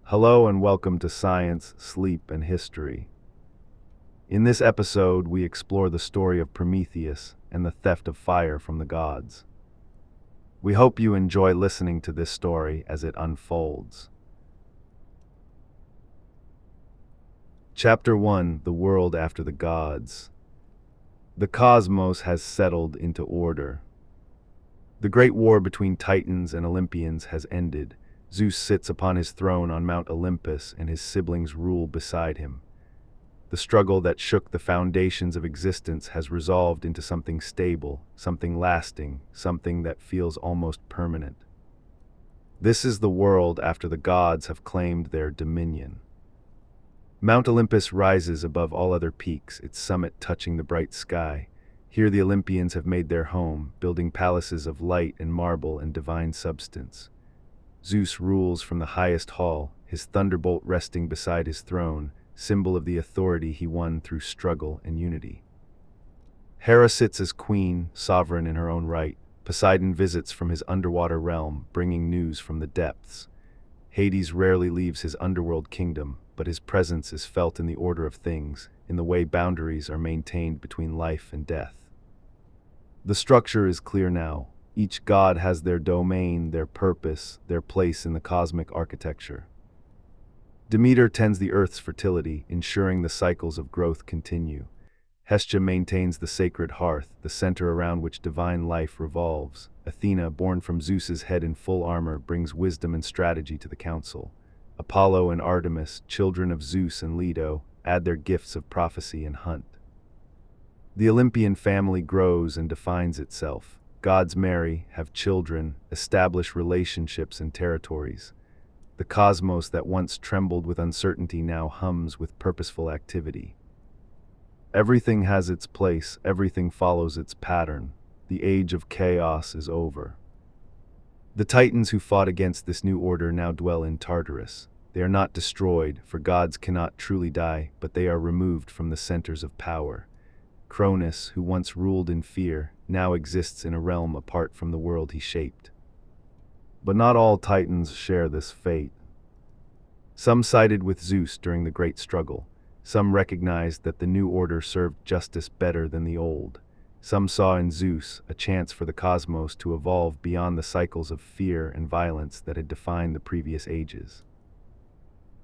Hello and welcome to Science, Sleep, and History. In this episode, we explore the story of Prometheus and the theft of fire from the gods. We hope you enjoy listening to this story as it unfolds. Chapter 1: The World After the Gods. The cosmos has settled into order. The great war between Titans and Olympians has ended. Zeus sits upon his throne on Mount Olympus, and his siblings rule beside him. The struggle that shook the foundations of existence has resolved into something stable, something lasting, something that feels almost permanent. This is the world after the gods have claimed their dominion. Mount Olympus rises above all other peaks, its summit touching the bright sky. Here the Olympians have made their home, building palaces of light and marble and divine substance. Zeus rules from the highest hall, his thunderbolt resting beside his throne, symbol of the authority he won through struggle and unity. Hera sits as queen, sovereign in her own right. Poseidon visits from his underwater realm, bringing news from the depths. Hades rarely leaves his underworld kingdom, but his presence is felt in the order of things, in the way boundaries are maintained between life and death. The structure is clear now. Each god has their domain, their purpose, their place in the cosmic architecture. Demeter tends the earth's fertility, ensuring the cycles of growth continue. Hestia maintains the sacred hearth, the center around which divine life revolves. Athena, born from Zeus's head in full armor, brings wisdom and strategy to the council. Apollo and Artemis, children of Zeus and Leto, add their gifts of prophecy and hunt. The Olympian family grows and defines itself. Gods marry, have children, establish relationships and territories. The cosmos that once trembled with uncertainty now hums with purposeful activity. Everything has its place, everything follows its pattern. The age of chaos is over. The Titans who fought against this new order now dwell in Tartarus. They are not destroyed, for gods cannot truly die, but they are removed from the centers of power. Cronus, who once ruled in fear, now exists in a realm apart from the world he shaped. But not all Titans share this fate. Some sided with Zeus during the great struggle. Some recognized that the new order served justice better than the old. Some saw in Zeus a chance for the cosmos to evolve beyond the cycles of fear and violence that had defined the previous ages.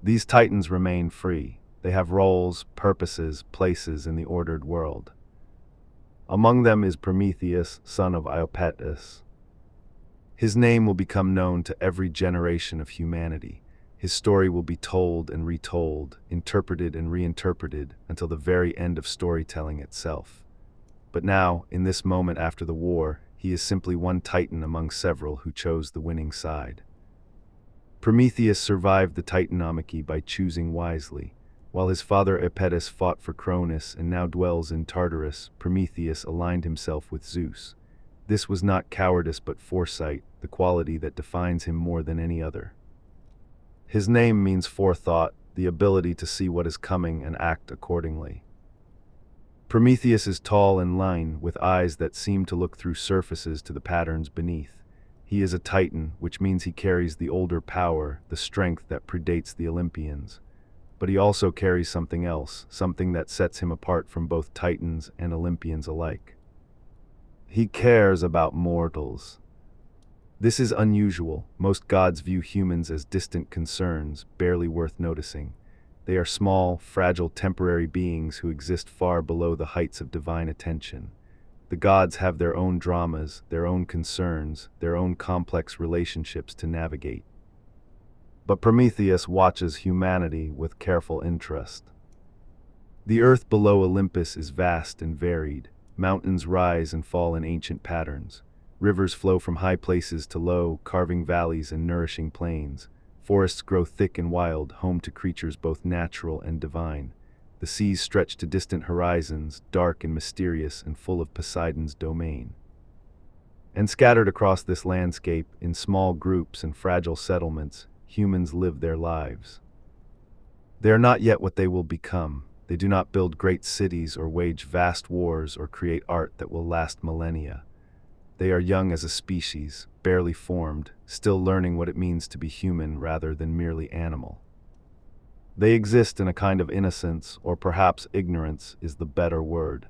These Titans remain free. They have roles, purposes, places in the ordered world. Among them is Prometheus, son of Iopetus. His name will become known to every generation of humanity. His story will be told and retold, interpreted and reinterpreted, until the very end of storytelling itself. But now, in this moment after the war, he is simply one Titan among several who chose the winning side. Prometheus survived the Titanomachy by choosing wisely. While his father Iopetus fought for Cronus and now dwells in Tartarus, Prometheus aligned himself with Zeus. This was not cowardice but foresight, the quality that defines him more than any other. His name means forethought, the ability to see what is coming and act accordingly. Prometheus is tall and lean, with eyes that seem to look through surfaces to the patterns beneath. He is a Titan, which means he carries the older power, the strength that predates the Olympians. But he also carries something else, something that sets him apart from both Titans and Olympians alike. He cares about mortals. This is unusual. Most gods view humans as distant concerns, barely worth noticing. They are small, fragile, temporary beings who exist far below the heights of divine attention. The gods have their own dramas, their own concerns, their own complex relationships to navigate. But Prometheus watches humanity with careful interest. The earth below Olympus is vast and varied. Mountains rise and fall in ancient patterns. Rivers flow from high places to low, carving valleys and nourishing plains. Forests grow thick and wild, home to creatures both natural and divine. The seas stretch to distant horizons, dark and mysterious and full of Poseidon's domain. And scattered across this landscape, in small groups and fragile settlements, humans live their lives. They are not yet what they will become. They do not build great cities or wage vast wars or create art that will last millennia. They are young as a species, barely formed, still learning what it means to be human rather than merely animal. They exist in a kind of innocence, or perhaps ignorance is the better word.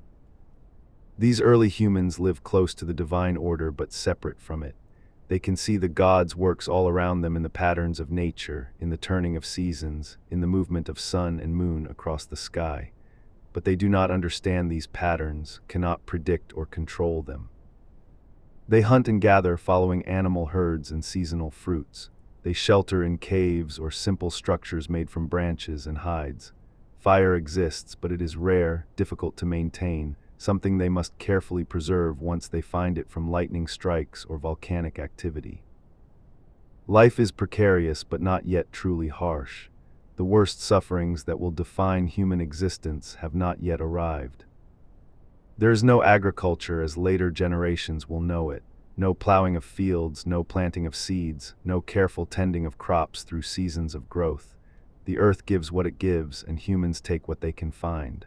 These early humans live close to the divine order but separate from it. They can see the gods' works all around them in the patterns of nature, in the turning of seasons, in the movement of sun and moon across the sky. But they do not understand these patterns, cannot predict or control them. They hunt and gather following animal herds and seasonal fruits. They shelter in caves or simple structures made from branches and hides. Fire exists, but it is rare, difficult to maintain, something they must carefully preserve once they find it from lightning strikes or volcanic activity. Life is precarious but not yet truly harsh. The worst sufferings that will define human existence have not yet arrived. There is no agriculture as later generations will know it, no plowing of fields, no planting of seeds, no careful tending of crops through seasons of growth. The earth gives what it gives, and humans take what they can find.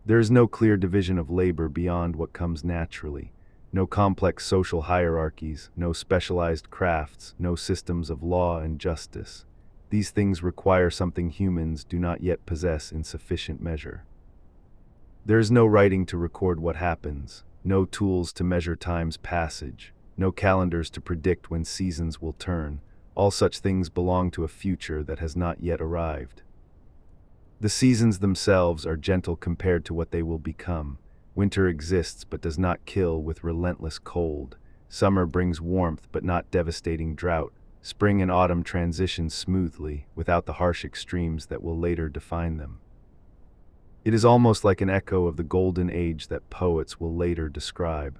There is no clear division of labor beyond what comes naturally, no complex social hierarchies, no specialized crafts, no systems of law and justice. These things require something humans do not yet possess in sufficient measure. There is no writing to record what happens, no tools to measure time's passage, no calendars to predict when seasons will turn. All such things belong to a future that has not yet arrived. The seasons themselves are gentle compared to what they will become. Winter exists but does not kill with relentless cold. Summer brings warmth but not devastating drought. Spring and autumn transition smoothly, without the harsh extremes that will later define them. It is almost like an echo of the golden age that poets will later describe,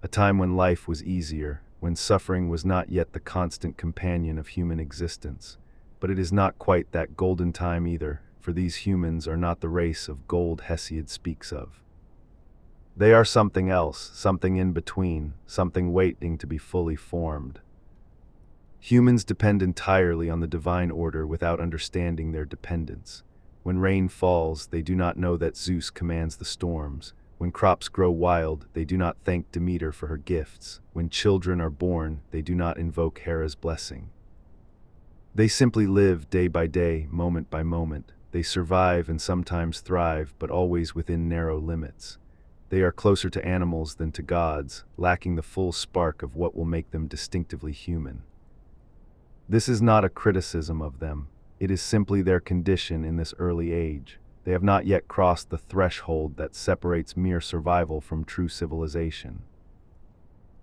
a time when life was easier, when suffering was not yet the constant companion of human existence. But it is not quite that golden time either, for these humans are not the race of gold Hesiod speaks of. They are something else, something in between, something waiting to be fully formed. Humans depend entirely on the divine order without understanding their dependence. When rain falls, they do not know that Zeus commands the storms. When crops grow wild, they do not thank Demeter for her gifts. When children are born, they do not invoke Hera's blessing. They simply live day by day, moment by moment. They survive and sometimes thrive, but always within narrow limits. They are closer to animals than to gods, lacking the full spark of what will make them distinctively human. This is not a criticism of them. It is simply their condition in this early age. They have not yet crossed the threshold that separates mere survival from true civilization.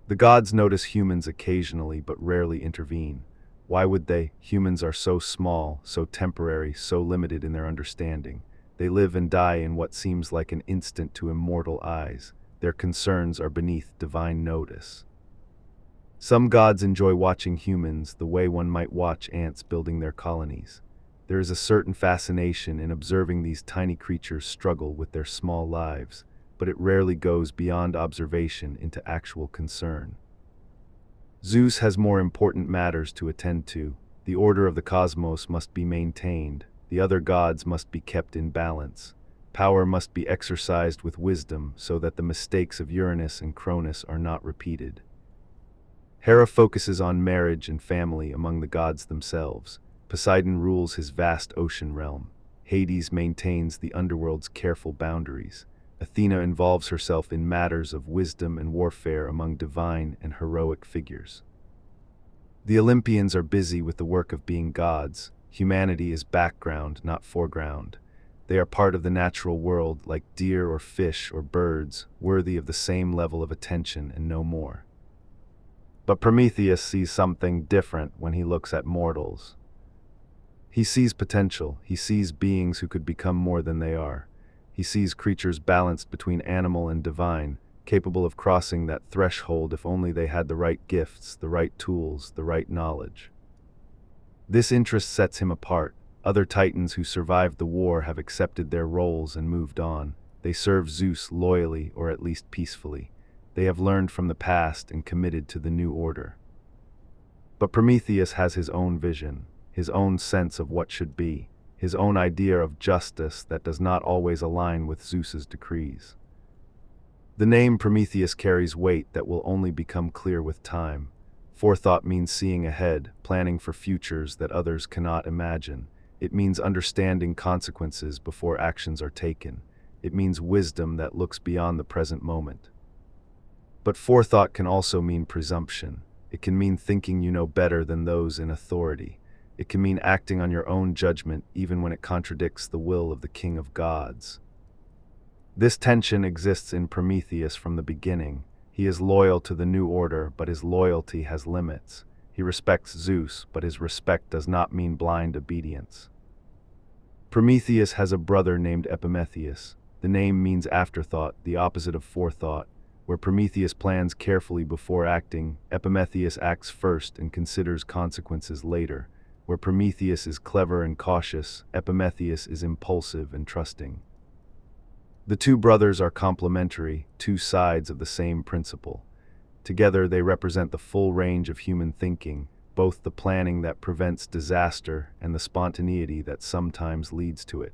The gods notice humans occasionally but rarely intervene. Why would they? Humans are so small, so temporary, so limited in their understanding. They live and die in what seems like an instant to immortal eyes. Their concerns are beneath divine notice. Some gods enjoy watching humans the way one might watch ants building their colonies. There is a certain fascination in observing these tiny creatures struggle with their small lives, but it rarely goes beyond observation into actual concern. Zeus has more important matters to attend to. The order of the cosmos must be maintained. The other gods must be kept in balance. Power must be exercised with wisdom so that the mistakes of Uranus and Cronus are not repeated. Hera focuses on marriage and family among the gods themselves. Poseidon rules his vast ocean realm. Hades maintains the underworld's careful boundaries. Athena involves herself in matters of wisdom and warfare among divine and heroic figures. The Olympians are busy with the work of being gods. Humanity is background, not foreground. They are part of the natural world, like deer or fish or birds, worthy of the same level of attention and no more. But Prometheus sees something different when he looks at mortals. He sees potential. He sees beings who could become more than they are. He sees creatures balanced between animal and divine, capable of crossing that threshold if only they had the right gifts, the right tools, the right knowledge. This interest sets him apart. Other titans who survived the war have accepted their roles and moved on. They serve Zeus loyally, or at least peacefully. They have learned from the past and committed to the new order. But Prometheus has his own vision, his own sense of what should be, his own idea of justice that does not always align with Zeus's decrees. The name Prometheus carries weight that will only become clear with time. Forethought means seeing ahead, planning for futures that others cannot imagine. It means understanding consequences before actions are taken. It means wisdom that looks beyond the present moment. But forethought can also mean presumption. It can mean thinking you know better than those in authority. It can mean acting on your own judgment even when it contradicts the will of the King of Gods. This tension exists in Prometheus from the beginning. He is loyal to the new order, but his loyalty has limits. He respects Zeus, but his respect does not mean blind obedience. Prometheus has a brother named Epimetheus. The name means afterthought, the opposite of forethought. Where Prometheus plans carefully before acting, Epimetheus acts first and considers consequences later. Where Prometheus is clever and cautious, Epimetheus is impulsive and trusting. The two brothers are complementary, two sides of the same principle. Together they represent the full range of human thinking, both the planning that prevents disaster and the spontaneity that sometimes leads to it.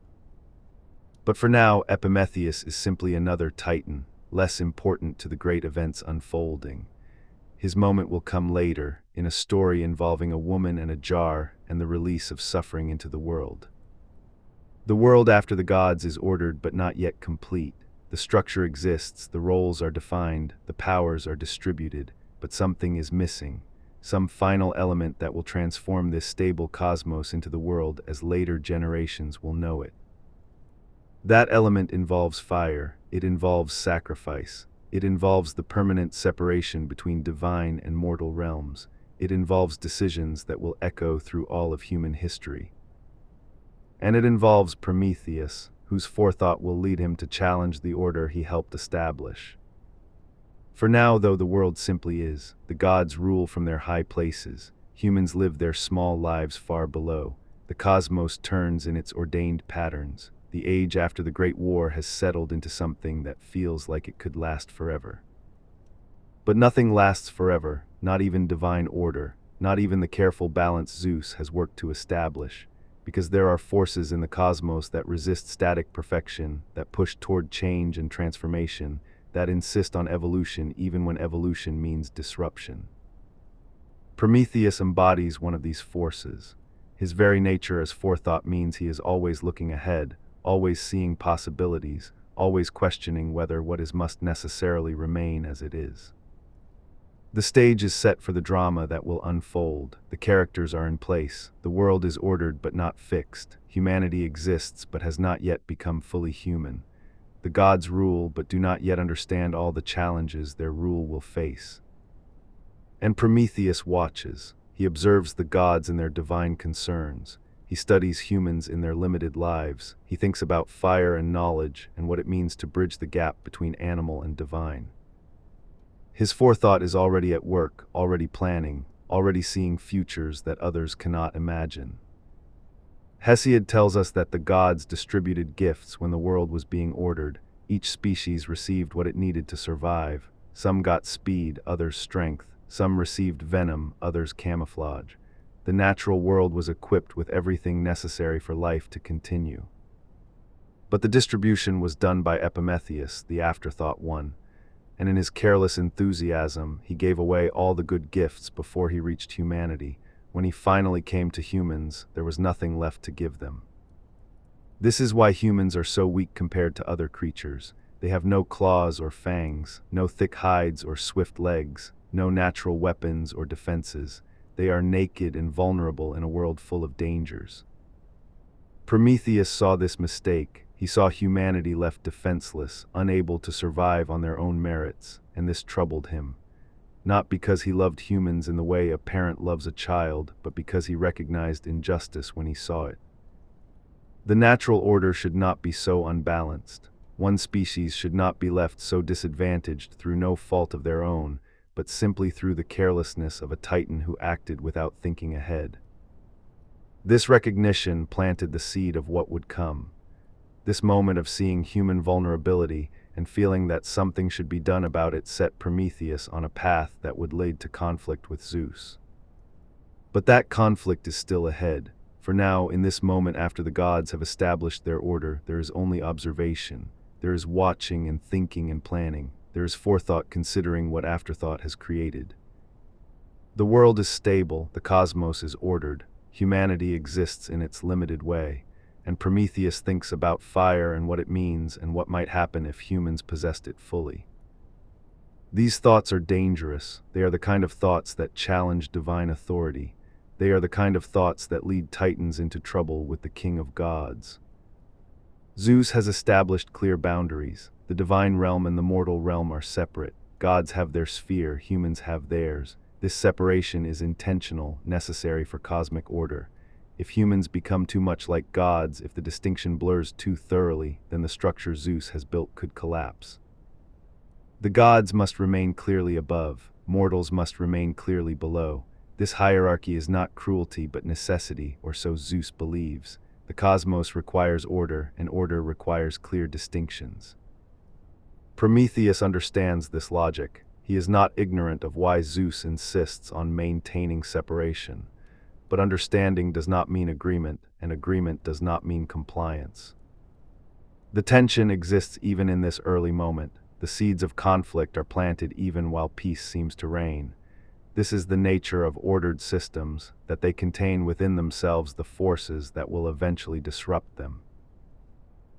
But for now, Epimetheus is simply another titan, less important to the great events unfolding. His moment will come later, in a story involving a woman and a jar and the release of suffering into the world. The world after the gods is ordered but not yet complete. The structure exists, the roles are defined, the powers are distributed, but something is missing, some final element that will transform this stable cosmos into the world as later generations will know it. That element involves fire, it involves sacrifice, it involves the permanent separation between divine and mortal realms, it involves decisions that will echo through all of human history. And it involves Prometheus, whose forethought will lead him to challenge the order he helped establish. For now, though, the world simply is. The gods rule from their high places. Humans live their small lives far below. The cosmos turns in its ordained patterns. The age after the Great War has settled into something that feels like it could last forever. But nothing lasts forever, not even divine order, not even the careful balance Zeus has worked to establish. Because there are forces in the cosmos that resist static perfection, that push toward change and transformation, that insist on evolution even when evolution means disruption. Prometheus embodies one of these forces. His very nature as forethought means he is always looking ahead, always seeing possibilities, always questioning whether what is must necessarily remain as it is. The stage is set for the drama that will unfold. The characters are in place. The world is ordered but not fixed. Humanity exists but has not yet become fully human. The gods rule but do not yet understand all the challenges their rule will face. And Prometheus watches. He observes the gods and their divine concerns. He studies humans in their limited lives. He thinks about fire and knowledge and what it means to bridge the gap between animal and divine. His forethought is already at work, already planning, already seeing futures that others cannot imagine. Hesiod tells us that the gods distributed gifts when the world was being ordered. Each species received what it needed to survive. Some got speed, others strength. Some received venom, others camouflage. The natural world was equipped with everything necessary for life to continue. But the distribution was done by Epimetheus, the afterthought one. And in his careless enthusiasm, he gave away all the good gifts before he reached humanity. When he finally came to humans, there was nothing left to give them. This is why humans are so weak compared to other creatures. They have no claws or fangs, no thick hides or swift legs, no natural weapons or defenses. They are naked and vulnerable in a world full of dangers. Prometheus saw this mistake. He saw humanity left defenseless, unable to survive on their own merits, and this troubled him. Not because he loved humans in the way a parent loves a child, but because he recognized injustice when he saw it. The natural order should not be so unbalanced. One species should not be left so disadvantaged through no fault of their own, but simply through the carelessness of a titan who acted without thinking ahead. This recognition planted the seed of what would come. This moment of seeing human vulnerability and feeling that something should be done about it set Prometheus on a path that would lead to conflict with Zeus. But that conflict is still ahead. For now, in this moment after the gods have established their order, there is only observation. There is watching and thinking and planning. There is forethought considering what afterthought has created. The world is stable, the cosmos is ordered, humanity exists in its limited way, and Prometheus thinks about fire and what it means and what might happen if humans possessed it fully. These thoughts are dangerous. They are the kind of thoughts that challenge divine authority. They are the kind of thoughts that lead titans into trouble with the king of gods. Zeus has established clear boundaries. The divine realm and the mortal realm are separate. Gods have their sphere, humans have theirs. This separation is intentional, necessary for cosmic order. If humans become too much like gods, if the distinction blurs too thoroughly, then the structure Zeus has built could collapse. The gods must remain clearly above, mortals must remain clearly below. This hierarchy is not cruelty but necessity, or so Zeus believes. The cosmos requires order, and order requires clear distinctions. Prometheus understands this logic. He is not ignorant of why Zeus insists on maintaining separation. But understanding does not mean agreement, and agreement does not mean compliance. The tension exists even in this early moment. The seeds of conflict are planted even while peace seems to reign. This is the nature of ordered systems, that they contain within themselves the forces that will eventually disrupt them.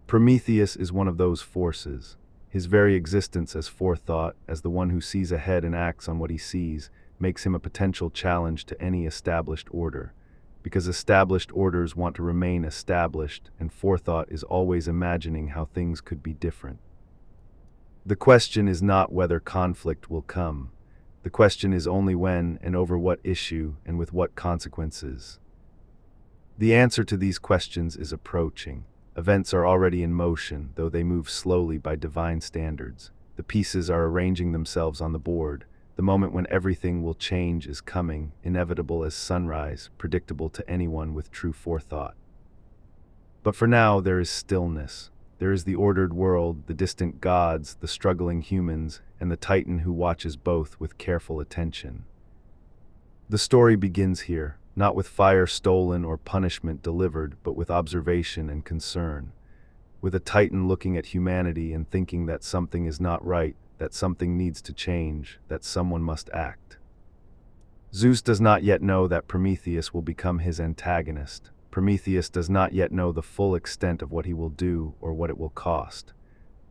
Prometheus is one of those forces. His very existence as forethought, as the one who sees ahead and acts on what he sees, makes him a potential challenge to any established order. Because established orders want to remain established, and forethought is always imagining how things could be different. The question is not whether conflict will come. The question is only when, and over what issue, and with what consequences. The answer to these questions is approaching. Events are already in motion, though they move slowly by divine standards. The pieces are arranging themselves on the board. The moment when everything will change is coming, inevitable as sunrise, predictable to anyone with true forethought. But for now, there is stillness. There is the ordered world, the distant gods, the struggling humans, and the Titan who watches both with careful attention. The story begins here, not with fire stolen or punishment delivered, but with observation and concern. With a Titan looking at humanity and thinking that something is not right, that something needs to change, that someone must act. Zeus does not yet know that Prometheus will become his antagonist. Prometheus does not yet know the full extent of what he will do or what it will cost.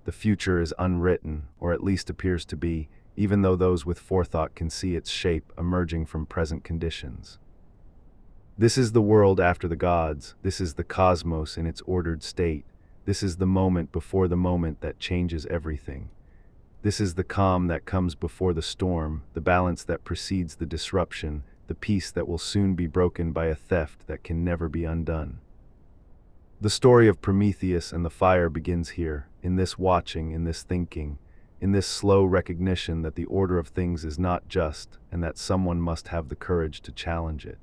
The future is unwritten, or at least appears to be, even though those with forethought can see its shape emerging from present conditions. This is the world after the gods. This is the cosmos in its ordered state. This is the moment before the moment that changes everything. This is the calm that comes before the storm, the balance that precedes the disruption, the peace that will soon be broken by a theft that can never be undone. The story of Prometheus and the fire begins here, in this watching, in this thinking, in this slow recognition that the order of things is not just, and that someone must have the courage to challenge it.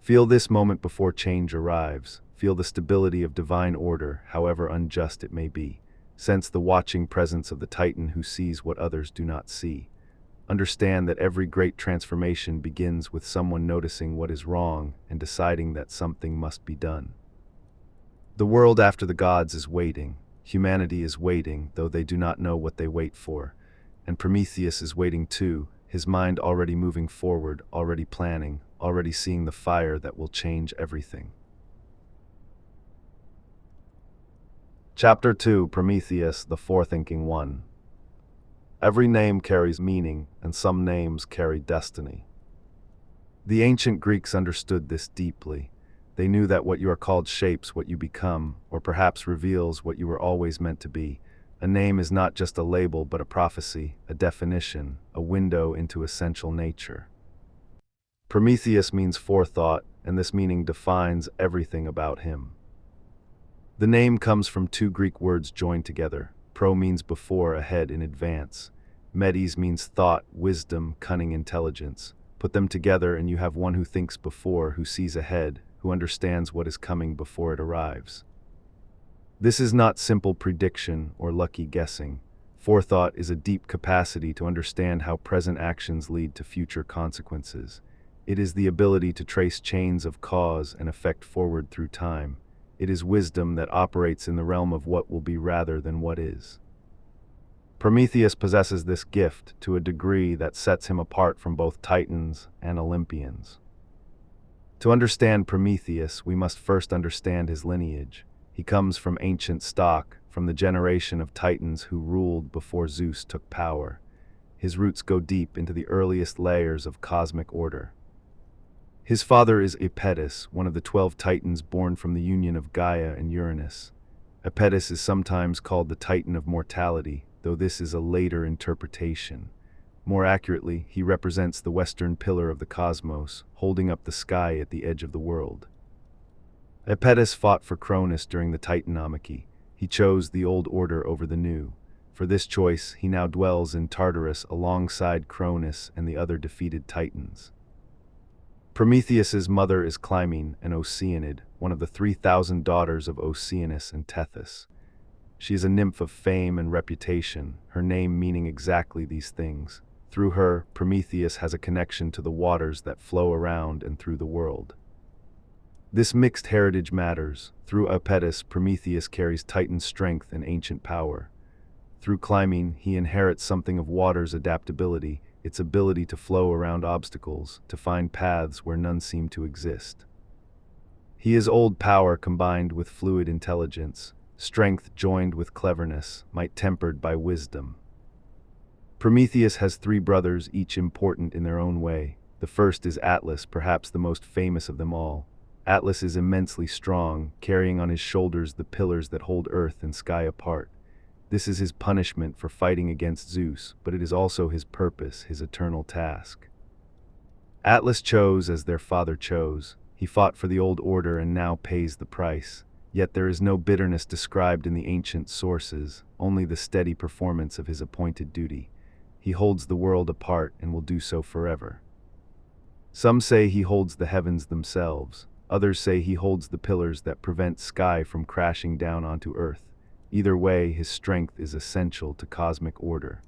Feel this moment before change arrives. Feel the stability of divine order, however unjust it may be. Sense the watching presence of the Titan who sees what others do not see. Understand that every great transformation begins with someone noticing what is wrong and deciding that something must be done. The world after the gods is waiting. Humanity is waiting, though they do not know what they wait for. And Prometheus is waiting too, his mind already moving forward, already planning, already seeing the fire that will change everything. Chapter 2, Prometheus, the Forethinking One. Every name carries meaning, and some names carry destiny. The ancient Greeks understood this deeply. They knew that what you are called shapes what you become, or perhaps reveals what you were always meant to be. A name is not just a label, but a prophecy, a definition, a window into essential nature. Prometheus means forethought, and this meaning defines everything about him. The name comes from two Greek words joined together. Pro means before, ahead, in advance. Medes means thought, wisdom, cunning intelligence. Put them together and you have one who thinks before, who sees ahead, who understands what is coming before it arrives. This is not simple prediction or lucky guessing. Forethought is a deep capacity to understand how present actions lead to future consequences. It is the ability to trace chains of cause and effect forward through time. It is wisdom that operates in the realm of what will be rather than what is. Prometheus possesses this gift to a degree that sets him apart from both Titans and Olympians. To understand Prometheus, we must first understand his lineage. He comes from ancient stock, from the generation of Titans who ruled before Zeus took power. His roots go deep into the earliest layers of cosmic order. His father is Iapetus, one of the 12 Titans born from the union of Gaia and Uranus. Iapetus is sometimes called the Titan of mortality, though this is a later interpretation. More accurately, he represents the western pillar of the cosmos, holding up the sky at the edge of the world. Iapetus fought for Cronus during the Titanomachy. He chose the old order over the new. For this choice, he now dwells in Tartarus alongside Cronus and the other defeated Titans. Prometheus's mother is Clymene, an Oceanid, one of the 3,000 daughters of Oceanus and Tethys. She is a nymph of fame and reputation, her name meaning exactly these things. Through her, Prometheus has a connection to the waters that flow around and through the world. This mixed heritage matters. Through Iapetus, Prometheus carries Titan strength and ancient power. Through Clymene, he inherits something of water's adaptability, its ability to flow around obstacles, to find paths where none seem to exist. He is old power combined with fluid intelligence, strength joined with cleverness, might tempered by wisdom. Prometheus has 3 brothers, each important in their own way. The first is Atlas, perhaps the most famous of them all. Atlas is immensely strong, carrying on his shoulders the pillars that hold earth and sky apart. This is his punishment for fighting against Zeus, but it is also his purpose, his eternal task. Atlas chose as their father chose. He fought for the old order and now pays the price. Yet there is no bitterness described in the ancient sources, only the steady performance of his appointed duty. He holds the world apart and will do so forever. Some say he holds the heavens themselves. Others say he holds the pillars that prevent sky from crashing down onto earth. Either way, his strength is essential to cosmic order.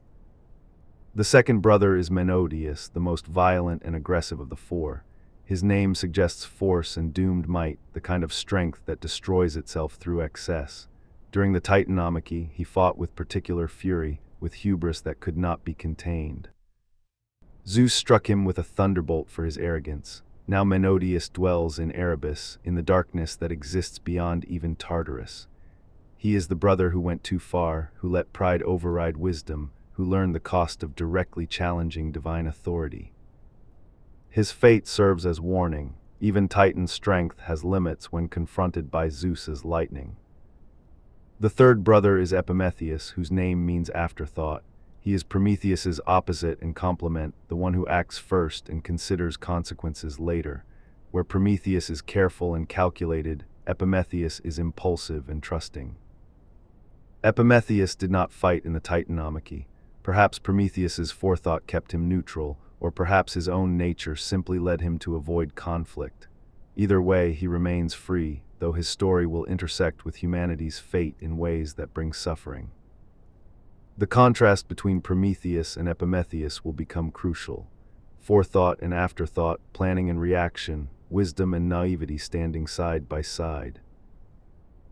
The second brother is Menoetius, the most violent and aggressive of the 4. His name suggests force and doomed might, the kind of strength that destroys itself through excess. During the Titanomachy, he fought with particular fury, with hubris that could not be contained. Zeus struck him with a thunderbolt for his arrogance. Now Menoetius dwells in Erebus, in the darkness that exists beyond even Tartarus. He is the brother who went too far, who let pride override wisdom, who learned the cost of directly challenging divine authority. His fate serves as warning. Even Titan's strength has limits when confronted by Zeus's lightning. The third brother is Epimetheus, whose name means afterthought. He is Prometheus's opposite and complement, the one who acts first and considers consequences later. Where Prometheus is careful and calculated, Epimetheus is impulsive and trusting. Epimetheus did not fight in the Titanomachy. Perhaps Prometheus's forethought kept him neutral, or perhaps his own nature simply led him to avoid conflict. Either way, he remains free, though his story will intersect with humanity's fate in ways that bring suffering. The contrast between Prometheus and Epimetheus will become crucial. Forethought and afterthought, planning and reaction, wisdom and naivety standing side by side.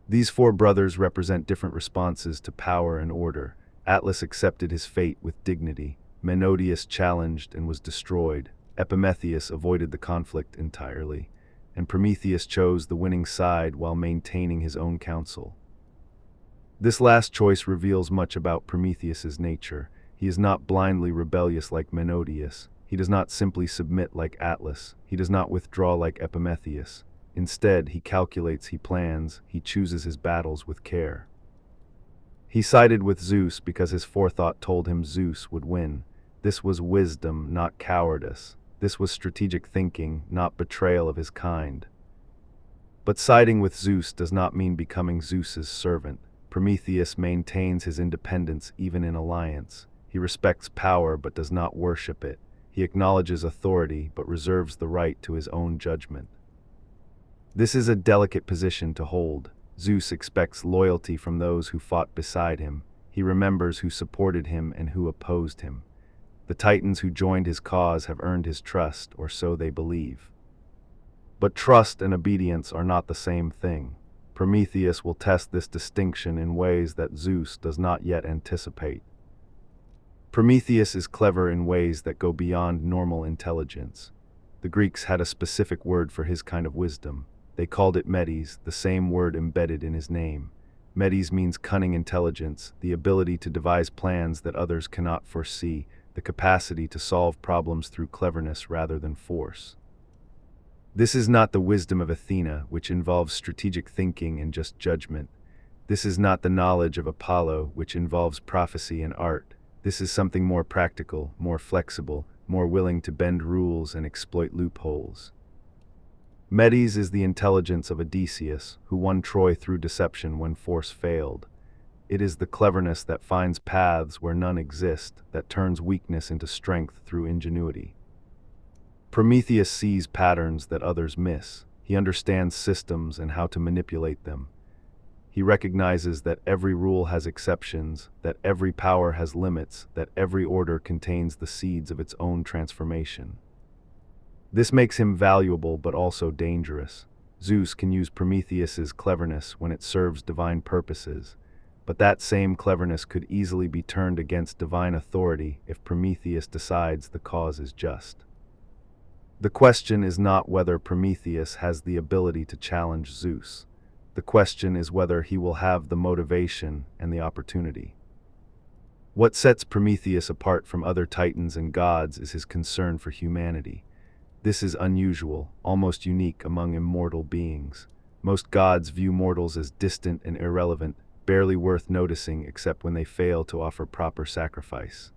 These 4 brothers represent different responses to power and order. Atlas accepted his fate with dignity. Menoetius challenged and was destroyed. Epimetheus avoided the conflict entirely. And Prometheus chose the winning side while maintaining his own counsel. This last choice reveals much about Prometheus's nature. He is not blindly rebellious like Menoetius. He does not simply submit like Atlas. He does not withdraw like Epimetheus. Instead, he calculates, he plans, he chooses his battles with care. He sided with Zeus because his forethought told him Zeus would win. This was wisdom, not cowardice. This was strategic thinking, not betrayal of his kind. But siding with Zeus does not mean becoming Zeus's servant. Prometheus maintains his independence even in alliance. He respects power but does not worship it. He acknowledges authority but reserves the right to his own judgment. This is a delicate position to hold. Zeus expects loyalty from those who fought beside him. He remembers who supported him and who opposed him. The Titans who joined his cause have earned his trust, or so they believe. But trust and obedience are not the same thing. Prometheus will test this distinction in ways that Zeus does not yet anticipate. Prometheus is clever in ways that go beyond normal intelligence. The Greeks had a specific word for his kind of wisdom. They called it Medes, the same word embedded in his name. Medes means cunning intelligence, the ability to devise plans that others cannot foresee, the capacity to solve problems through cleverness rather than force. This is not the wisdom of Athena, which involves strategic thinking and just judgment. This is not the knowledge of Apollo, which involves prophecy and art. This is something more practical, more flexible, more willing to bend rules and exploit loopholes. Medes is the intelligence of Odysseus, who won Troy through deception when force failed. It is the cleverness that finds paths where none exist, that turns weakness into strength through ingenuity. Prometheus sees patterns that others miss. He understands systems and how to manipulate them. He recognizes that every rule has exceptions, that every power has limits, that every order contains the seeds of its own transformation. This makes him valuable but also dangerous. Zeus can use Prometheus's cleverness when it serves divine purposes, but that same cleverness could easily be turned against divine authority if Prometheus decides the cause is just. The question is not whether Prometheus has the ability to challenge Zeus. The question is whether he will have the motivation and the opportunity. What sets Prometheus apart from other titans and gods is his concern for humanity. This is unusual, almost unique among immortal beings. Most gods view mortals as distant and irrelevant, barely worth noticing except when they fail to offer proper sacrifice.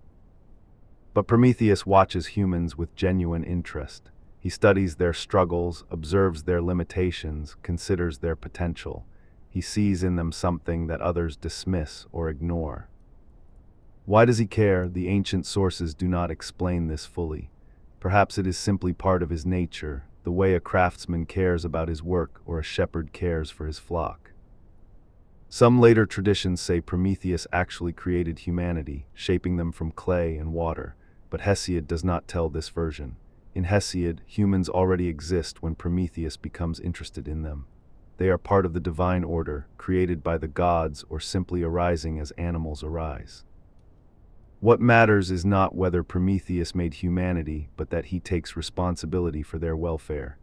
But Prometheus watches humans with genuine interest. He studies their struggles, observes their limitations, considers their potential. He sees in them something that others dismiss or ignore. Why does he care? The ancient sources do not explain this fully. Perhaps it is simply part of his nature, the way a craftsman cares about his work or a shepherd cares for his flock. Some later traditions say Prometheus actually created humanity, shaping them from clay and water, but Hesiod does not tell this version. In Hesiod, humans already exist when Prometheus becomes interested in them. They are part of the divine order, created by the gods or simply arising as animals arise. What matters is not whether Prometheus made humanity, but that he takes responsibility for their welfare.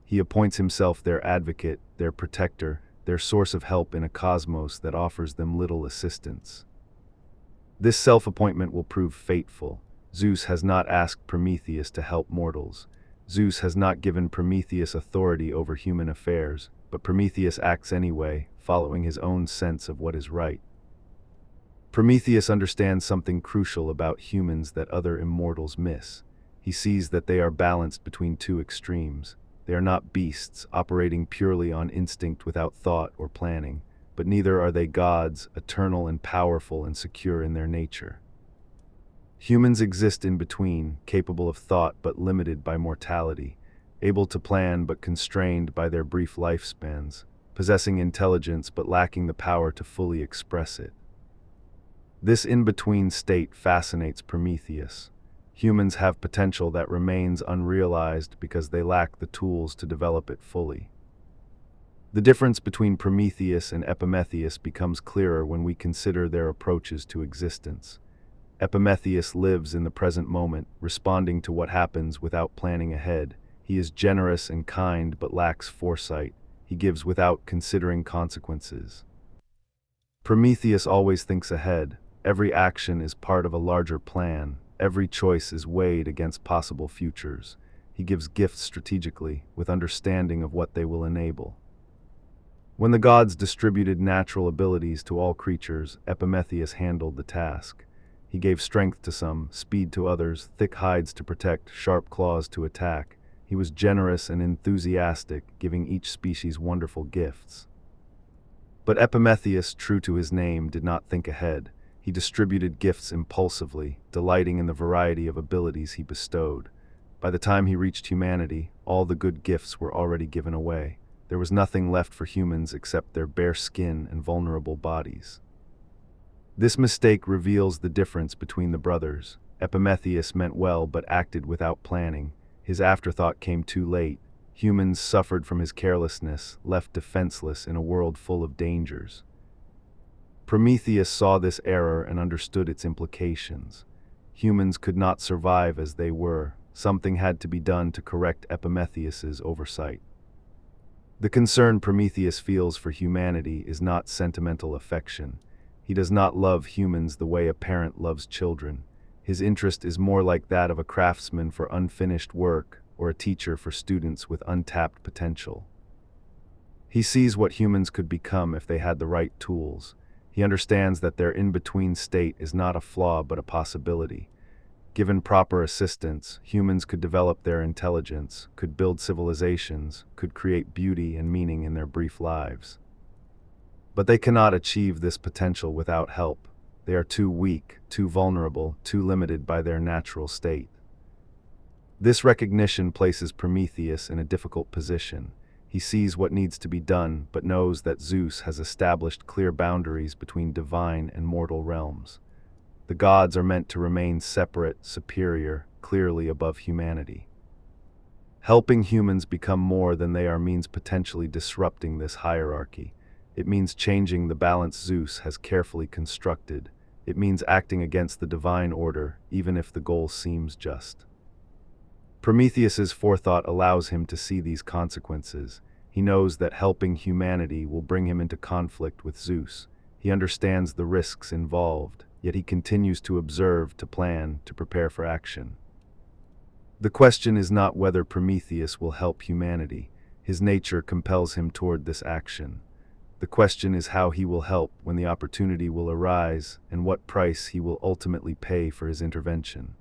He appoints himself their advocate, their protector, their source of help in a cosmos that offers them little assistance. This self-appointment will prove fateful. Zeus has not asked Prometheus to help mortals. Zeus has not given Prometheus authority over human affairs, but Prometheus acts anyway, following his own sense of what is right. Prometheus understands something crucial about humans that other immortals miss. He sees that they are balanced between two extremes. They are not beasts, operating purely on instinct without thought or planning, but neither are they gods, eternal and powerful and secure in their nature. Humans exist in between, capable of thought but limited by mortality, able to plan but constrained by their brief lifespans, possessing intelligence but lacking the power to fully express it. This in-between state fascinates Prometheus. Humans have potential that remains unrealized because they lack the tools to develop it fully. The difference between Prometheus and Epimetheus becomes clearer when we consider their approaches to existence. Epimetheus lives in the present moment, responding to what happens without planning ahead. He is generous and kind but lacks foresight. He gives without considering consequences. Prometheus always thinks ahead. Every action is part of a larger plan. Every choice is weighed against possible futures. He gives gifts strategically, with understanding of what they will enable. When the gods distributed natural abilities to all creatures, Epimetheus handled the task. He gave strength to some, speed to others, thick hides to protect, sharp claws to attack. He was generous and enthusiastic, giving each species wonderful gifts. But Epimetheus, true to his name, did not think ahead. He distributed gifts impulsively, delighting in the variety of abilities he bestowed. By the time he reached humanity, all the good gifts were already given away. There was nothing left for humans except their bare skin and vulnerable bodies. This mistake reveals the difference between the brothers. Epimetheus meant well but acted without planning. His afterthought came too late. Humans suffered from his carelessness, left defenseless in a world full of dangers. Prometheus saw this error and understood its implications. Humans could not survive as they were. something had to be done to correct Epimetheus's oversight. The concern Prometheus feels for humanity is not sentimental affection. He does not love humans the way a parent loves children. His interest is more like that of a craftsman for unfinished work or a teacher for students with untapped potential. He sees what humans could become if they had the right tools. He understands that their in-between state is not a flaw but a possibility. Given proper assistance, humans could develop their intelligence, could build civilizations, could create beauty and meaning in their brief lives. But they cannot achieve this potential without help. They are too weak, too vulnerable, too limited by their natural state. This recognition places Prometheus in a difficult position. He sees what needs to be done, but knows that Zeus has established clear boundaries between divine and mortal realms. The gods are meant to remain separate, superior, clearly above humanity. Helping humans become more than they are means potentially disrupting this hierarchy. It means changing the balance Zeus has carefully constructed. It means acting against the divine order, even if the goal seems just. Prometheus's forethought allows him to see these consequences. He knows that helping humanity will bring him into conflict with Zeus. He understands the risks involved, yet he continues to observe, to plan, to prepare for action. The question is not whether Prometheus will help humanity. His nature compels him toward this action. The question is how he will help when the opportunity will arise and what price he will ultimately pay for his intervention.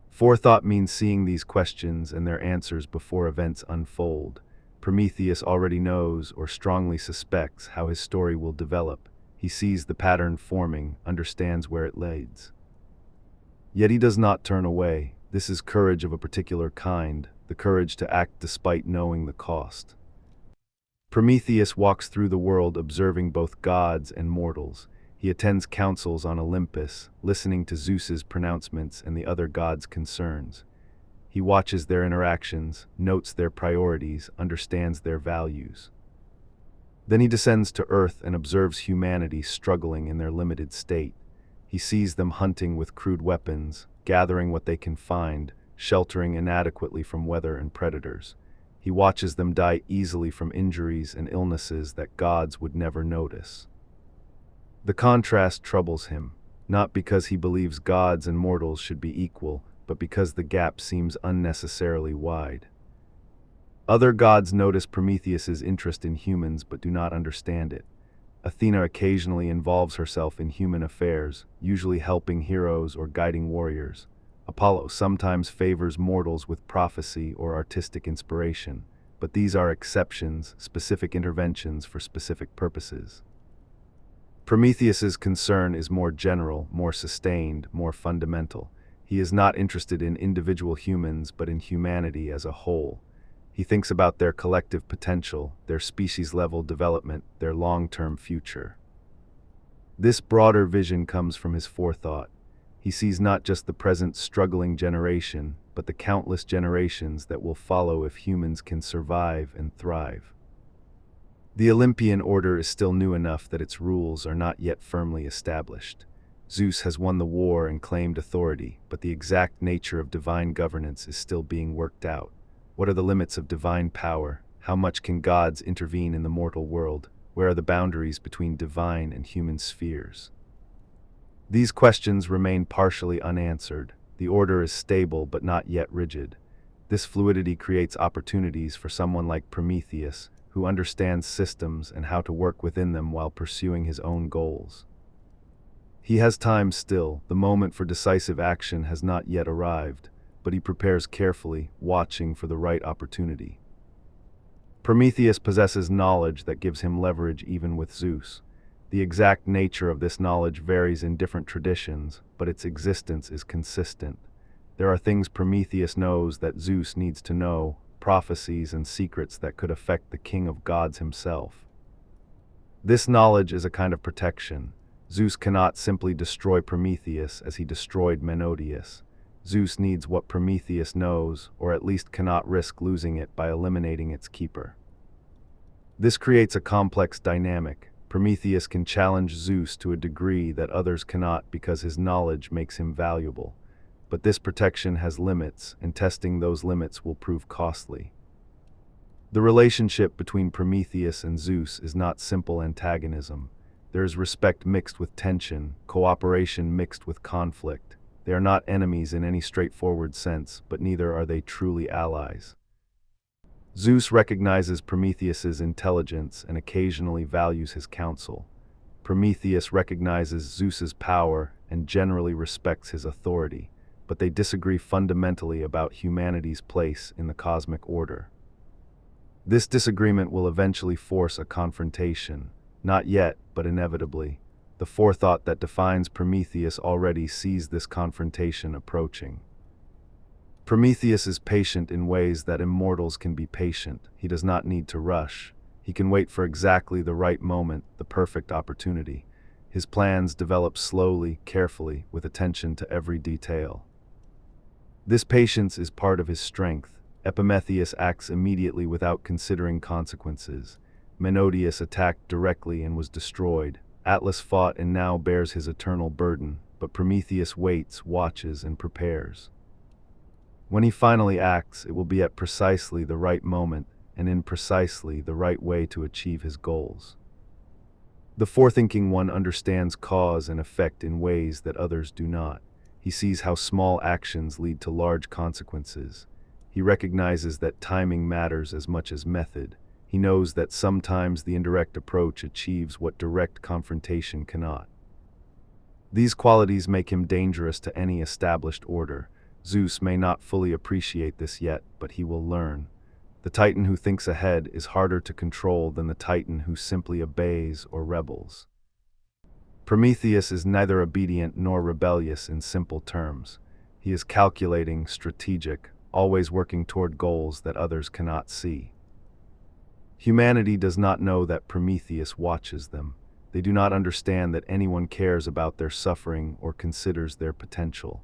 Forethought means seeing these questions and their answers before events unfold. Prometheus already knows or strongly suspects how his story will develop. He sees the pattern forming, understands where it leads. Yet he does not turn away. This is courage of a particular kind, the courage to act despite knowing the cost. Prometheus walks through the world observing both gods and mortals. He attends councils on Olympus, listening to Zeus's pronouncements and the other gods' concerns. He watches their interactions, notes their priorities, understands their values. Then he descends to Earth and observes humanity struggling in their limited state. He sees them hunting with crude weapons, gathering what they can find, sheltering inadequately from weather and predators. He watches them die easily from injuries and illnesses that gods would never notice. The contrast troubles him, not because he believes gods and mortals should be equal, but because the gap seems unnecessarily wide. Other gods notice Prometheus's interest in humans but do not understand it. Athena occasionally involves herself in human affairs, usually helping heroes or guiding warriors. Apollo sometimes favors mortals with prophecy or artistic inspiration, but these are exceptions, specific interventions for specific purposes. Prometheus's concern is more general, more sustained, more fundamental. He is not interested in individual humans but in humanity as a whole. He thinks about their collective potential, their species-level development, their long-term future. This broader vision comes from his forethought. He sees not just the present struggling generation, but the countless generations that will follow if humans can survive and thrive. The Olympian order is still new enough that its rules are not yet firmly established. Zeus has won the war and claimed authority, but the exact nature of divine governance is still being worked out. What are the limits of divine power? How much can gods intervene in the mortal world? Where are the boundaries between divine and human spheres? These questions remain partially unanswered. The order is stable but not yet rigid. This fluidity creates opportunities for someone like Prometheus, who understands systems and how to work within them while pursuing his own goals. He has time still. The moment for decisive action has not yet arrived, but he prepares carefully, watching for the right opportunity. Prometheus possesses knowledge that gives him leverage even with Zeus. The exact nature of this knowledge varies in different traditions, but its existence is consistent. There are things Prometheus knows that Zeus needs to know, prophecies and secrets that could affect the king of gods himself. This knowledge is a kind of protection. Zeus cannot simply destroy Prometheus as he destroyed Mecone. Zeus needs what Prometheus knows, or at least cannot risk losing it by eliminating its keeper. This creates a complex dynamic. Prometheus can challenge Zeus to a degree that others cannot because his knowledge makes him valuable. but this protection has limits, and testing those limits will prove costly. The relationship between Prometheus and Zeus is not simple antagonism. There is respect mixed with tension, cooperation mixed with conflict. They are not enemies in any straightforward sense, but neither are they truly allies. Zeus recognizes Prometheus's intelligence and occasionally values his counsel. Prometheus recognizes Zeus's power and generally respects his authority, but they disagree fundamentally about humanity's place in the cosmic order. This disagreement will eventually force a confrontation. Not yet, but inevitably. The forethought that defines Prometheus already sees this confrontation approaching. Prometheus is patient in ways that immortals can be patient. He does not need to rush. He can wait for exactly the right moment, the perfect opportunity. His plans develop slowly, carefully, with attention to every detail. This patience is part of his strength. Prometheus acts immediately without considering consequences. Mecone attacked directly and was destroyed. Atlas fought and now bears his eternal burden, but Prometheus waits, watches, and prepares. When he finally acts, it will be at precisely the right moment and in precisely the right way to achieve his goals. The forethinking one understands cause and effect in ways that others do not. He sees how small actions lead to large consequences. He recognizes that timing matters as much as method. He knows that sometimes the indirect approach achieves what direct confrontation cannot. These qualities make him dangerous to any established order. Zeus may not fully appreciate this yet, but he will learn. The Titan who thinks ahead is harder to control than the Titan who simply obeys or rebels. Prometheus is neither obedient nor rebellious in simple terms. He is calculating, strategic, always working toward goals that others cannot see. Humanity does not know that Prometheus watches them. They do not understand that anyone cares about their suffering or considers their potential.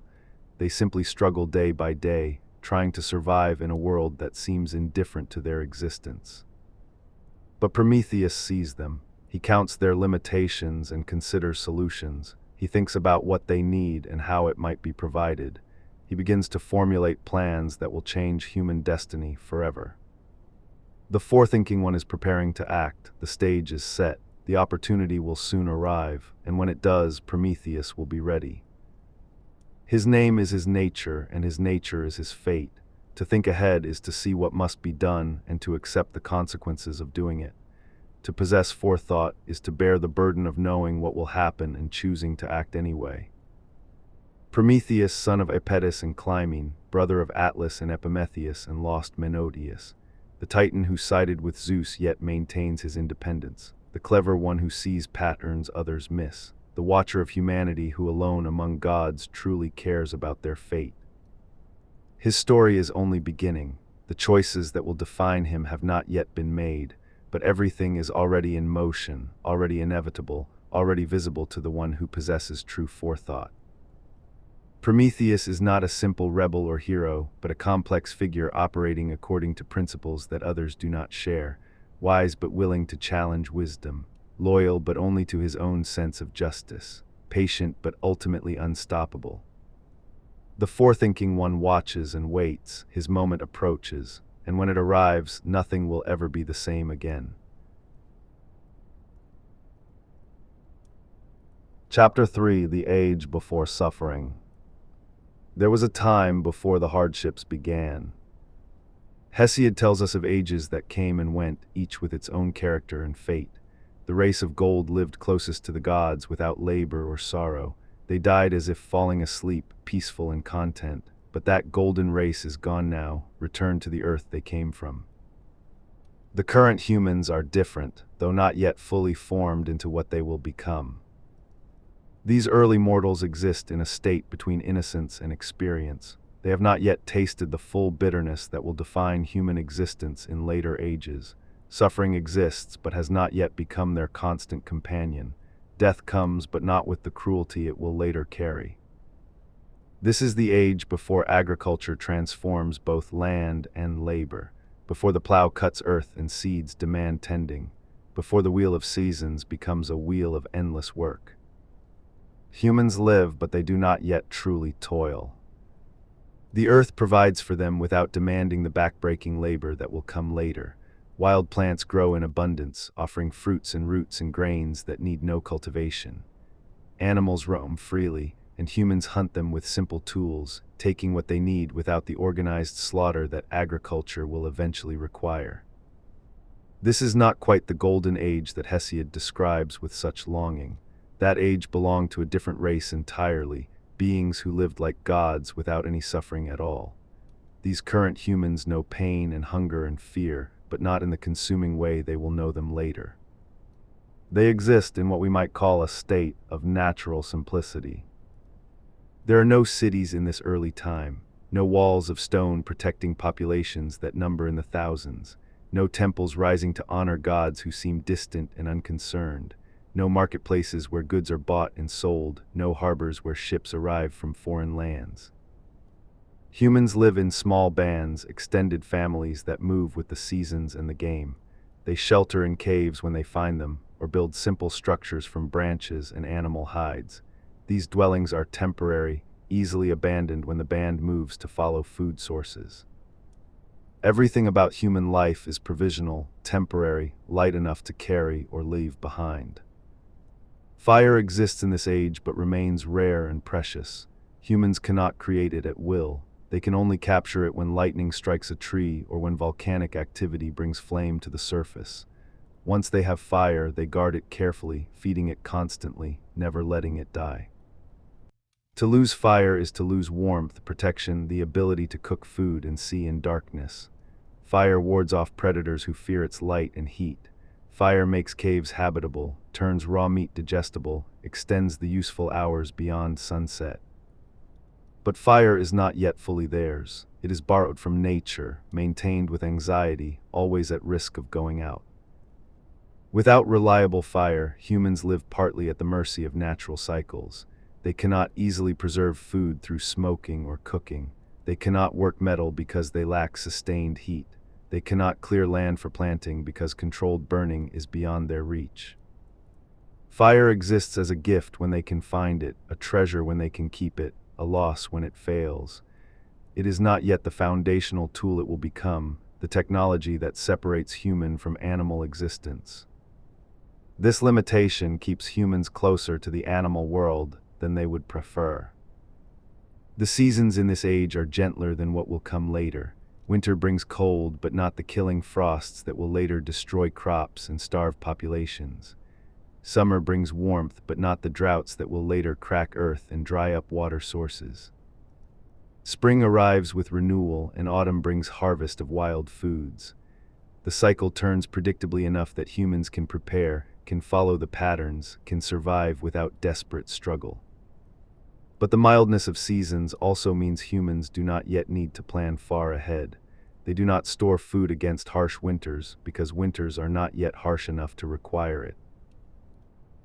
They simply struggle day by day, trying to survive in a world that seems indifferent to their existence. But Prometheus sees them. He counts their limitations and considers solutions. He thinks about what they need and how it might be provided. He begins to formulate plans that will change human destiny forever. The forethinking one is preparing to act. The stage is set. The opportunity will soon arrive, and when it does, Prometheus will be ready. His name is his nature, and his nature is his fate. To think ahead is to see what must be done and to accept the consequences of doing it. To possess forethought is to bear the burden of knowing what will happen and choosing to act anyway. Prometheus, son of Apetus and Clymene, brother of Atlas and Epimetheus, and lost Mecone, the Titan who sided with Zeus yet maintains his independence, the clever one who sees patterns others miss, the watcher of humanity who alone among gods truly cares about their fate. His story is only beginning. The choices that will define him have not yet been made, but everything is already in motion, already inevitable, already visible to the one who possesses true forethought. Prometheus is not a simple rebel or hero, but a complex figure operating according to principles that others do not share, wise but willing to challenge wisdom, loyal but only to his own sense of justice, patient but ultimately unstoppable. The forethinking one watches and waits, his moment approaches, and when it arrives, nothing will ever be the same again. Chapter 3: The Age Before Suffering. There was a time before the hardships began. Hesiod tells us of ages that came and went, each with its own character and fate. The race of gold lived closest to the gods without labor or sorrow. They died as if falling asleep, peaceful in content. But that golden race is gone now, returned to the earth they came from. The current humans are different, though not yet fully formed into what they will become. These early mortals exist in a state between innocence and experience. They have not yet tasted the full bitterness that will define human existence in later ages. Suffering exists, but has not yet become their constant companion. Death comes, but not with the cruelty it will later carry. This is the age before agriculture transforms both land and labor, before the plow cuts earth and seeds demand tending, before the wheel of seasons becomes a wheel of endless work. Humans live, but they do not yet truly toil. The earth provides for them without demanding the backbreaking labor that will come later. Wild plants grow in abundance, offering fruits and roots and grains that need no cultivation. Animals roam freely, and humans hunt them with simple tools, taking what they need without the organized slaughter that agriculture will eventually require. This is not quite the golden age that Hesiod describes with such longing. That age belonged to a different race entirely, beings who lived like gods without any suffering at all. These current humans know pain and hunger and fear, but not in the consuming way they will know them later. They exist in what we might call a state of natural simplicity. There are no cities in this early time, no walls of stone protecting populations that number in the thousands, no temples rising to honor gods who seem distant and unconcerned, no marketplaces where goods are bought and sold, no harbors where ships arrive from foreign lands. Humans live in small bands, extended families that move with the seasons and the game. They shelter in caves when they find them, or build simple structures from branches and animal hides. These dwellings are temporary, easily abandoned when the band moves to follow food sources. Everything about human life is provisional, temporary, light enough to carry or leave behind. Fire exists in this age but remains rare and precious. Humans cannot create it at will. They can only capture it when lightning strikes a tree or when volcanic activity brings flame to the surface. Once they have fire, they guard it carefully, feeding it constantly, never letting it die. To lose fire is to lose warmth, protection, the ability to cook food and see in darkness. Fire wards off predators who fear its light and heat. Fire makes caves habitable, turns raw meat digestible, extends the useful hours beyond sunset. But fire is not yet fully theirs. It is borrowed from nature, maintained with anxiety, always at risk of going out. Without reliable fire, humans live partly at the mercy of natural cycles. They cannot easily preserve food through smoking or cooking. They cannot work metal because they lack sustained heat. They cannot clear land for planting because controlled burning is beyond their reach. Fire exists as a gift when they can find it, a treasure when they can keep it, a loss when it fails. It is not yet the foundational tool it will become, the technology that separates human from animal existence. This limitation keeps humans closer to the animal world than they would prefer. The seasons in this age are gentler than what will come later. Winter brings cold, but not the killing frosts that will later destroy crops and starve populations. Summer brings warmth, but not the droughts that will later crack earth and dry up water sources. Spring arrives with renewal, and autumn brings harvest of wild foods. The cycle turns predictably enough that humans can prepare, can follow the patterns, can survive without desperate struggle. But the mildness of seasons also means humans do not yet need to plan far ahead. They do not store food against harsh winters because winters are not yet harsh enough to require it.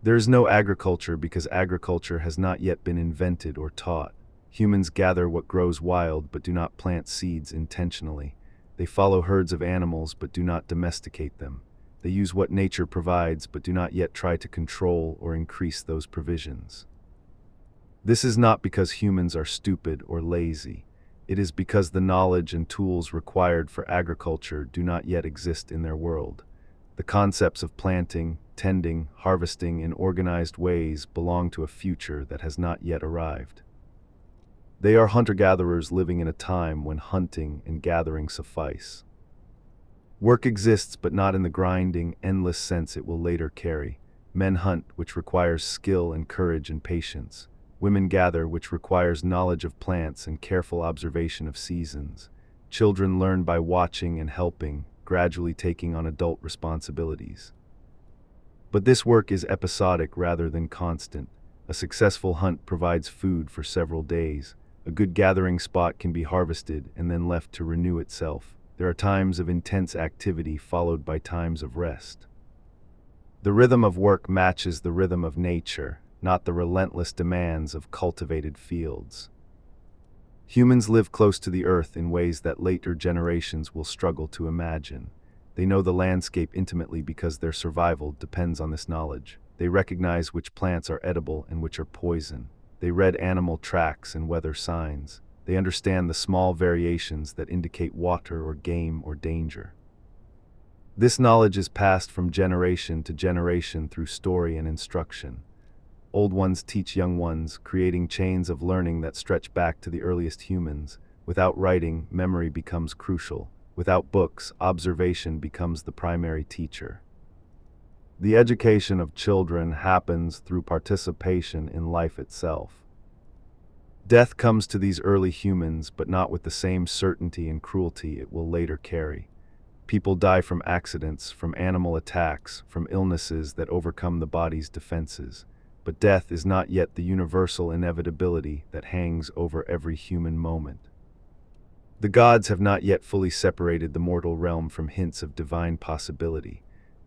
There is no agriculture because agriculture has not yet been invented or taught. Humans gather what grows wild but do not plant seeds intentionally. They follow herds of animals but do not domesticate them. They use what nature provides but do not yet try to control or increase those provisions. This is not because humans are stupid or lazy. It is because the knowledge and tools required for agriculture do not yet exist in their world. The concepts of planting, tending, harvesting in organized ways belong to a future that has not yet arrived. They are hunter-gatherers living in a time when hunting and gathering suffice. Work exists but not in the grinding, endless sense it will later carry. Men hunt, which requires skill and courage and patience. Women gather, which requires knowledge of plants and careful observation of seasons. Children learn by watching and helping, gradually taking on adult responsibilities. But this work is episodic rather than constant. A successful hunt provides food for several days. A good gathering spot can be harvested and then left to renew itself. There are times of intense activity followed by times of rest. The rhythm of work matches the rhythm of nature, not the relentless demands of cultivated fields. Humans live close to the earth in ways that later generations will struggle to imagine. They know the landscape intimately because their survival depends on this knowledge. They recognize which plants are edible and which are poison. They read animal tracks and weather signs. They understand the small variations that indicate water or game or danger. This knowledge is passed from generation to generation through story and instruction. Old ones teach young ones, creating chains of learning that stretch back to the earliest humans. Without writing, memory becomes crucial. Without books, observation becomes the primary teacher. The education of children happens through participation in life itself. Death comes to these early humans, but not with the same certainty and cruelty it will later carry. People die from accidents, from animal attacks, from illnesses that overcome the body's defenses. But death is not yet the universal inevitability that hangs over every human moment. The gods have not yet fully separated the mortal realm from hints of divine possibility.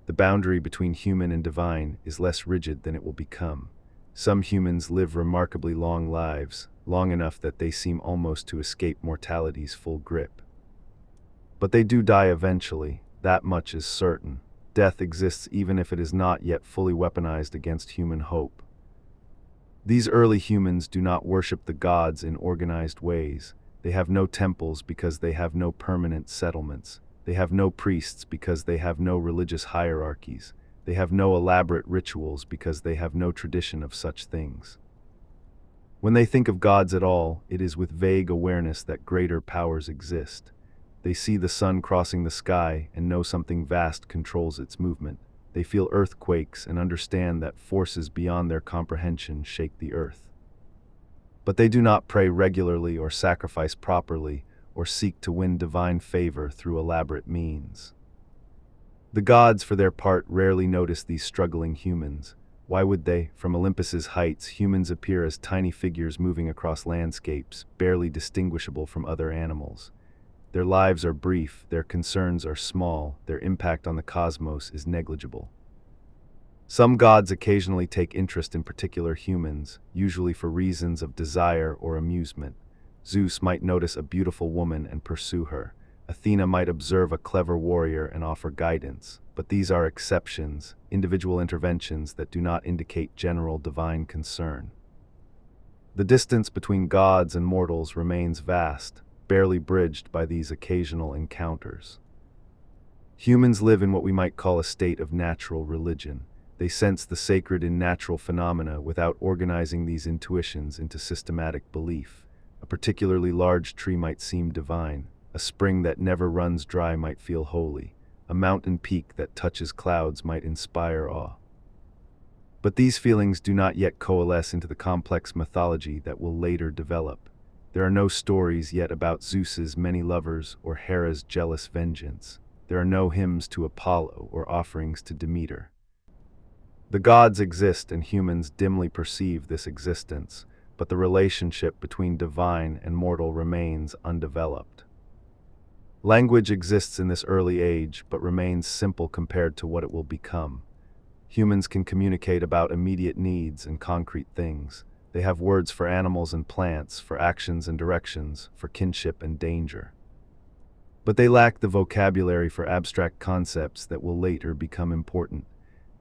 The boundary between human and divine is less rigid than it will become. Some humans live remarkably long lives, long enough that they seem almost to escape mortality's full grip. But they do die eventually, that much is certain. Death exists even if it is not yet fully weaponized against human hope. These early humans do not worship the gods in organized ways. They have no temples because they have no permanent settlements. They have no priests because they have no religious hierarchies. They have no elaborate rituals because they have no tradition of such things. When they think of gods at all, it is with vague awareness that greater powers exist. They see the sun crossing the sky and know something vast controls its movement. They feel earthquakes and understand that forces beyond their comprehension shake the earth. But they do not pray regularly or sacrifice properly or seek to win divine favor through elaborate means. The gods, for their part, rarely notice these struggling humans. Why would they? From Olympus's heights, humans appear as tiny figures moving across landscapes, barely distinguishable from other animals. Their lives are brief, their concerns are small, their impact on the cosmos is negligible. Some gods occasionally take interest in particular humans, usually for reasons of desire or amusement. Zeus might notice a beautiful woman and pursue her. Athena might observe a clever warrior and offer guidance. But these are exceptions, individual interventions that do not indicate general divine concern. The distance between gods and mortals remains vast, barely bridged by these occasional encounters. Humans live in what we might call a state of natural religion. They sense the sacred in natural phenomena without organizing these intuitions into systematic belief. A particularly large tree might seem divine. A spring that never runs dry might feel holy. A mountain peak that touches clouds might inspire awe. But these feelings do not yet coalesce into the complex mythology that will later develop. There are no stories yet about Zeus's many lovers or Hera's jealous vengeance. There are no hymns to Apollo or offerings to Demeter. The gods exist and humans dimly perceive this existence, but the relationship between divine and mortal remains undeveloped. Language exists in this early age, but remains simple compared to what it will become. Humans can communicate about immediate needs and concrete things. They have words for animals and plants, for actions and directions, for kinship and danger. But they lack the vocabulary for abstract concepts that will later become important.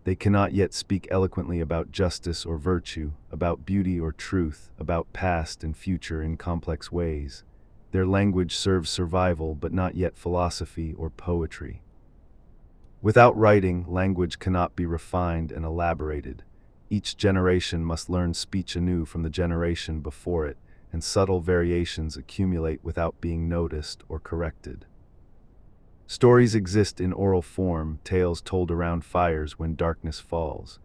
They cannot yet speak eloquently about justice or virtue, about beauty or truth, about past and future in complex ways. Their language serves survival, but not yet philosophy or poetry. Without writing, language cannot be refined and elaborated. Each generation must learn speech anew from the generation before it, and subtle variations accumulate without being noticed or corrected. Stories exist in oral form, tales told around fires when darkness falls.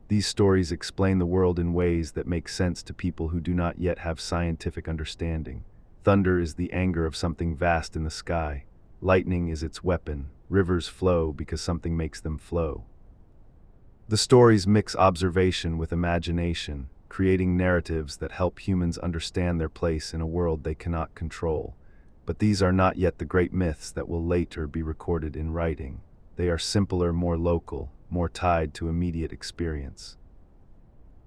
These stories explain the world in ways that make sense to people who do not yet have scientific understanding. Thunder is the anger of something vast in the sky. Lightning is its weapon. Rivers flow because something makes them flow. The stories mix observation with imagination, creating narratives that help humans understand their place in a world they cannot control. But these are not yet the great myths that will later be recorded in writing. They are simpler, more local, more tied to immediate experience.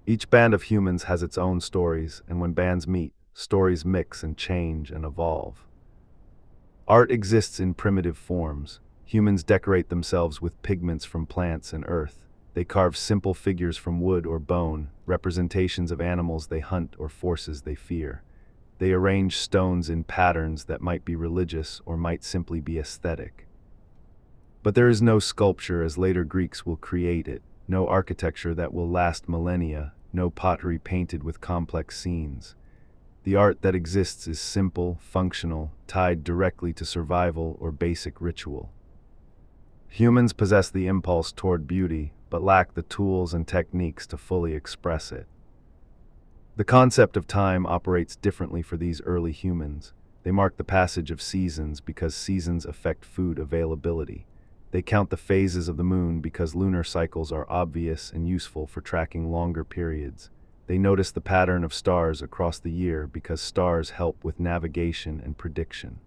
Each band of humans has its own stories, and when bands meet, stories mix and change and evolve. Art exists in primitive forms. Humans decorate themselves with pigments from plants and earth. They carve simple figures from wood or bone, representations of animals they hunt or forces they fear. They arrange stones in patterns that might be religious or might simply be aesthetic. But there is no sculpture as later Greeks will create it, no architecture that will last millennia, no pottery painted with complex scenes. The art that exists is simple, functional, tied directly to survival or basic ritual. Humans possess the impulse toward beauty, but lack the tools and techniques to fully express it. The concept of time operates differently for these early humans. They mark the passage of seasons because seasons affect food availability. They count the phases of the moon because lunar cycles are obvious and useful for tracking longer periods. They notice the pattern of stars across the year because stars help with navigation and prediction.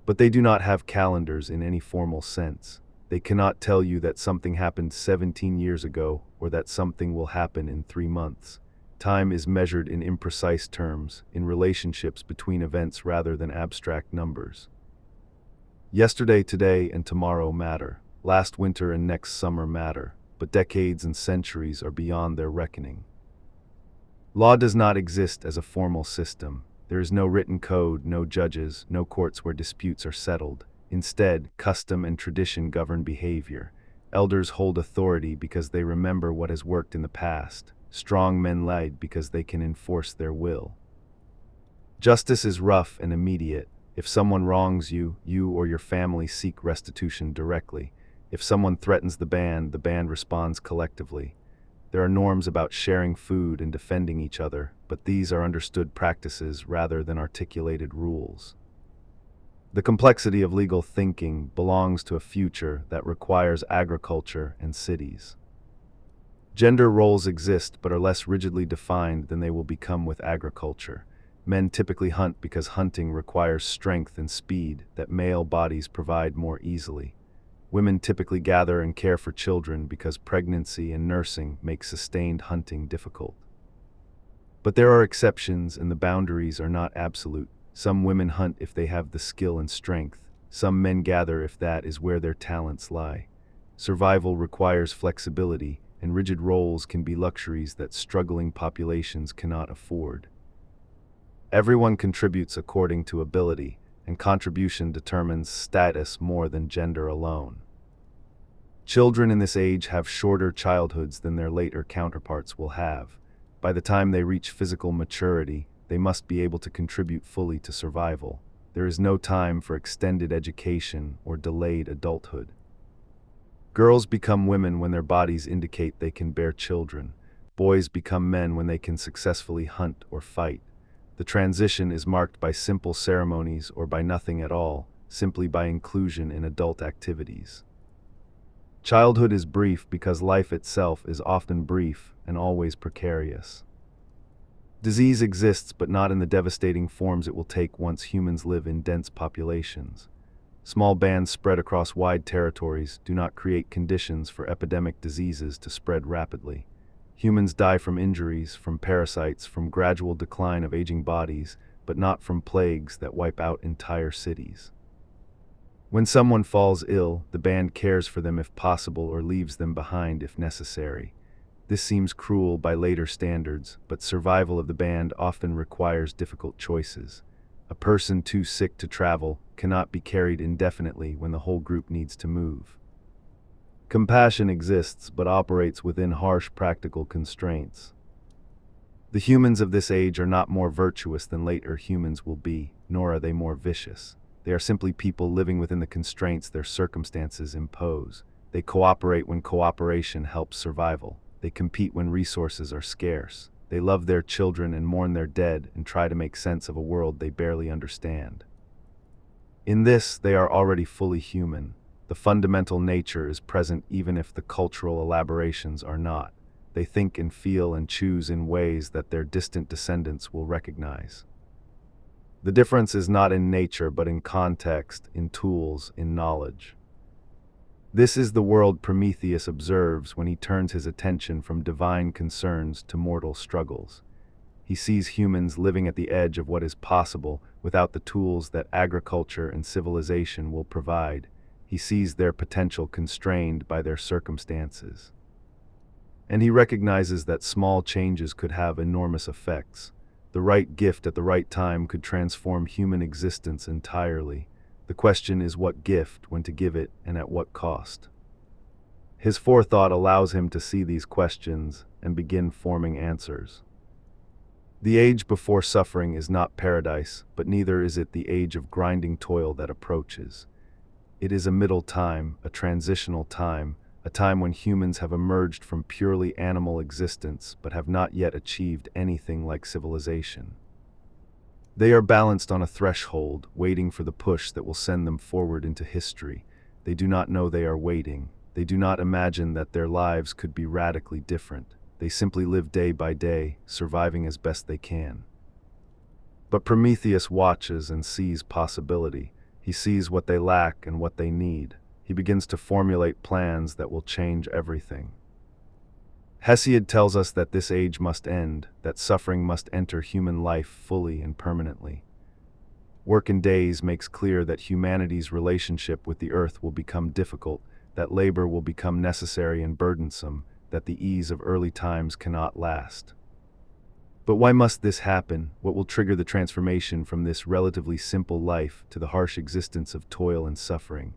But they do not have calendars in any formal sense. They cannot tell you that something happened 17 years ago or that something will happen in 3 months. Time is measured in imprecise terms, in relationships between events rather than abstract numbers. Yesterday, today, and tomorrow matter. Last winter and next summer matter, but decades and centuries are beyond their reckoning. Law does not exist as a formal system. There is no written code, no judges, no courts where disputes are settled. Instead, custom and tradition govern behavior. Elders hold authority because they remember what has worked in the past. Strong men lead because they can enforce their will. Justice is rough and immediate. If someone wrongs you, you or your family seek restitution directly. If someone threatens the band responds collectively. There are norms about sharing food and defending each other, but these are understood practices rather than articulated rules. The complexity of legal thinking belongs to a future that requires agriculture and cities. Gender roles exist but are less rigidly defined than they will become with agriculture. Men typically hunt because hunting requires strength and speed that male bodies provide more easily. Women typically gather and care for children because pregnancy and nursing make sustained hunting difficult. But there are exceptions and the boundaries are not absolute. Some women hunt if they have the skill and strength. Some men gather if that is where their talents lie. Survival requires flexibility, and rigid roles can be luxuries that struggling populations cannot afford. Everyone contributes according to ability, and contribution determines status more than gender alone. Children in this age have shorter childhoods than their later counterparts will have. By the time they reach physical maturity, they must be able to contribute fully to survival. There is no time for extended education or delayed adulthood. Girls become women when their bodies indicate they can bear children. Boys become men when they can successfully hunt or fight. The transition is marked by simple ceremonies or by nothing at all, simply by inclusion in adult activities. Childhood is brief because life itself is often brief and always precarious. Disease exists but not in the devastating forms it will take once humans live in dense populations. Small bands spread across wide territories do not create conditions for epidemic diseases to spread rapidly. Humans die from injuries, from parasites, from gradual decline of aging bodies, but not from plagues that wipe out entire cities. When someone falls ill, the band cares for them if possible or leaves them behind if necessary. This seems cruel by later standards, but survival of the band often requires difficult choices. A person too sick to travel cannot be carried indefinitely when the whole group needs to move. Compassion exists but operates within harsh practical constraints. The humans of this age are not more virtuous than later humans will be, nor are they more vicious. They are simply people living within the constraints their circumstances impose. They cooperate when cooperation helps survival. They compete when resources are scarce. They love their children and mourn their dead and try to make sense of a world they barely understand. In this, they are already fully human. The fundamental nature is present even if the cultural elaborations are not. They think and feel and choose in ways that their distant descendants will recognize. The difference is not in nature but in context, in tools, in knowledge. This is the world Prometheus observes when he turns his attention from divine concerns to mortal struggles. He sees humans living at the edge of what is possible without the tools that agriculture and civilization will provide. He sees their potential constrained by their circumstances. And he recognizes that small changes could have enormous effects. The right gift at the right time could transform human existence entirely. The question is what gift, when to give it, and at what cost. His forethought allows him to see these questions and begin forming answers. The age before suffering is not paradise, but neither is it the age of grinding toil that approaches. It is a middle time, a transitional time, a time when humans have emerged from purely animal existence but have not yet achieved anything like civilization. They are balanced on a threshold, waiting for the push that will send them forward into history. They do not know they are waiting. They do not imagine that their lives could be radically different. They simply live day by day, surviving as best they can. But Prometheus watches and sees possibility. He sees what they lack and what they need. He begins to formulate plans that will change everything. Hesiod tells us that this age must end, that suffering must enter human life fully and permanently. Work in Days makes clear that humanity's relationship with the earth will become difficult, that labor will become necessary and burdensome, that the ease of early times cannot last. But why must this happen? What will trigger the transformation from this relatively simple life to the harsh existence of toil and suffering?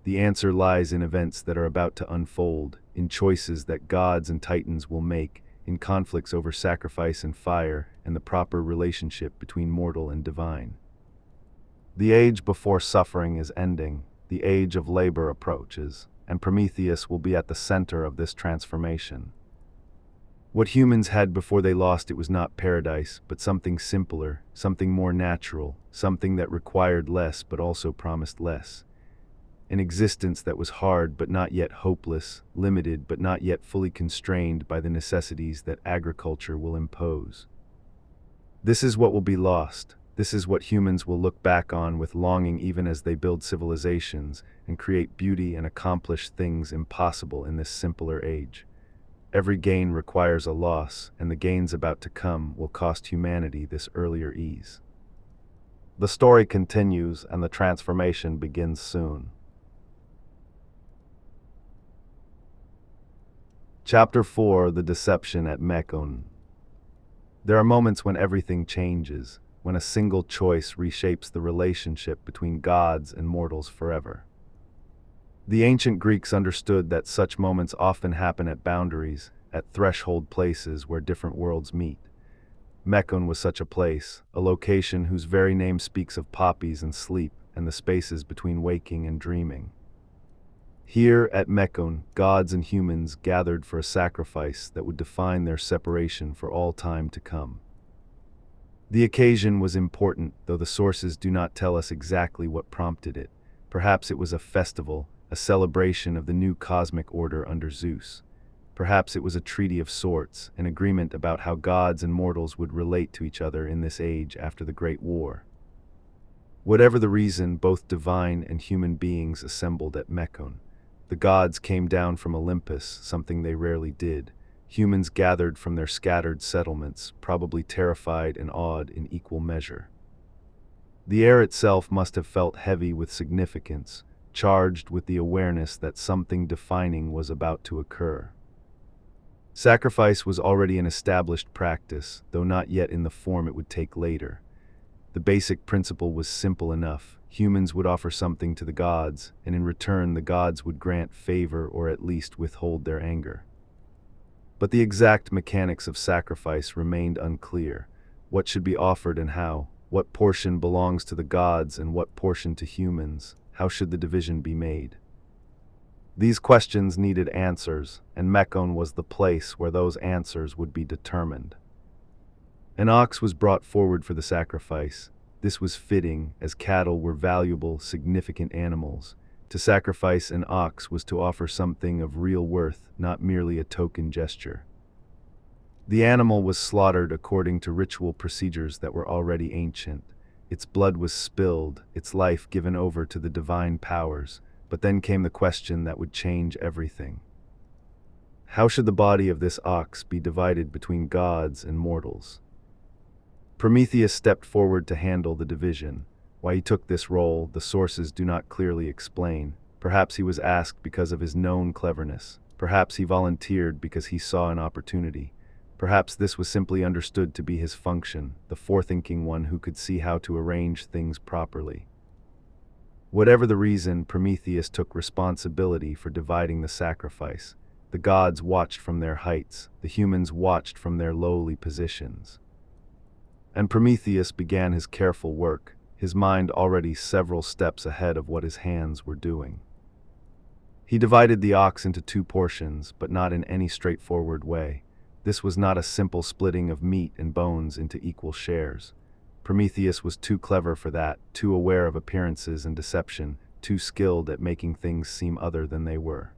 The answer lies in events that are about to unfold, in choices that gods and titans will make, in conflicts over sacrifice and fire, and the proper relationship between mortal and divine. The age before suffering is ending, the age of labor approaches, and Prometheus will be at the center of this transformation. What humans had before they lost it was not paradise, but something simpler, something more natural, something that required less but also promised less. An existence that was hard but not yet hopeless, limited but not yet fully constrained by the necessities that agriculture will impose. This is what will be lost. This is what humans will look back on with longing even as they build civilizations and create beauty and accomplish things impossible in this simpler age. Every gain requires a loss, and the gains about to come will cost humanity this earlier ease. The story continues, and the transformation begins soon. Chapter 4: The Deception at Mecone. There are moments when everything changes, when a single choice reshapes the relationship between gods and mortals forever. The ancient Greeks understood that such moments often happen at boundaries, at threshold places where different worlds meet. Mecone was such a place, a location whose very name speaks of poppies and sleep and the spaces between waking and dreaming. Here at Mecone, gods and humans gathered for a sacrifice that would define their separation for all time to come. The occasion was important, though the sources do not tell us exactly what prompted it. Perhaps it was a festival, a celebration of the new cosmic order under Zeus. Perhaps it was a treaty of sorts, an agreement about how gods and mortals would relate to each other in this age after the Great War. Whatever the reason, both divine and human beings assembled at Mecone. The gods came down from Olympus, something they rarely did. Humans gathered from their scattered settlements, probably terrified and awed in equal measure. The air itself must have felt heavy with significance, charged with the awareness that something defining was about to occur. Sacrifice was already an established practice, though not yet in the form it would take later. The basic principle was simple enough. Humans would offer something to the gods, and in return the gods would grant favor or at least withhold their anger. But the exact mechanics of sacrifice remained unclear. What should be offered and how? What portion belongs to the gods and what portion to humans? How should the division be made? These questions needed answers, and Mecone was the place where those answers would be determined. An ox was brought forward for the sacrifice. This was fitting, as cattle were valuable, significant animals. To sacrifice an ox was to offer something of real worth, not merely a token gesture. The animal was slaughtered according to ritual procedures that were already ancient. Its blood was spilled, its life given over to the divine powers. But then came the question that would change everything. How should the body of this ox be divided between gods and mortals? Prometheus stepped forward to handle the division. Why he took this role, the sources do not clearly explain. Perhaps he was asked because of his known cleverness. Perhaps he volunteered because he saw an opportunity. Perhaps this was simply understood to be his function, the forethinking one who could see how to arrange things properly. Whatever the reason, Prometheus took responsibility for dividing the sacrifice. The gods watched from their heights, the humans watched from their lowly positions. And Prometheus began his careful work, his mind already several steps ahead of what his hands were doing. He divided the ox into two portions, but not in any straightforward way. This was not a simple splitting of meat and bones into equal shares. Prometheus was too clever for that, too aware of appearances and deception, too skilled at making things seem other than they were.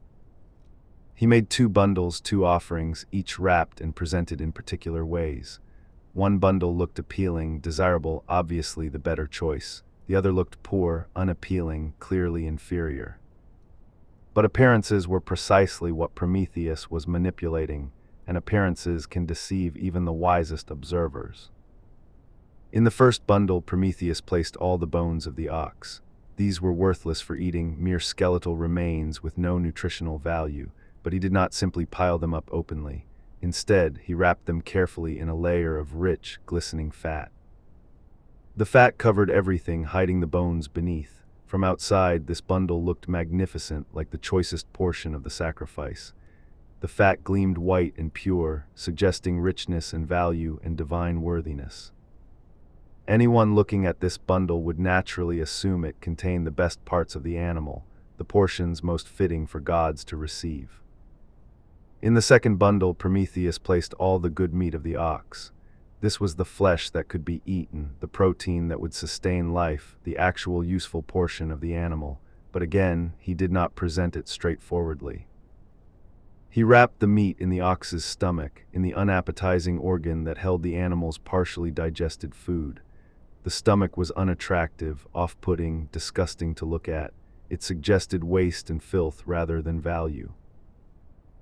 He made two bundles, two offerings, each wrapped and presented in particular ways. One bundle looked appealing, desirable, obviously the better choice. The other looked poor, unappealing, clearly inferior. But appearances were precisely what Prometheus was manipulating, and appearances can deceive even the wisest observers. In the first bundle, Prometheus placed all the bones of the ox. These were worthless for eating, mere skeletal remains with no nutritional value, but he did not simply pile them up openly. Instead, he wrapped them carefully in a layer of rich, glistening fat. The fat covered everything, hiding the bones beneath. From outside, this bundle looked magnificent, like the choicest portion of the sacrifice. The fat gleamed white and pure, suggesting richness and value and divine worthiness. Anyone looking at this bundle would naturally assume it contained the best parts of the animal, the portions most fitting for gods to receive. In the second bundle, Prometheus placed all the good meat of the ox. This was the flesh that could be eaten, the protein that would sustain life, the actual useful portion of the animal, but again, he did not present it straightforwardly. He wrapped the meat in the ox's stomach, in the unappetizing organ that held the animal's partially digested food. The stomach was unattractive, off-putting, disgusting to look at. It suggested waste and filth rather than value.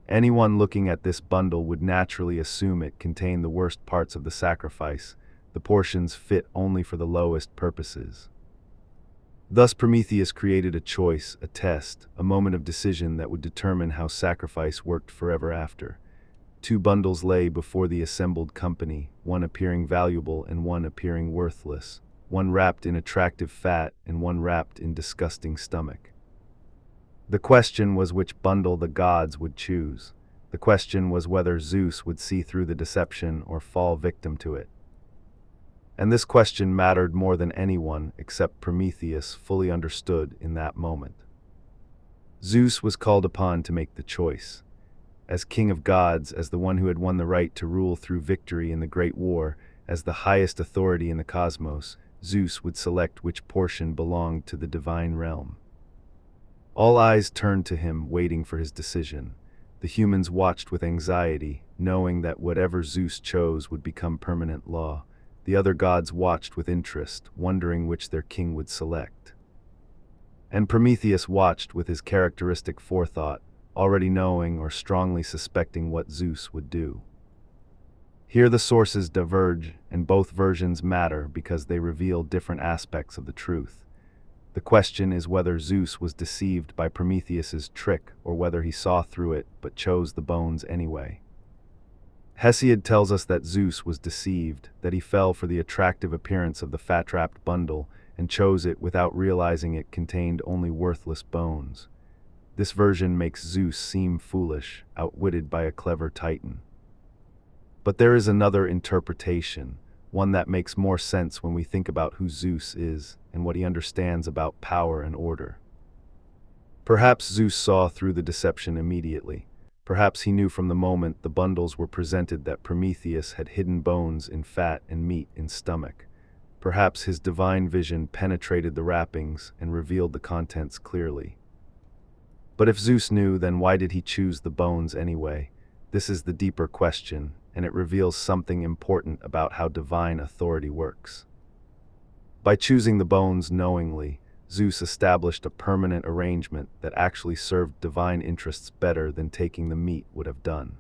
Anyone looking at this bundle would naturally assume it contained the worst parts of the sacrifice, the portions fit only for the lowest purposes. Thus Prometheus created a choice, a test, a moment of decision that would determine how sacrifice worked forever after. Two bundles lay before the assembled company, one appearing valuable and one appearing worthless, one wrapped in attractive fat and one wrapped in disgusting stomach. The question was which bundle the gods would choose. The question was whether Zeus would see through the deception or fall victim to it. And this question mattered more than anyone except Prometheus fully understood in that moment. Zeus was called upon to make the choice. As king of gods, as the one who had won the right to rule through victory in the great war, as the highest authority in the cosmos, Zeus would select which portion belonged to the divine realm. All eyes turned to him, waiting for his decision. The humans watched with anxiety, knowing that whatever Zeus chose would become permanent law. The other gods watched with interest, wondering which their king would select. And Prometheus watched with his characteristic forethought, already knowing or strongly suspecting what Zeus would do. Here the sources diverge, and both versions matter because they reveal different aspects of the truth. The question is whether Zeus was deceived by Prometheus's trick or whether he saw through it but chose the bones anyway. Hesiod tells us that Zeus was deceived, that he fell for the attractive appearance of the fat-wrapped bundle and chose it without realizing it contained only worthless bones. This version makes Zeus seem foolish, outwitted by a clever titan. But there is another interpretation, one that makes more sense when we think about who Zeus is and what he understands about power and order. Perhaps Zeus saw through the deception immediately. Perhaps he knew from the moment the bundles were presented that Prometheus had hidden bones in fat and meat in stomach. Perhaps his divine vision penetrated the wrappings and revealed the contents clearly. But if Zeus knew, then why did he choose the bones anyway? This is the deeper question, and it reveals something important about how divine authority works. By choosing the bones knowingly, Zeus established a permanent arrangement that actually served divine interests better than taking the meat would have done.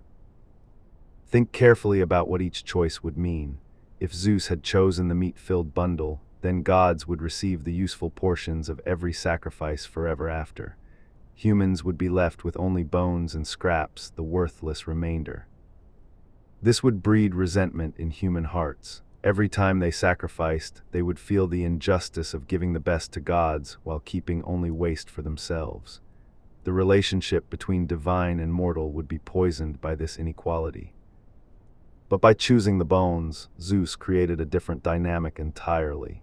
Think carefully about what each choice would mean. If Zeus had chosen the meat-filled bundle, then gods would receive the useful portions of every sacrifice forever after. Humans would be left with only bones and scraps, the worthless remainder. This would breed resentment in human hearts. Every time they sacrificed, they would feel the injustice of giving the best to gods while keeping only waste for themselves. The relationship between divine and mortal would be poisoned by this inequality. But by choosing the bones, Zeus created a different dynamic entirely.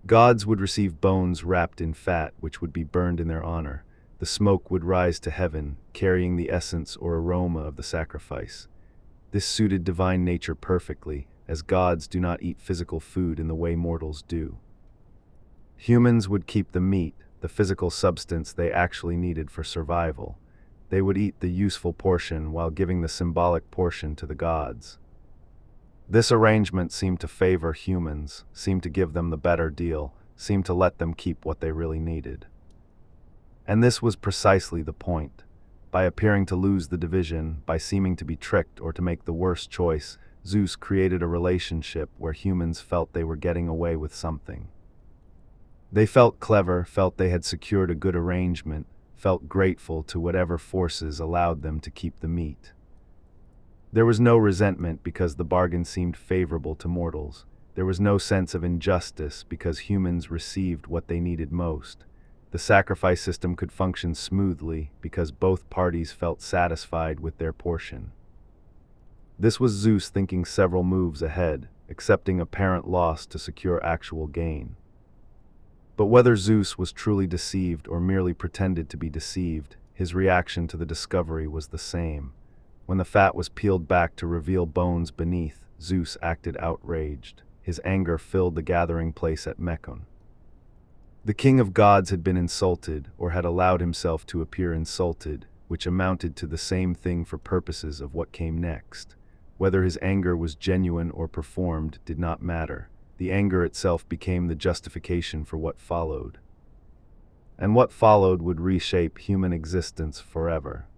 Gods would receive bones wrapped in fat, which would be burned in their honor. The smoke would rise to heaven, carrying the essence or aroma of the sacrifice. This suited divine nature perfectly, as gods do not eat physical food in the way mortals do. Humans would keep the meat, the physical substance they actually needed for survival. They would eat the useful portion while giving the symbolic portion to the gods. This arrangement seemed to favor humans, seemed to give them the better deal, seemed to let them keep what they really needed. And this was precisely the point. By appearing to lose the division, by seeming to be tricked or to make the worst choice, Zeus created a relationship where humans felt they were getting away with something. They felt clever, felt they had secured a good arrangement, felt grateful to whatever forces allowed them to keep the meat. There was no resentment because the bargain seemed favorable to mortals. There was no sense of injustice because humans received what they needed most. The sacrifice system could function smoothly because both parties felt satisfied with their portion. This was Zeus thinking several moves ahead, accepting apparent loss to secure actual gain. But whether Zeus was truly deceived or merely pretended to be deceived, his reaction to the discovery was the same. When the fat was peeled back to reveal bones beneath, Zeus acted outraged. His anger filled the gathering place at Mecone. The king of gods had been insulted, or had allowed himself to appear insulted, which amounted to the same thing for purposes of what came next. Whether his anger was genuine or performed did not matter. The anger itself became the justification for what followed. And what followed would reshape human existence forever.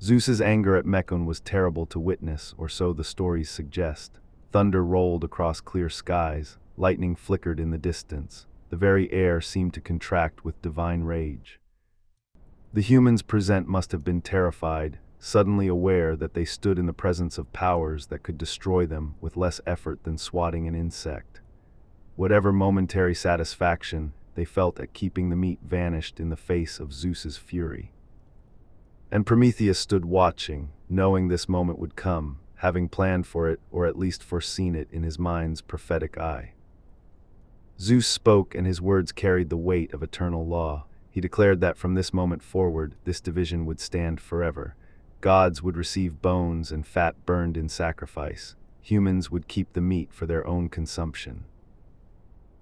Zeus's anger at Mecone was terrible to witness, or so the stories suggest. Thunder rolled across clear skies, lightning flickered in the distance. The very air seemed to contract with divine rage. The humans present must have been terrified, suddenly aware that they stood in the presence of powers that could destroy them with less effort than swatting an insect. Whatever momentary satisfaction they felt at keeping the meat vanished in the face of Zeus's fury. And Prometheus stood watching, knowing this moment would come, having planned for it or at least foreseen it in his mind's prophetic eye. Zeus spoke, and his words carried the weight of eternal law. He declared that from this moment forward, this division would stand forever. Gods would receive bones and fat burned in sacrifice. Humans would keep the meat for their own consumption.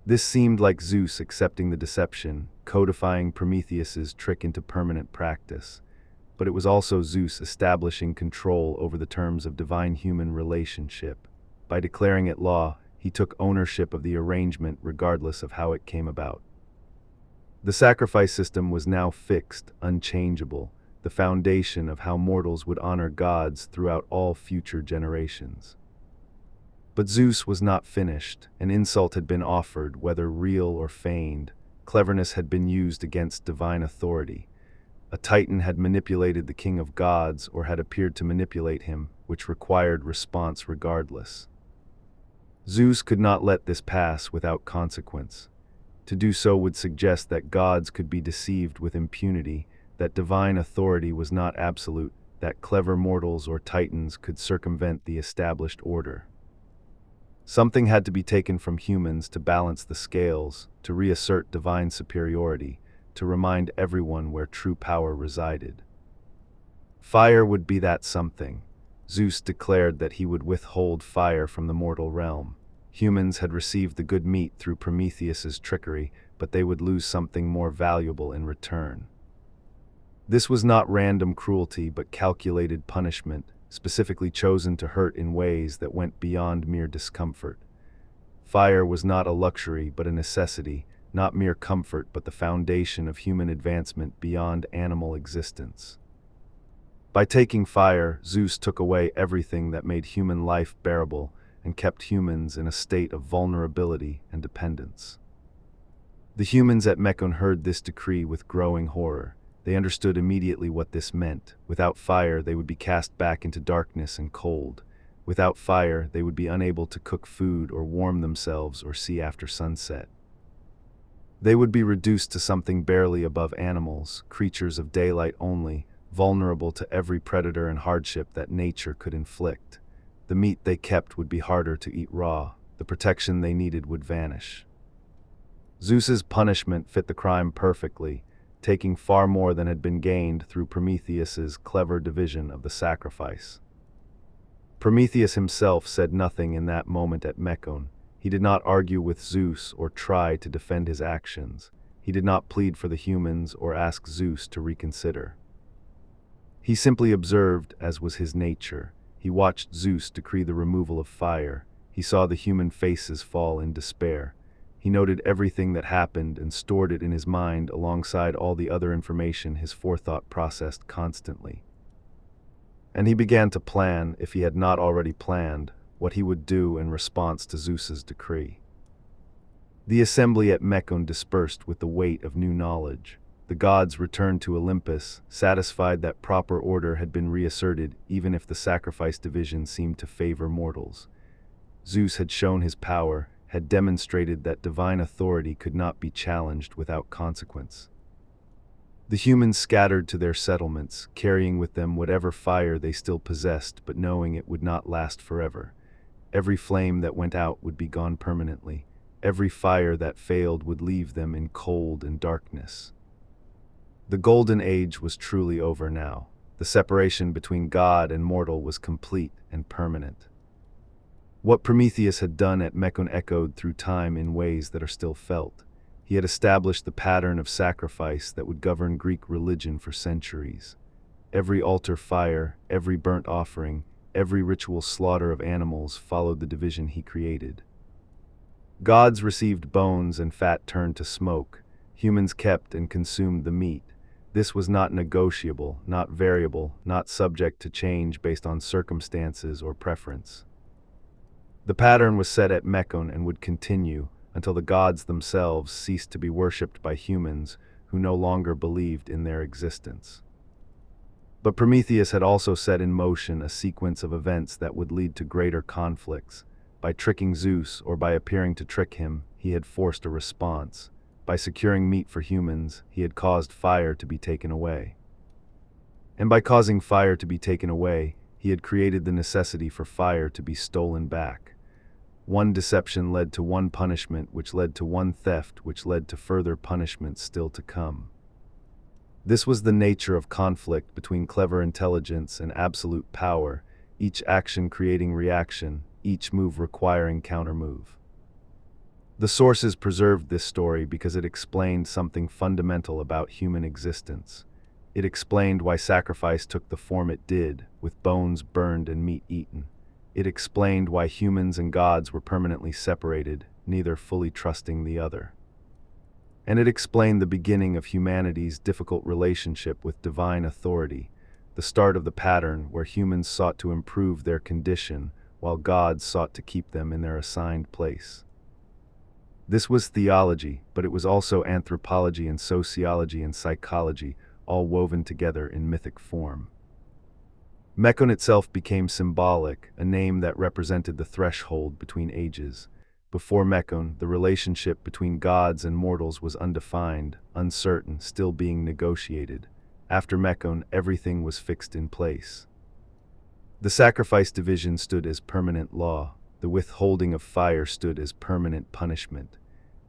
This seemed like Zeus accepting the deception, codifying Prometheus's trick into permanent practice. But it was also Zeus establishing control over the terms of divine-human relationship. By declaring it law, he took ownership of the arrangement regardless of how it came about. The sacrifice system was now fixed, unchangeable, the foundation of how mortals would honor gods throughout all future generations. But Zeus was not finished. An insult had been offered, whether real or feigned. Cleverness had been used against divine authority. A titan had manipulated the king of gods or had appeared to manipulate him, which required response regardless. Zeus could not let this pass without consequence. To do so would suggest that gods could be deceived with impunity, that divine authority was not absolute, that clever mortals or titans could circumvent the established order. Something had to be taken from humans to balance the scales, to reassert divine superiority, to remind everyone where true power resided. Fire would be that something. Zeus declared that he would withhold fire from the mortal realm. Humans had received the good meat through Prometheus's trickery, but they would lose something more valuable in return. This was not random cruelty, but calculated punishment, specifically chosen to hurt in ways that went beyond mere discomfort. Fire was not a luxury, but a necessity, not mere comfort, but the foundation of human advancement beyond animal existence. By taking fire, Zeus took away everything that made human life bearable and kept humans in a state of vulnerability and dependence. The humans at Mecone heard this decree with growing horror. They understood immediately what this meant. Without fire, they would be cast back into darkness and cold. Without fire, they would be unable to cook food or warm themselves or see after sunset. They would be reduced to something barely above animals, creatures of daylight only, vulnerable to every predator and hardship that nature could inflict. The meat they kept would be harder to eat raw. The protection they needed would vanish. Zeus's punishment fit the crime perfectly, taking far more than had been gained through Prometheus's clever division of the sacrifice. Prometheus himself said nothing in that moment at Mecone. He did not argue with Zeus or try to defend his actions. He did not plead for the humans or ask Zeus to reconsider. He simply observed, as was his nature. He watched Zeus decree the removal of fire. He saw the human faces fall in despair. He noted everything that happened and stored it in his mind alongside all the other information his forethought processed constantly. And he began to plan, if he had not already planned, what he would do in response to Zeus's decree. The assembly at Mecone dispersed with the weight of new knowledge. The gods returned to Olympus, satisfied that proper order had been reasserted even if the sacrifice division seemed to favor mortals. Zeus had shown his power, had demonstrated that divine authority could not be challenged without consequence. The humans scattered to their settlements, carrying with them whatever fire they still possessed, but knowing it would not last forever. Every flame that went out would be gone permanently. Every fire that failed would leave them in cold and darkness. The golden age was truly over now. The separation between God and mortal was complete and permanent. What Prometheus had done at Mecone echoed through time in ways that are still felt. He had established the pattern of sacrifice that would govern Greek religion for centuries. Every altar fire, every burnt offering, every ritual slaughter of animals followed the division he created. Gods received bones and fat turned to smoke. Humans kept and consumed the meat. This was not negotiable, not variable, not subject to change based on circumstances or preference. The pattern was set at Mecone and would continue until the gods themselves ceased to be worshipped by humans who no longer believed in their existence. But Prometheus had also set in motion a sequence of events that would lead to greater conflicts. By tricking Zeus or by appearing to trick him, he had forced a response. By securing meat for humans, he had caused fire to be taken away. And by causing fire to be taken away, he had created the necessity for fire to be stolen back. One deception led to one punishment, which led to one theft, which led to further punishments still to come. This was the nature of conflict between clever intelligence and absolute power, each action creating reaction, each move requiring countermove. The sources preserved this story because it explained something fundamental about human existence. It explained why sacrifice took the form it did, with bones burned and meat eaten. It explained why humans and gods were permanently separated, neither fully trusting the other. And it explained the beginning of humanity's difficult relationship with divine authority, the start of the pattern where humans sought to improve their condition while gods sought to keep them in their assigned place. This was theology, but it was also anthropology and sociology and psychology, all woven together in mythic form. Mecone itself became symbolic, a name that represented the threshold between ages. Before Mecone, the relationship between gods and mortals was undefined, uncertain, still being negotiated. After Mecone, everything was fixed in place. The sacrifice division stood as permanent law. The withholding of fire stood as permanent punishment.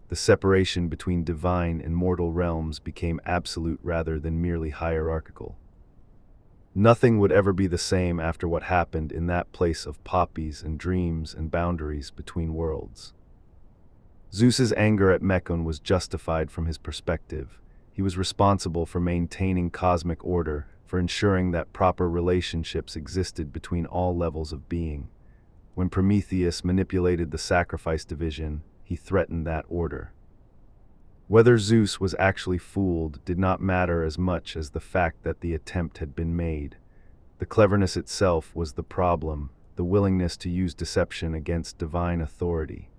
The separation between divine and mortal realms became absolute rather than merely hierarchical. Nothing would ever be the same after what happened in that place of poppies and dreams and boundaries between worlds. Zeus's anger at Mecone was justified from his perspective. He was responsible for maintaining cosmic order, for ensuring that proper relationships existed between all levels of being. When Prometheus manipulated the sacrifice division, he threatened that order. Whether Zeus was actually fooled did not matter as much as the fact that the attempt had been made. The cleverness itself was the problem, the willingness to use deception against divine authority.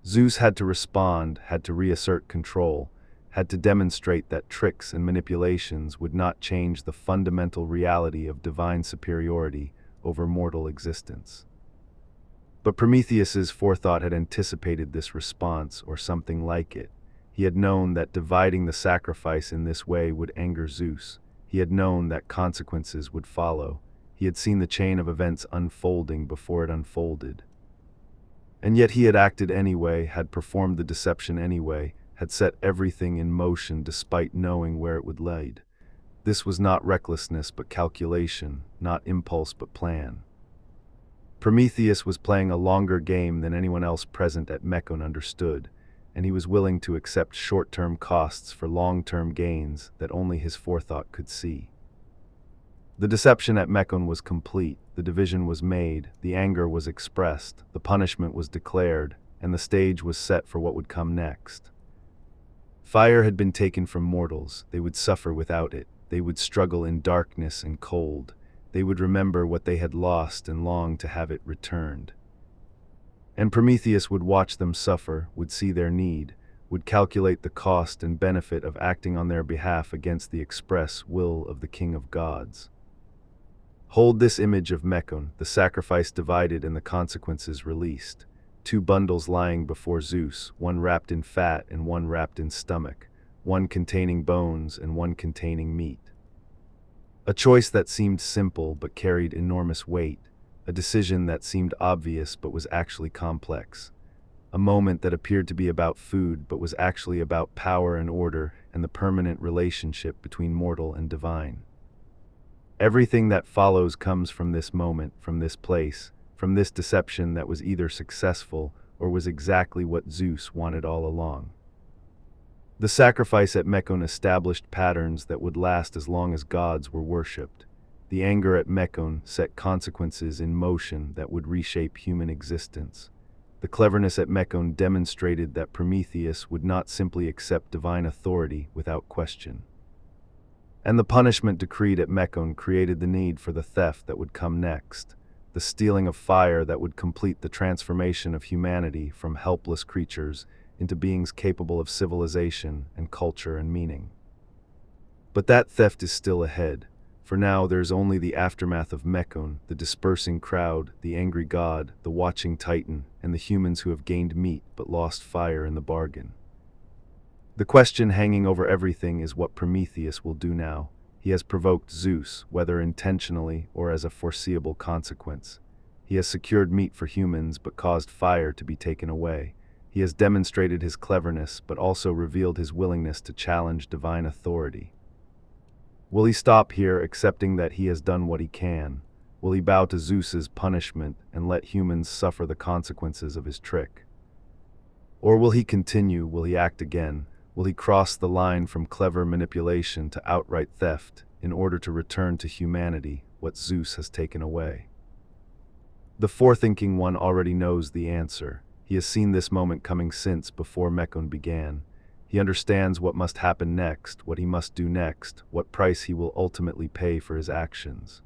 Zeus had to respond, had to reassert control, had to demonstrate that tricks and manipulations would not change the fundamental reality of divine superiority over mortal existence. But Prometheus's forethought had anticipated this response, or something like it. He had known that dividing the sacrifice in this way would anger Zeus. He had known that consequences would follow. He had seen the chain of events unfolding before it unfolded. And yet he had acted anyway, had performed the deception anyway, had set everything in motion despite knowing where it would lead. This was not recklessness but calculation, not impulse but plan. Prometheus was playing a longer game than anyone else present at Mecone understood, and he was willing to accept short-term costs for long-term gains that only his forethought could see. The deception at Mecone was complete, the division was made, the anger was expressed, the punishment was declared, and the stage was set for what would come next. Fire had been taken from mortals. They would suffer without it. They would struggle in darkness and cold. They would remember what they had lost and long to have it returned. And Prometheus would watch them suffer, would see their need, would calculate the cost and benefit of acting on their behalf against the express will of the King of Gods. Hold this image of Mecone, the sacrifice divided and the consequences released. Two bundles lying before Zeus, one wrapped in fat and one wrapped in stomach, one containing bones and one containing meat. A choice that seemed simple but carried enormous weight, a decision that seemed obvious but was actually complex, a moment that appeared to be about food but was actually about power and order and the permanent relationship between mortal and divine. Everything that follows comes from this moment, from this place, from this deception that was either successful or was exactly what Zeus wanted all along. The sacrifice at Mecone established patterns that would last as long as gods were worshipped. The anger at Mecone set consequences in motion that would reshape human existence. The cleverness at Mecone demonstrated that Prometheus would not simply accept divine authority without question. And the punishment decreed at Mecone created the need for the theft that would come next, the stealing of fire that would complete the transformation of humanity from helpless creatures into beings capable of civilization and culture and meaning. But that theft is still ahead. For now there's only the aftermath of Mecone, the dispersing crowd, the angry god, the watching titan, and the humans who have gained meat but lost fire in the bargain. The question hanging over everything is what Prometheus will do now. He has provoked Zeus, whether intentionally or as a foreseeable consequence. He has secured meat for humans but caused fire to be taken away. He has demonstrated his cleverness but also revealed his willingness to challenge divine authority. Will he stop here, accepting that he has done what he can? Will he bow to Zeus's punishment and let humans suffer the consequences of his trick? Or will he continue? Will he act again? Will he cross the line from clever manipulation to outright theft in order to return to humanity what Zeus has taken away? The forethinking one already knows the answer. He has seen this moment coming since before Mecone began. He understands what must happen next, what he must do next, what price he will ultimately pay for his actions.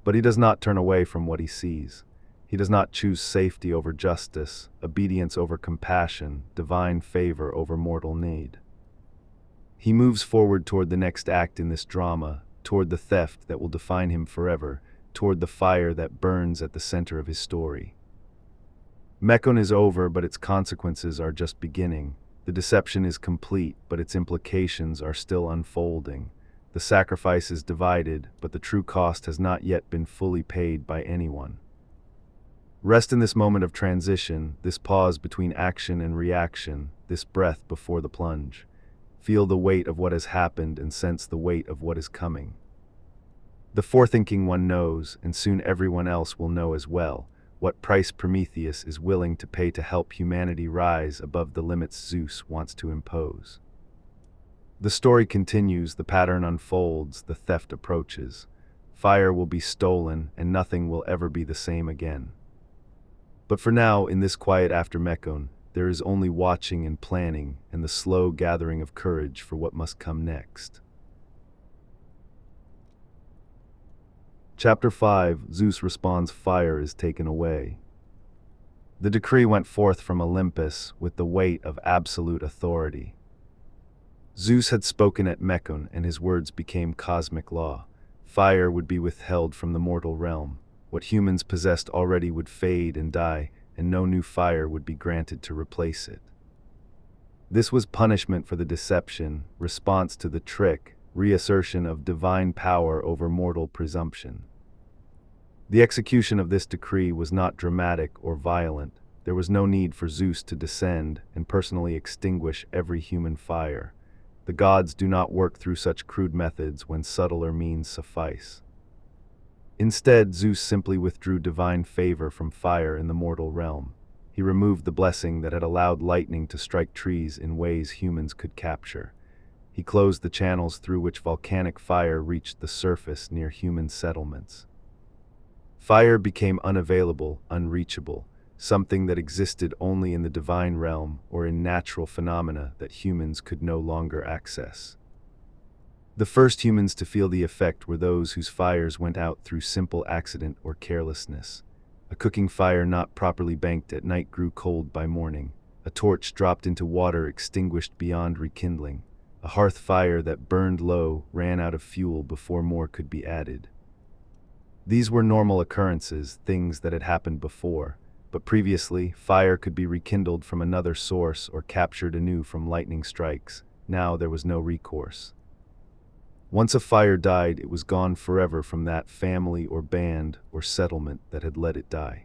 But he does not turn away from what he sees. He does not choose safety over justice, obedience over compassion, divine favor over mortal need. He moves forward toward the next act in this drama, toward the theft that will define him forever, toward the fire that burns at the center of his story. Mecone is over, but its consequences are just beginning. The deception is complete, but its implications are still unfolding. The sacrifice is divided, but the true cost has not yet been fully paid by anyone. Rest in this moment of transition, this pause between action and reaction, this breath before the plunge. Feel the weight of what has happened and sense the weight of what is coming. The forethinking one knows, and soon everyone else will know as well, what price Prometheus is willing to pay to help humanity rise above the limits Zeus wants to impose. The story continues, the pattern unfolds, the theft approaches. Fire will be stolen, and nothing will ever be the same again. But for now, in this quiet after Mecone, there is only watching and planning and the slow gathering of courage for what must come next. Chapter 5, Zeus responds, fire is taken away. The decree went forth from Olympus with the weight of absolute authority. Zeus had spoken at Mecone, and his words became cosmic law. Fire would be withheld from the mortal realm. What humans possessed already would fade and die, and no new fire would be granted to replace it. This was punishment for the deception, response to the trick, reassertion of divine power over mortal presumption. The execution of this decree was not dramatic or violent. There was no need for Zeus to descend and personally extinguish every human fire. The gods do not work through such crude methods when subtler means suffice. Instead, Zeus simply withdrew divine favor from fire in the mortal realm. He removed the blessing that had allowed lightning to strike trees in ways humans could capture. He closed the channels through which volcanic fire reached the surface near human settlements. Fire became unavailable, unreachable, something that existed only in the divine realm or in natural phenomena that humans could no longer access. The first humans to feel the effect were those whose fires went out through simple accident or carelessness. A cooking fire not properly banked at night grew cold by morning. A torch dropped into water extinguished beyond rekindling. A hearth fire that burned low ran out of fuel before more could be added. These were normal occurrences, things that had happened before. But previously, fire could be rekindled from another source or captured anew from lightning strikes. Now there was no recourse. Once a fire died, it was gone forever from that family or band or settlement that had let it die.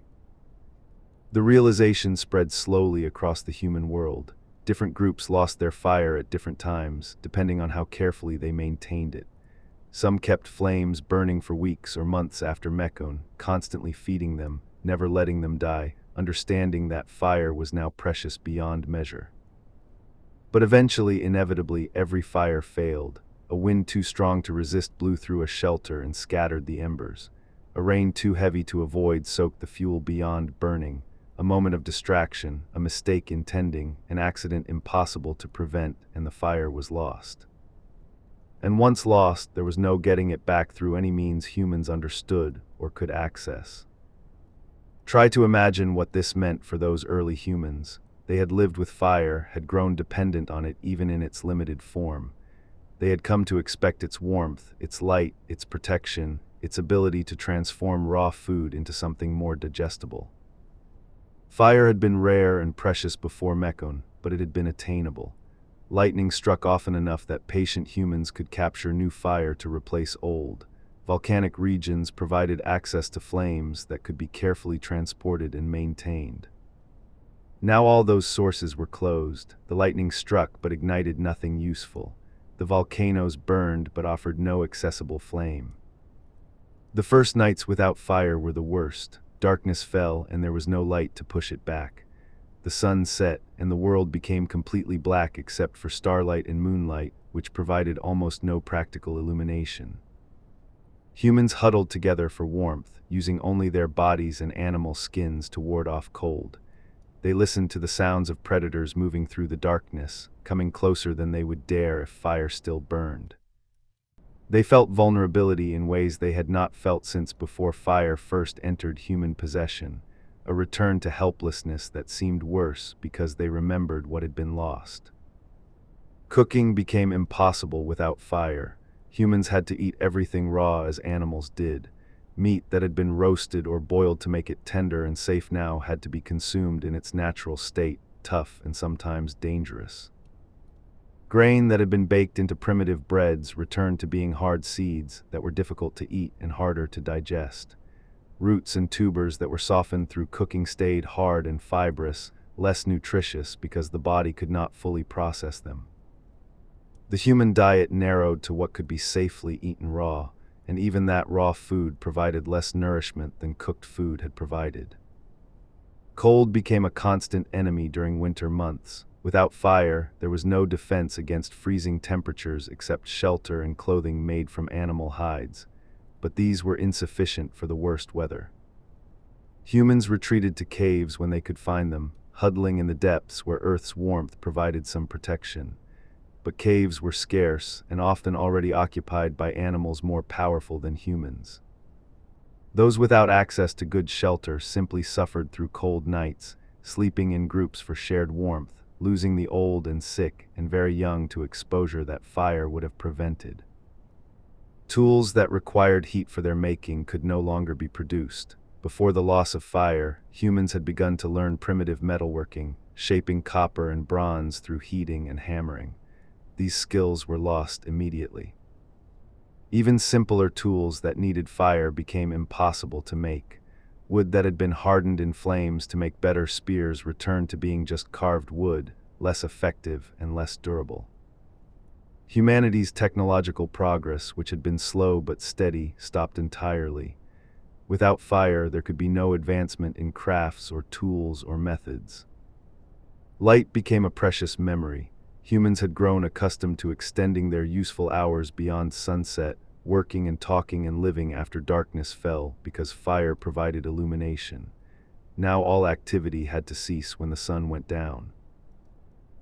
The realization spread slowly across the human world. Different groups lost their fire at different times, depending on how carefully they maintained it. Some kept flames burning for weeks or months after Mecone, constantly feeding them, never letting them die, understanding that fire was now precious beyond measure. But eventually, inevitably, every fire failed. A wind too strong to resist blew through a shelter and scattered the embers. A rain too heavy to avoid soaked the fuel beyond burning. A moment of distraction, a mistake in tending, an accident impossible to prevent, and the fire was lost. And once lost, there was no getting it back through any means humans understood or could access. Try to imagine what this meant for those early humans. They had lived with fire, had grown dependent on it even in its limited form. They had come to expect its warmth, its light, its protection, its ability to transform raw food into something more digestible. Fire had been rare and precious before Mecone, but it had been attainable. Lightning struck often enough that patient humans could capture new fire to replace old. Volcanic regions provided access to flames that could be carefully transported and maintained. Now all those sources were closed. The lightning struck but ignited nothing useful. The volcanoes burned but offered no accessible flame. The first nights without fire were the worst. Darkness fell and there was no light to push it back. The sun set and the world became completely black except for starlight and moonlight, which provided almost no practical illumination. Humans huddled together for warmth, using only their bodies and animal skins to ward off cold. They listened to the sounds of predators moving through the darkness, coming closer than they would dare if fire still burned. They felt vulnerability in ways they had not felt since before fire first entered human possession, a return to helplessness that seemed worse because they remembered what had been lost. Cooking became impossible without fire. Humans had to eat everything raw as animals did. Meat that had been roasted or boiled to make it tender and safe now had to be consumed in its natural state, tough and sometimes dangerous. Grain that had been baked into primitive breads returned to being hard seeds that were difficult to eat and harder to digest. Roots and tubers that were softened through cooking stayed hard and fibrous, less nutritious because the body could not fully process them. The human diet narrowed to what could be safely eaten raw, and even that raw food provided less nourishment than cooked food had provided. Cold became a constant enemy during winter months. Without fire, there was no defense against freezing temperatures except shelter and clothing made from animal hides, but these were insufficient for the worst weather. Humans retreated to caves when they could find them, huddling in the depths where Earth's warmth provided some protection. But caves were scarce and often already occupied by animals more powerful than humans. Those without access to good shelter simply suffered through cold nights, sleeping in groups for shared warmth, losing the old and sick and very young to exposure that fire would have prevented. Tools that required heat for their making could no longer be produced. Before the loss of fire, humans had begun to learn primitive metalworking, shaping copper and bronze through heating and hammering. These skills were lost immediately. Even simpler tools that needed fire became impossible to make. Wood that had been hardened in flames to make better spears returned to being just carved wood, less effective and less durable. Humanity's technological progress, which had been slow but steady, stopped entirely. Without fire, there could be no advancement in crafts or tools or methods. Light became a precious memory. Humans had grown accustomed to extending their useful hours beyond sunset, working and talking and living after darkness fell because fire provided illumination. Now all activity had to cease when the sun went down.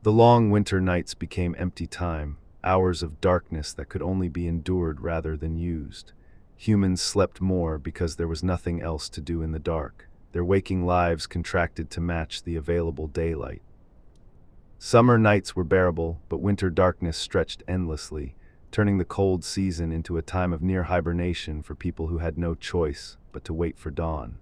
The long winter nights became empty time, hours of darkness that could only be endured rather than used. Humans slept more because there was nothing else to do in the dark. Their waking lives contracted to match the available daylight. Summer nights were bearable, but winter darkness stretched endlessly, turning the cold season into a time of near hibernation for people who had no choice but to wait for dawn.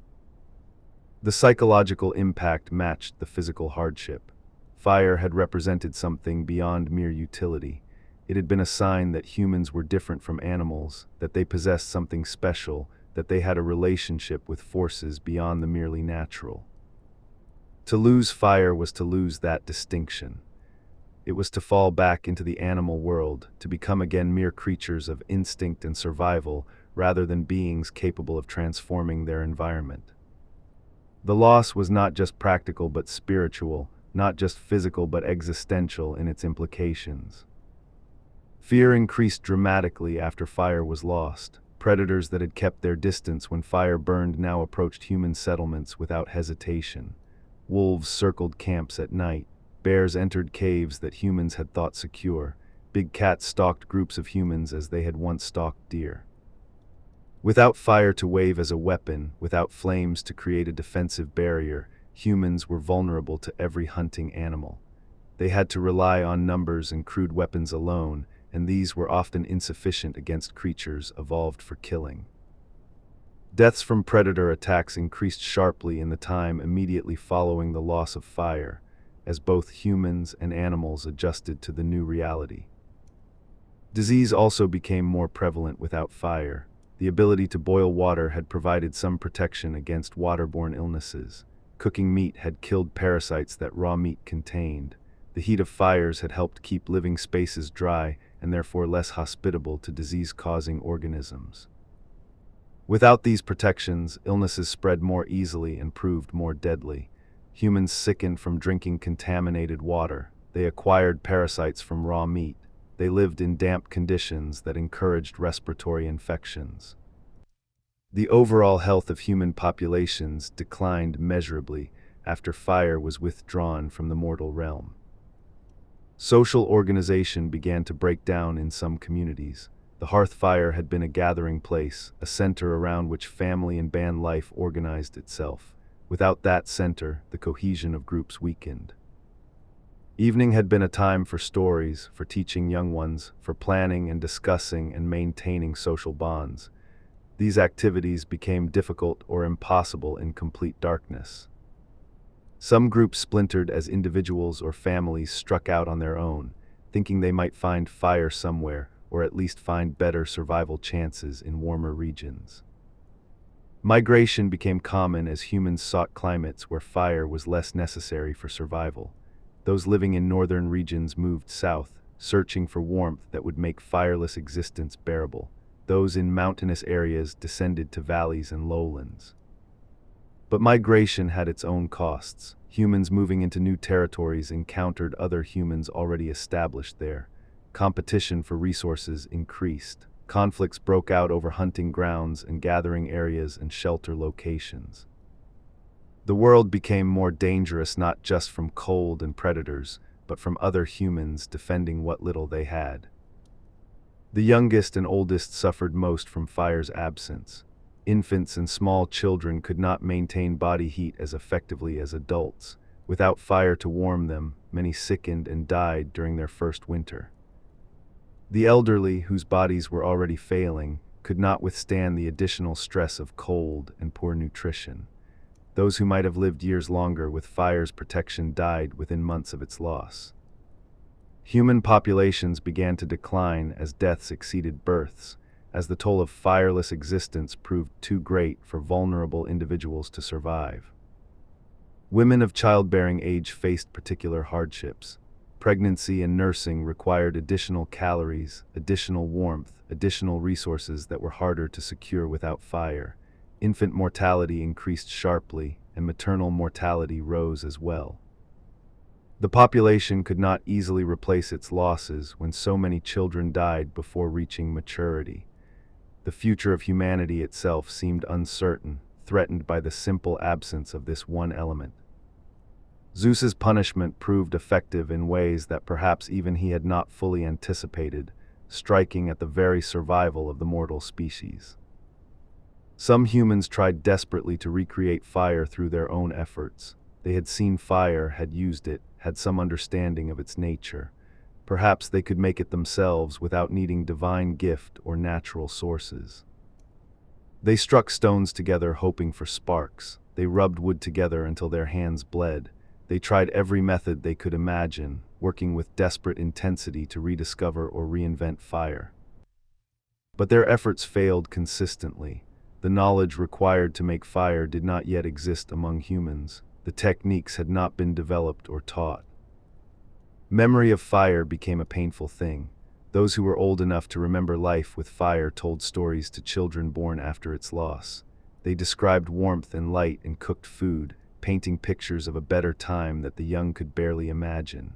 The psychological impact matched the physical hardship. Fire had represented something beyond mere utility. It had been a sign that humans were different from animals, that they possessed something special, that they had a relationship with forces beyond the merely natural. To lose fire was to lose that distinction. It was to fall back into the animal world, to become again mere creatures of instinct and survival, rather than beings capable of transforming their environment. The loss was not just practical but spiritual, not just physical but existential in its implications. Fear increased dramatically after fire was lost. Predators that had kept their distance when fire burned now approached human settlements without hesitation. Wolves circled camps at night. Bears entered caves that humans had thought secure. Big cats stalked groups of humans as they had once stalked deer. Without fire to wave as a weapon, without flames to create a defensive barrier, humans were vulnerable to every hunting animal. They had to rely on numbers and crude weapons alone, and these were often insufficient against creatures evolved for killing. Deaths from predator attacks increased sharply in the time immediately following the loss of fire, as both humans and animals adjusted to the new reality. Disease also became more prevalent without fire. The ability to boil water had provided some protection against waterborne illnesses. Cooking meat had killed parasites that raw meat contained. The heat of fires had helped keep living spaces dry and therefore less hospitable to disease-causing organisms. Without these protections, illnesses spread more easily and proved more deadly. Humans sickened from drinking contaminated water. They acquired parasites from raw meat. They lived in damp conditions that encouraged respiratory infections. The overall health of human populations declined measurably after fire was withdrawn from the mortal realm. Social organization began to break down in some communities. The hearth fire had been a gathering place, a center around which family and band life organized itself. Without that center, the cohesion of groups weakened. Evening had been a time for stories, for teaching young ones, for planning and discussing and maintaining social bonds. These activities became difficult or impossible in complete darkness. Some groups splintered as individuals or families struck out on their own, thinking they might find fire somewhere, or at least find better survival chances in warmer regions. Migration became common as humans sought climates where fire was less necessary for survival. Those living in northern regions moved south, searching for warmth that would make fireless existence bearable. Those in mountainous areas descended to valleys and lowlands. But migration had its own costs. Humans moving into new territories encountered other humans already established there. Competition for resources increased. Conflicts broke out over hunting grounds and gathering areas and shelter locations. The world became more dangerous not just from cold and predators, but from other humans defending what little they had. The youngest and oldest suffered most from fire's absence. Infants and small children could not maintain body heat as effectively as adults. Without fire to warm them, many sickened and died during their first winter. The elderly, whose bodies were already failing, could not withstand the additional stress of cold and poor nutrition. Those who might have lived years longer with fire's protection died within months of its loss. Human populations began to decline as deaths exceeded births, as the toll of fireless existence proved too great for vulnerable individuals to survive. Women of childbearing age faced particular hardships. Pregnancy and nursing required additional calories, additional warmth, additional resources that were harder to secure without fire. Infant mortality increased sharply, and maternal mortality rose as well. The population could not easily replace its losses when so many children died before reaching maturity. The future of humanity itself seemed uncertain, threatened by the simple absence of this one element. Zeus's punishment proved effective in ways that perhaps even he had not fully anticipated, striking at the very survival of the mortal species. Some humans tried desperately to recreate fire through their own efforts. They had seen fire, had used it, had some understanding of its nature. Perhaps they could make it themselves without needing divine gift or natural sources. They struck stones together hoping for sparks. They rubbed wood together until their hands bled. They tried every method they could imagine, working with desperate intensity to rediscover or reinvent fire. But their efforts failed consistently. The knowledge required to make fire did not yet exist among humans. The techniques had not been developed or taught. Memory of fire became a painful thing. Those who were old enough to remember life with fire told stories to children born after its loss. They described warmth and light and cooked food, painting pictures of a better time that the young could barely imagine.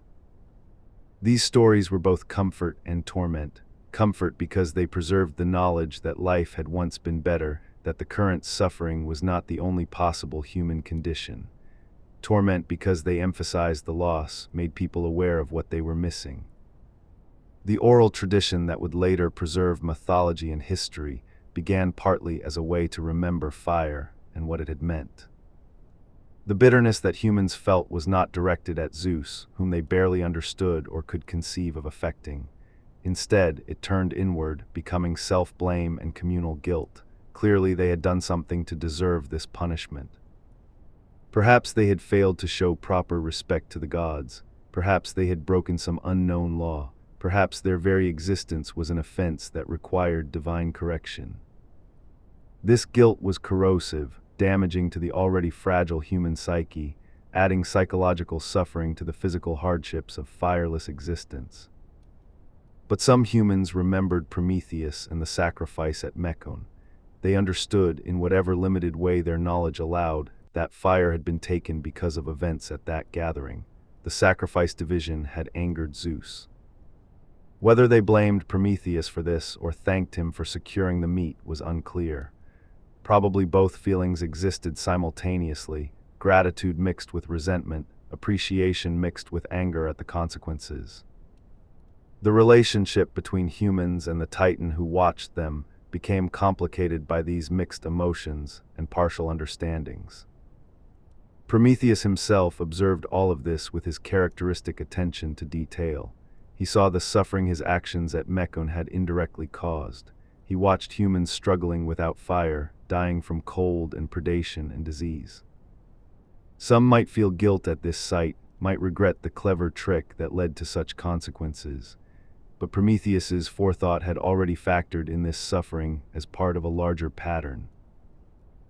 These stories were both comfort and torment. Comfort because they preserved the knowledge that life had once been better, that the current suffering was not the only possible human condition. Torment because they emphasized the loss, made people aware of what they were missing. The oral tradition that would later preserve mythology and history began partly as a way to remember fire and what it had meant. The bitterness that humans felt was not directed at Zeus, whom they barely understood or could conceive of affecting. Instead, it turned inward, becoming self-blame and communal guilt. Clearly, they had done something to deserve this punishment. Perhaps they had failed to show proper respect to the gods. Perhaps they had broken some unknown law. Perhaps their very existence was an offense that required divine correction. This guilt was corrosive, damaging to the already fragile human psyche, adding psychological suffering to the physical hardships of fireless existence. But some humans remembered Prometheus and the sacrifice at Mecone. They understood, in whatever limited way their knowledge allowed, that fire had been taken because of events at that gathering. The sacrifice division had angered Zeus. Whether they blamed Prometheus for this or thanked him for securing the meat was unclear. Probably both feelings existed simultaneously, gratitude mixed with resentment, appreciation mixed with anger at the consequences. The relationship between humans and the Titan who watched them became complicated by these mixed emotions and partial understandings. Prometheus himself observed all of this with his characteristic attention to detail. He saw the suffering his actions at Mecone had indirectly caused. He watched humans struggling without fire, dying from cold and predation and disease. Some might feel guilt at this sight, might regret the clever trick that led to such consequences. But Prometheus's forethought had already factored in this suffering as part of a larger pattern.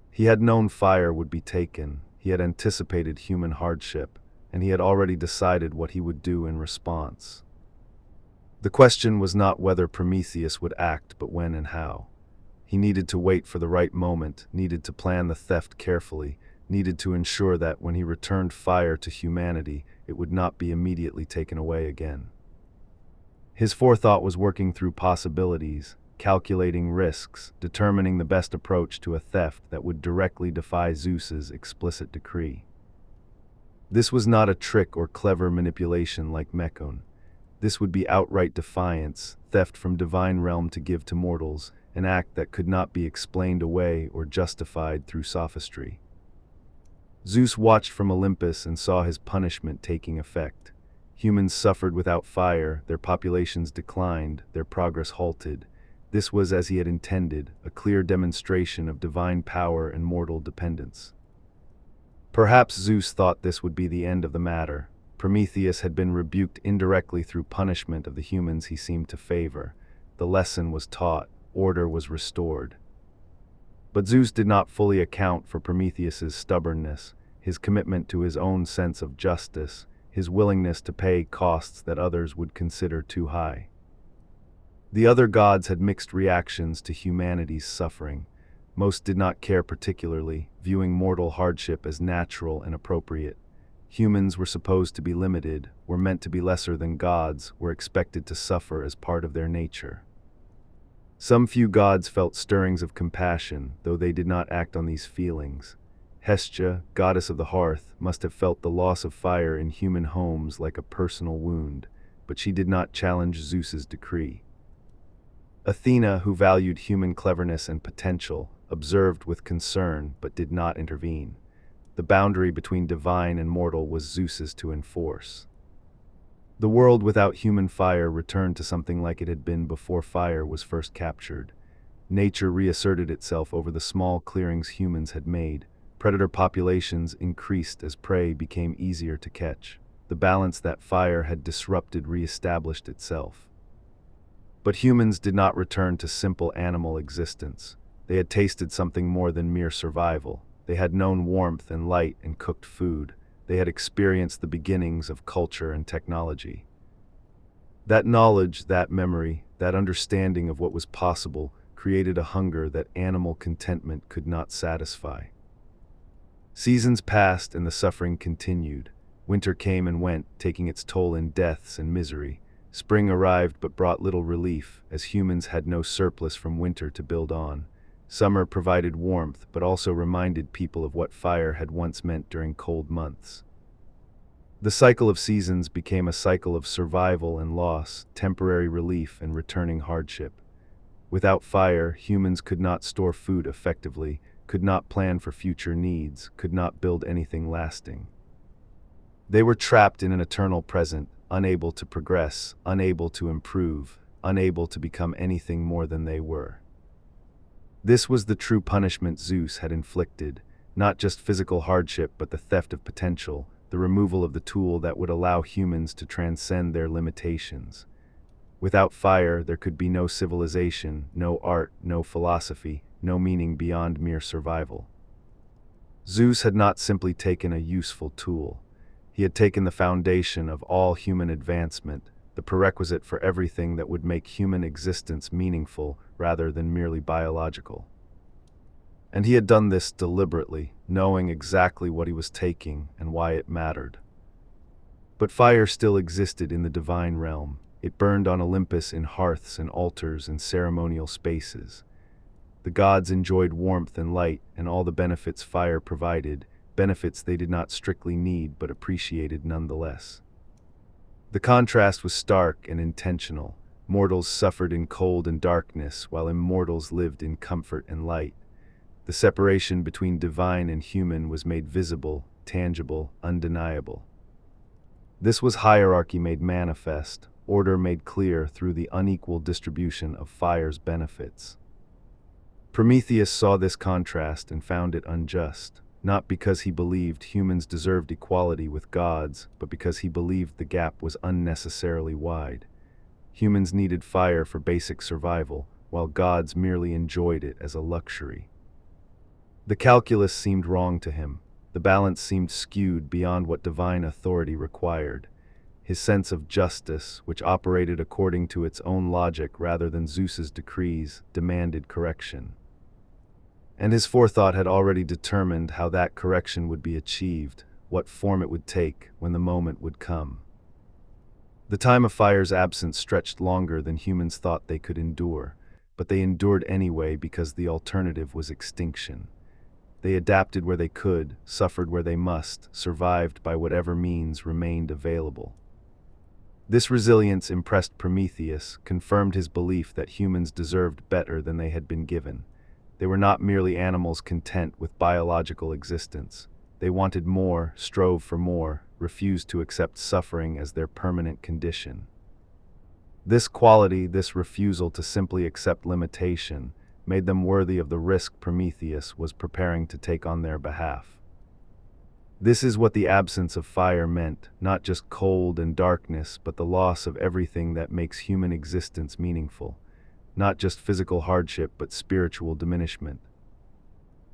He had known fire would be taken, he had anticipated human hardship, and he had already decided what he would do in response. The question was not whether Prometheus would act, but when and how. He needed to wait for the right moment, needed to plan the theft carefully, needed to ensure that when he returned fire to humanity, it would not be immediately taken away again. His forethought was working through possibilities, calculating risks, determining the best approach to a theft that would directly defy Zeus's explicit decree. This was not a trick or clever manipulation like Mecone. This would be outright defiance, theft from divine realm to give to mortals, an act that could not be explained away or justified through sophistry. Zeus watched from Olympus and saw his punishment taking effect. Humans suffered without fire, their populations declined, their progress halted. This was as he had intended, a clear demonstration of divine power and mortal dependence. Perhaps Zeus thought this would be the end of the matter. Prometheus had been rebuked indirectly through punishment of the humans he seemed to favor. The lesson was taught, order was restored. But Zeus did not fully account for Prometheus's stubbornness, his commitment to his own sense of justice, his willingness to pay costs that others would consider too high. The other gods had mixed reactions to humanity's suffering. Most did not care particularly, viewing mortal hardship as natural and appropriate. Humans were supposed to be limited, were meant to be lesser than gods, were expected to suffer as part of their nature. Some few gods felt stirrings of compassion, though they did not act on these feelings. Hestia, goddess of the hearth, must have felt the loss of fire in human homes like a personal wound, but she did not challenge Zeus's decree. Athena, who valued human cleverness and potential, observed with concern but did not intervene. The boundary between divine and mortal was Zeus's to enforce. The world without human fire returned to something like it had been before fire was first captured. Nature reasserted itself over the small clearings humans had made. Predator populations increased as prey became easier to catch. The balance that fire had disrupted reestablished itself. But humans did not return to simple animal existence. They had tasted something more than mere survival. They had known warmth and light and cooked food. They had experienced the beginnings of culture and technology. That knowledge, that memory, that understanding of what was possible created a hunger that animal contentment could not satisfy. Seasons passed and the suffering continued. Winter came and went, taking its toll in deaths and misery. Spring arrived but brought little relief, as humans had no surplus from winter to build on. Summer provided warmth, but also reminded people of what fire had once meant during cold months. The cycle of seasons became a cycle of survival and loss, temporary relief and returning hardship. Without fire, humans could not store food effectively, could not plan for future needs, could not build anything lasting. They were trapped in an eternal present, unable to progress, unable to improve, unable to become anything more than they were. This was the true punishment Zeus had inflicted, not just physical hardship but the theft of potential, the removal of the tool that would allow humans to transcend their limitations. Without fire, there could be no civilization, no art, no philosophy, no meaning beyond mere survival. Zeus had not simply taken a useful tool. He had taken the foundation of all human advancement, the prerequisite for everything that would make human existence meaningful rather than merely biological. And he had done this deliberately, knowing exactly what he was taking and why it mattered. But fire still existed in the divine realm. It burned on Olympus in hearths and altars and ceremonial spaces. The gods enjoyed warmth and light and all the benefits fire provided, benefits they did not strictly need but appreciated nonetheless. The contrast was stark and intentional. Mortals suffered in cold and darkness, while immortals lived in comfort and light. The separation between divine and human was made visible, tangible, undeniable. This was hierarchy made manifest, order made clear through the unequal distribution of fire's benefits. Prometheus saw this contrast and found it unjust, not because he believed humans deserved equality with gods, but because he believed the gap was unnecessarily wide. Humans needed fire for basic survival, while gods merely enjoyed it as a luxury. The calculus seemed wrong to him. The balance seemed skewed beyond what divine authority required. His sense of justice, which operated according to its own logic rather than Zeus's decrees, demanded correction. And his forethought had already determined how that correction would be achieved, what form it would take when the moment would come. The time of fire's absence stretched longer than humans thought they could endure, but they endured anyway because the alternative was extinction. They adapted where they could, suffered where they must, survived by whatever means remained available. This resilience impressed Prometheus, confirmed his belief that humans deserved better than they had been given. They were not merely animals content with biological existence. They wanted more, strove for more, refused to accept suffering as their permanent condition. This quality, this refusal to simply accept limitation, made them worthy of the risk Prometheus was preparing to take on their behalf. This is what the absence of fire meant, not just cold and darkness, but the loss of everything that makes human existence meaningful. Not just physical hardship, but spiritual diminishment.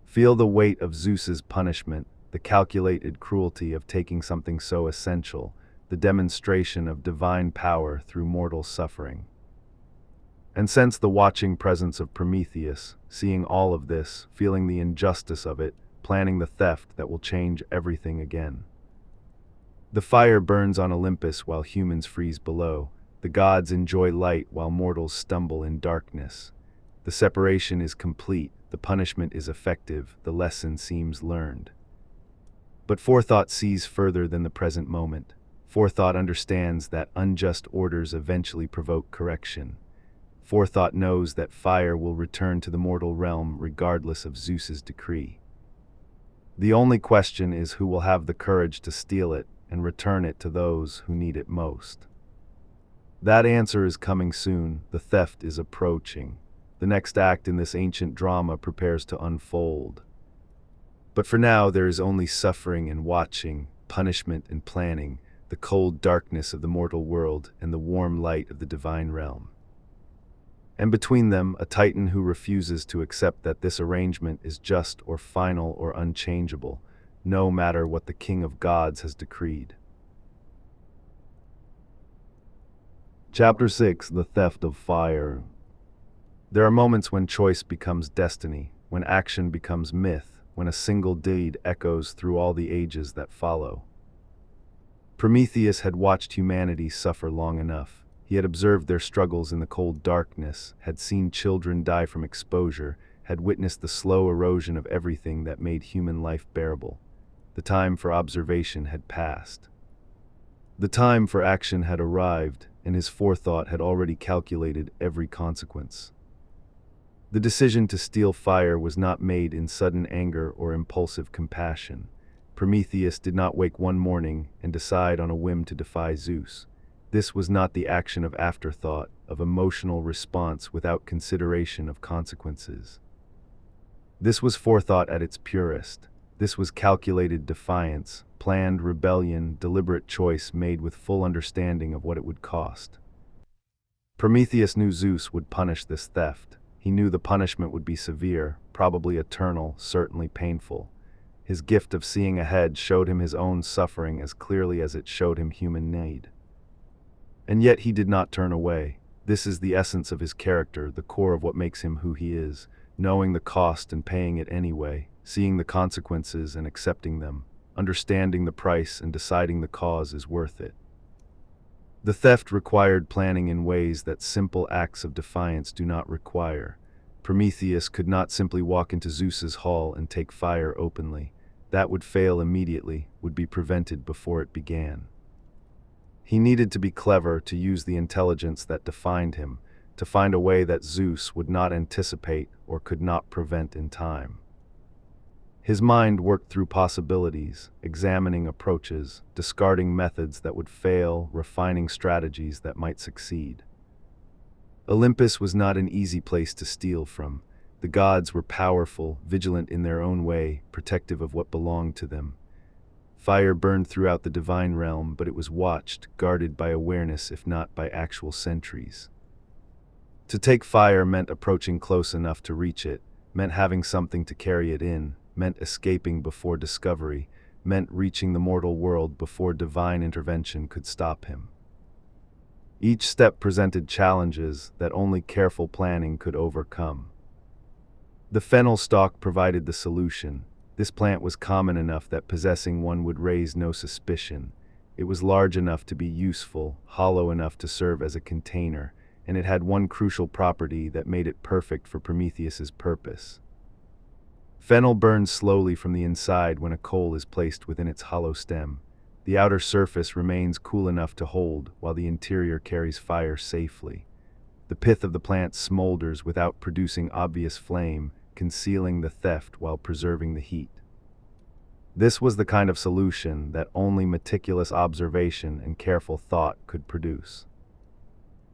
Feel the weight of Zeus's punishment, the calculated cruelty of taking something so essential, the demonstration of divine power through mortal suffering. And sense the watching presence of Prometheus, seeing all of this, feeling the injustice of it, planning the theft that will change everything again. The fire burns on Olympus while humans freeze below. The gods enjoy light while mortals stumble in darkness. The separation is complete, the punishment is effective, the lesson seems learned. But forethought sees further than the present moment. Forethought understands that unjust orders eventually provoke correction. Forethought knows that fire will return to the mortal realm regardless of Zeus's decree. The only question is who will have the courage to steal it and return it to those who need it most. That answer is coming soon. The theft is approaching. The next act in this ancient drama prepares to unfold. But for now, there is only suffering and watching, punishment and planning, the cold darkness of the mortal world and the warm light of the divine realm. And between them, a titan who refuses to accept that this arrangement is just or final or unchangeable, no matter what the king of gods has decreed. Chapter 6: The Theft of Fire. There are moments when choice becomes destiny, when action becomes myth, when a single deed echoes through all the ages that follow. Prometheus had watched humanity suffer long enough. He had observed their struggles in the cold darkness, had seen children die from exposure, had witnessed the slow erosion of everything that made human life bearable. The time for observation had passed. The time for action had arrived, and his forethought had already calculated every consequence. The decision to steal fire was not made in sudden anger or impulsive compassion. Prometheus did not wake one morning and decide on a whim to defy Zeus. This was not the action of afterthought, of emotional response without consideration of consequences. This was forethought at its purest. This was calculated defiance, planned rebellion, deliberate choice made with full understanding of what it would cost. Prometheus knew Zeus would punish this theft. He knew the punishment would be severe, probably eternal, certainly painful. His gift of seeing ahead showed him his own suffering as clearly as it showed him human need. And yet he did not turn away. This is the essence of his character, the core of what makes him who he is, knowing the cost and paying it anyway, seeing the consequences and accepting them, understanding the price and deciding the cause is worth it. The theft required planning in ways that simple acts of defiance do not require. Prometheus could not simply walk into Zeus's hall and take fire openly. That would fail immediately, would be prevented before it began. He needed to be clever, to use the intelligence that defined him, to find a way that Zeus would not anticipate or could not prevent in time. His mind worked through possibilities, examining approaches, discarding methods that would fail, refining strategies that might succeed. Olympus was not an easy place to steal from. The gods were powerful, vigilant in their own way, protective of what belonged to them. Fire burned throughout the divine realm, but it was watched, guarded by awareness if not by actual sentries. To take fire meant approaching close enough to reach it, meant having something to carry it in, meant escaping before discovery, meant reaching the mortal world before divine intervention could stop him. Each step presented challenges that only careful planning could overcome. The fennel stalk provided the solution. This plant was common enough that possessing one would raise no suspicion. It was large enough to be useful, hollow enough to serve as a container, and it had one crucial property that made it perfect for Prometheus's purpose. Fennel burns slowly from the inside when a coal is placed within its hollow stem. The outer surface remains cool enough to hold, while the interior carries fire safely. The pith of the plant smolders without producing obvious flame, concealing the theft while preserving the heat. This was the kind of solution that only meticulous observation and careful thought could produce.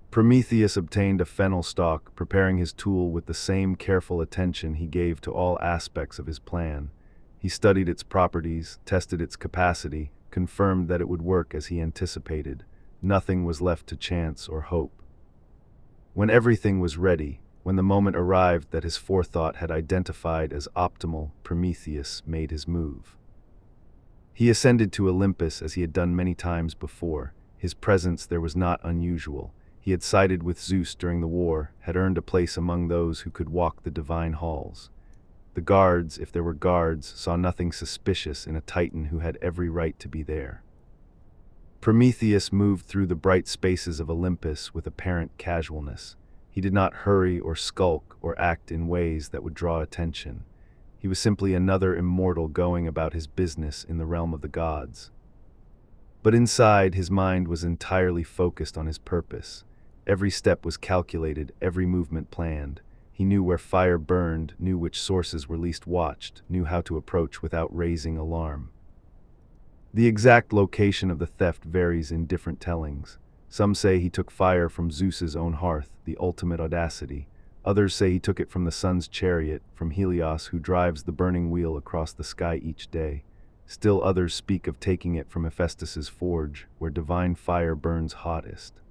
Prometheus obtained a fennel stalk, preparing his tool with the same careful attention he gave to all aspects of his plan. He studied its properties, tested its capacity, confirmed that it would work as he anticipated. Nothing was left to chance or hope. When everything was ready, when the moment arrived that his forethought had identified as optimal, Prometheus made his move. He ascended to Olympus as he had done many times before. His presence there was not unusual. He had sided with Zeus during the war, had earned a place among those who could walk the divine halls. The guards, if there were guards, saw nothing suspicious in a Titan who had every right to be there. Prometheus moved through the bright spaces of Olympus with apparent casualness. He did not hurry or skulk or act in ways that would draw attention. He was simply another immortal going about his business in the realm of the gods. But inside, his mind was entirely focused on his purpose. Every step was calculated, every movement planned. He knew where fire burned, knew which sources were least watched, knew how to approach without raising alarm. The exact location of the theft varies in different tellings. Some say he took fire from Zeus's own hearth, the ultimate audacity. Others say he took it from the sun's chariot, from Helios, who drives the burning wheel across the sky each day. Still others speak of taking it from Hephaestus's forge, where divine fire burns hottest.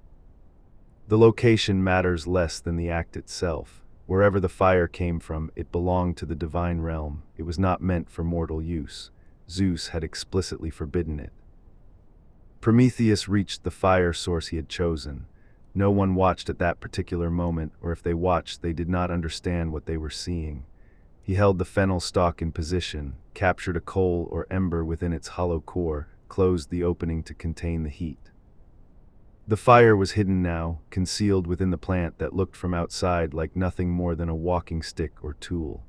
The location matters less than the act itself. Wherever the fire came from, it belonged to the divine realm. It was not meant for mortal use. Zeus had explicitly forbidden it. Prometheus reached the fire source he had chosen. No one watched at that particular moment, or if they watched, they did not understand what they were seeing. He held the fennel stalk in position, captured a coal or ember within its hollow core, closed the opening to contain the heat. The fire was hidden now, concealed within the plant that looked from outside like nothing more than a walking stick or tool.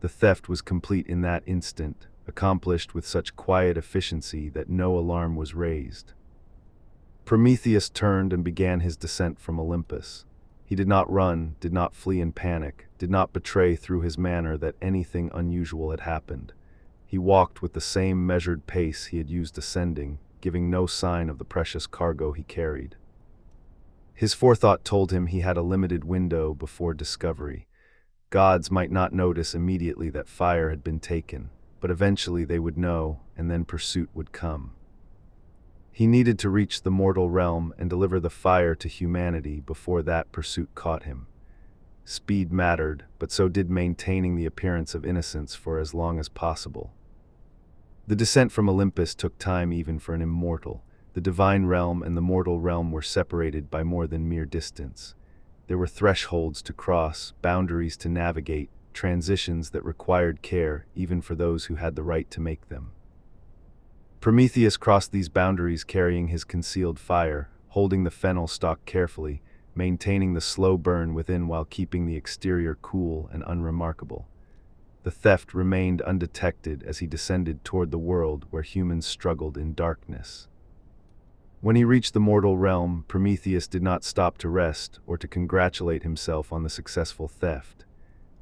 The theft was complete in that instant, accomplished with such quiet efficiency that no alarm was raised. Prometheus turned and began his descent from Olympus. He did not run, did not flee in panic, did not betray through his manner that anything unusual had happened. He walked with the same measured pace he had used ascending, giving no sign of the precious cargo he carried. His forethought told him he had a limited window before discovery. Gods might not notice immediately that fire had been taken, but eventually they would know, and then pursuit would come. He needed to reach the mortal realm and deliver the fire to humanity before that pursuit caught him. Speed mattered, but so did maintaining the appearance of innocence for as long as possible. The descent from Olympus took time even for an immortal. The divine realm and the mortal realm were separated by more than mere distance. There were thresholds to cross, boundaries to navigate, transitions that required care even for those who had the right to make them. Prometheus crossed these boundaries carrying his concealed fire, holding the fennel stalk carefully, maintaining the slow burn within while keeping the exterior cool and unremarkable. The theft remained undetected as he descended toward the world where humans struggled in darkness. When he reached the mortal realm, Prometheus did not stop to rest or to congratulate himself on the successful theft.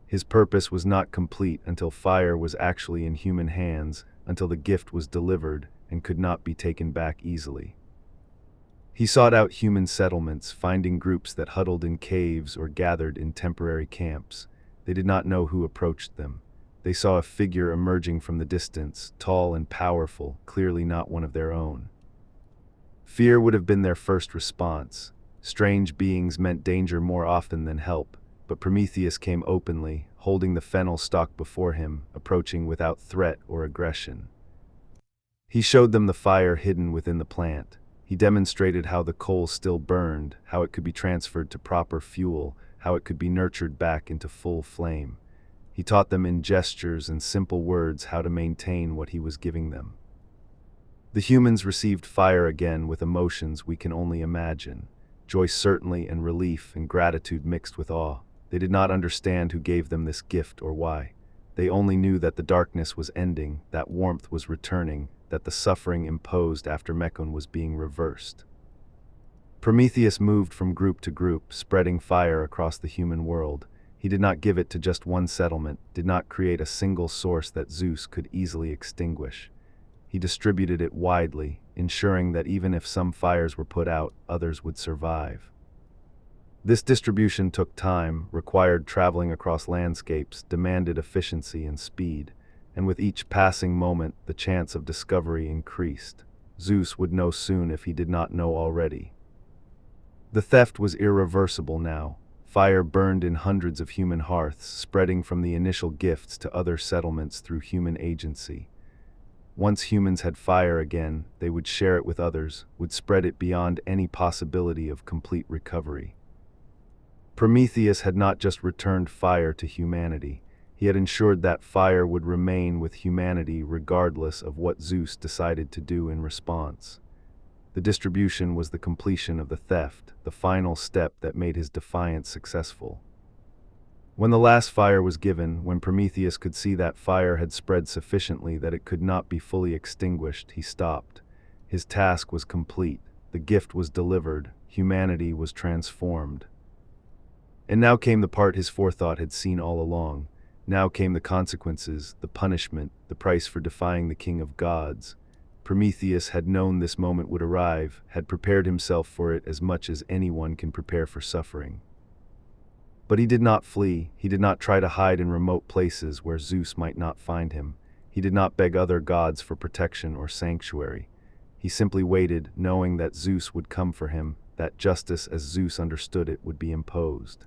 His purpose was not complete until fire was actually in human hands, until the gift was delivered and could not be taken back easily. He sought out human settlements, finding groups that huddled in caves or gathered in temporary camps. They did not know who approached them. They saw a figure emerging from the distance, tall and powerful, clearly not one of their own. Fear would have been their first response. Strange beings meant danger more often than help, but Prometheus came openly, holding the fennel stalk before him, approaching without threat or aggression. He showed them the fire hidden within the plant. He demonstrated how the coal still burned, how it could be transferred to proper fuel, how it could be nurtured back into full flame. He taught them in gestures and simple words how to maintain what he was giving them. The humans received fire again with emotions we can only imagine. Joy certainly, and relief and gratitude mixed with awe. They did not understand who gave them this gift or why. They only knew that the darkness was ending, that warmth was returning, that the suffering imposed after Mecone was being reversed. Prometheus moved from group to group, spreading fire across the human world. He He did not give it to just one settlement, did not create a single source that Zeus could easily extinguish. He distributed it widely, ensuring that even if some fires were put out, others would survive. This distribution took time, required traveling across landscapes, demanded efficiency and speed, and with each passing moment, the chance of discovery increased. Zeus would know soon if he did not know already. The theft was irreversible now. Fire burned in hundreds of human hearths, spreading from the initial gifts to other settlements through human agency. Once humans had fire again, they would share it with others, would spread it beyond any possibility of complete recovery. Prometheus had not just returned fire to humanity. He had ensured that fire would remain with humanity regardless of what Zeus decided to do in response. The distribution was the completion of the theft, the final step that made his defiance successful. When the last fire was given, when Prometheus could see that fire had spread sufficiently that it could not be fully extinguished, he stopped. His task was complete. The gift was delivered. Humanity was transformed. And now came the part his forethought had seen all along. Now came the consequences, the punishment, the price for defying the king of gods. Prometheus had known this moment would arrive, had prepared himself for it as much as anyone can prepare for suffering. But he did not flee. He did not try to hide in remote places where Zeus might not find him. He did not beg other gods for protection or sanctuary. He simply waited, knowing that Zeus would come for him, that justice as Zeus understood it would be imposed.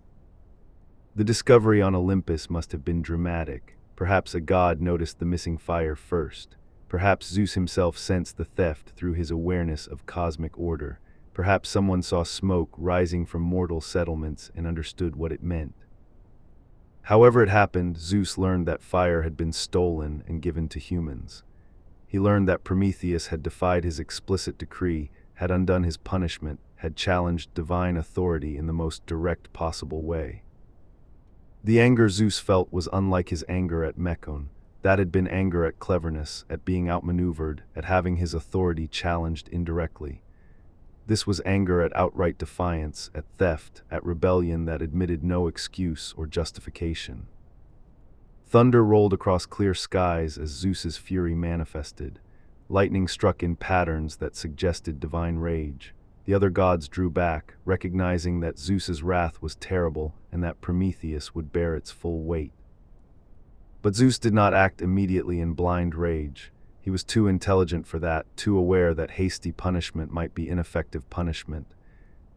The discovery on Olympus must have been dramatic. Perhaps a god noticed the missing fire first. Perhaps Zeus himself sensed the theft through his awareness of cosmic order. Perhaps someone saw smoke rising from mortal settlements and understood what it meant. However it happened, Zeus learned that fire had been stolen and given to humans. He learned that Prometheus had defied his explicit decree, had undone his punishment, had challenged divine authority in the most direct possible way. The anger Zeus felt was unlike his anger at Mecone. That had been anger at cleverness, at being outmaneuvered, at having his authority challenged indirectly. This was anger at outright defiance, at theft, at rebellion that admitted no excuse or justification. Thunder rolled across clear skies as Zeus's fury manifested. Lightning struck in patterns that suggested divine rage. The other gods drew back, recognizing that Zeus's wrath was terrible and that Prometheus would bear its full weight. But Zeus did not act immediately in blind rage. He was too intelligent for that, too aware that hasty punishment might be ineffective punishment.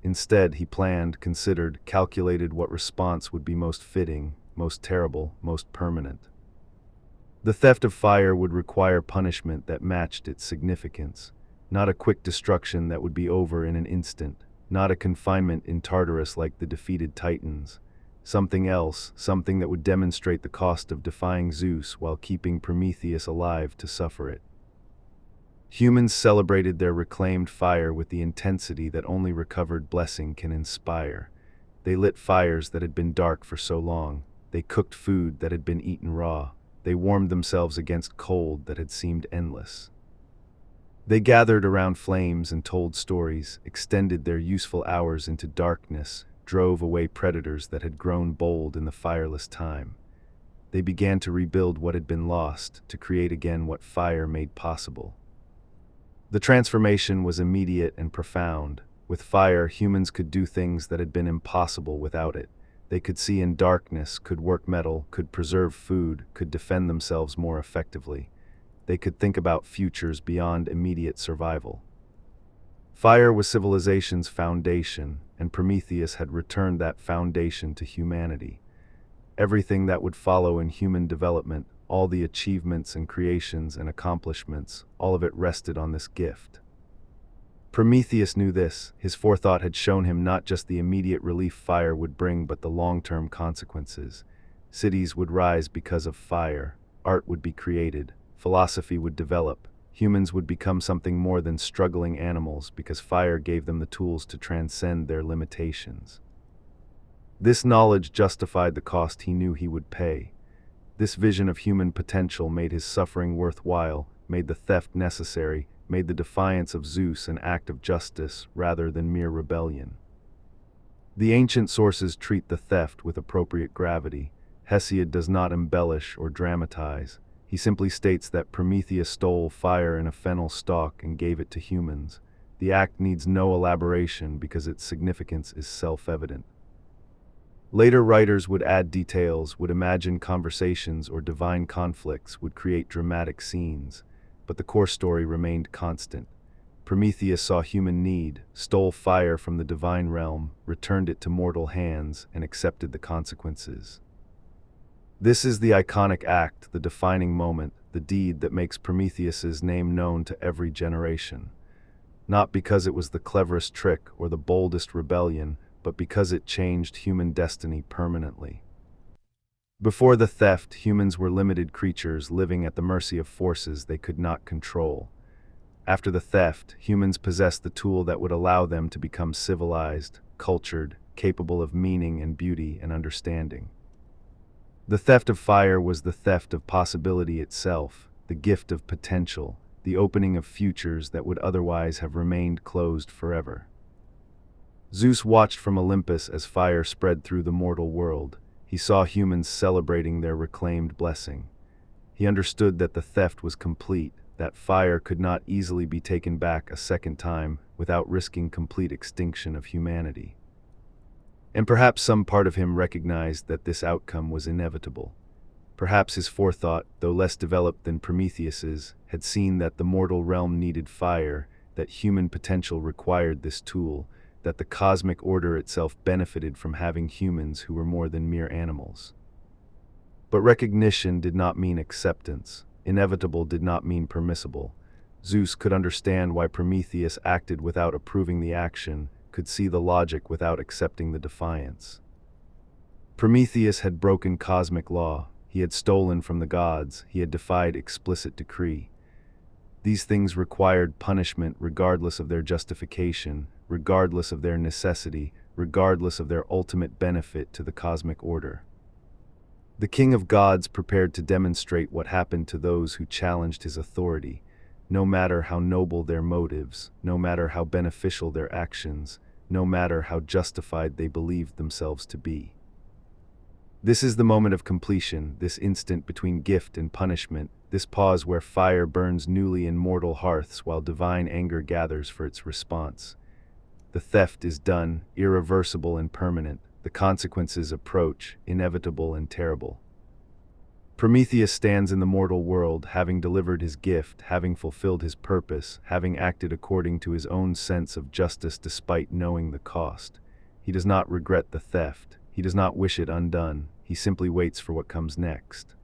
Instead, he planned, considered, calculated what response would be most fitting, most terrible, most permanent. The theft of fire would require punishment that matched its significance. Not a quick destruction that would be over in an instant, not a confinement in Tartarus like the defeated Titans. Something else, something that would demonstrate the cost of defying Zeus while keeping Prometheus alive to suffer it. Humans celebrated their reclaimed fire with the intensity that only recovered blessing can inspire. They lit fires that had been dark for so long. They cooked food that had been eaten raw. They warmed themselves against cold that had seemed endless. They gathered around flames and told stories, extended their useful hours into darkness, drove away predators that had grown bold in the fireless time. They began to rebuild what had been lost, to create again what fire made possible. The transformation was immediate and profound. With fire, humans could do things that had been impossible without it. They could see in darkness, could work metal, could preserve food, could defend themselves more effectively. They could think about futures beyond immediate survival. Fire was civilization's foundation, and Prometheus had returned that foundation to humanity. Everything that would follow in human development, all the achievements and creations and accomplishments, all of it rested on this gift. Prometheus knew this. His forethought had shown him not just the immediate relief fire would bring, but the long-term consequences. Cities would rise because of fire. Art would be created. Philosophy would develop. Humans would become something more than struggling animals because fire gave them the tools to transcend their limitations. This knowledge justified the cost he knew he would pay. This vision of human potential made his suffering worthwhile, made the theft necessary, made the defiance of Zeus an act of justice rather than mere rebellion. The ancient sources treat the theft with appropriate gravity. Hesiod does not embellish or dramatize. He simply states that Prometheus stole fire in a fennel stalk and gave it to humans. The act needs no elaboration because its significance is self-evident. Later writers would add details, would imagine conversations or divine conflicts, would create dramatic scenes, but the core story remained constant. Prometheus saw human need, stole fire from the divine realm, returned it to mortal hands, and accepted the consequences. This is the iconic act, the defining moment, the deed that makes Prometheus's name known to every generation. Not because it was the cleverest trick or the boldest rebellion, but because it changed human destiny permanently. Before the theft, humans were limited creatures living at the mercy of forces they could not control. After the theft, humans possessed the tool that would allow them to become civilized, cultured, capable of meaning and beauty and understanding. The theft of fire was the theft of possibility itself, the gift of potential, the opening of futures that would otherwise have remained closed forever. Zeus watched from Olympus as fire spread through the mortal world. He saw humans celebrating their reclaimed blessing. He understood that the theft was complete, that fire could not easily be taken back a second time without risking complete extinction of humanity. And perhaps some part of him recognized that this outcome was inevitable. Perhaps his forethought, though less developed than Prometheus's, had seen that the mortal realm needed fire, that human potential required this tool, that the cosmic order itself benefited from having humans who were more than mere animals. But recognition did not mean acceptance. Inevitable did not mean permissible. Zeus could understand why Prometheus acted without approving the action, could see the logic without accepting the defiance. Prometheus had broken cosmic law. He had stolen from the gods. He had defied explicit decree. These things required punishment regardless of their justification, regardless of their necessity, regardless of their ultimate benefit to the cosmic order. The king of gods prepared to demonstrate what happened to those who challenged his authority, no matter how noble their motives, no matter how beneficial their actions, no matter how justified they believed themselves to be. This is the moment of completion, this instant between gift and punishment, this pause where fire burns newly in mortal hearths while divine anger gathers for its response. The theft is done, irreversible and permanent. The consequences approach, inevitable and terrible. Prometheus stands in the mortal world, having delivered his gift, having fulfilled his purpose, having acted according to his own sense of justice despite knowing the cost. He does not regret the theft. He does not wish it undone. He simply waits for what comes next.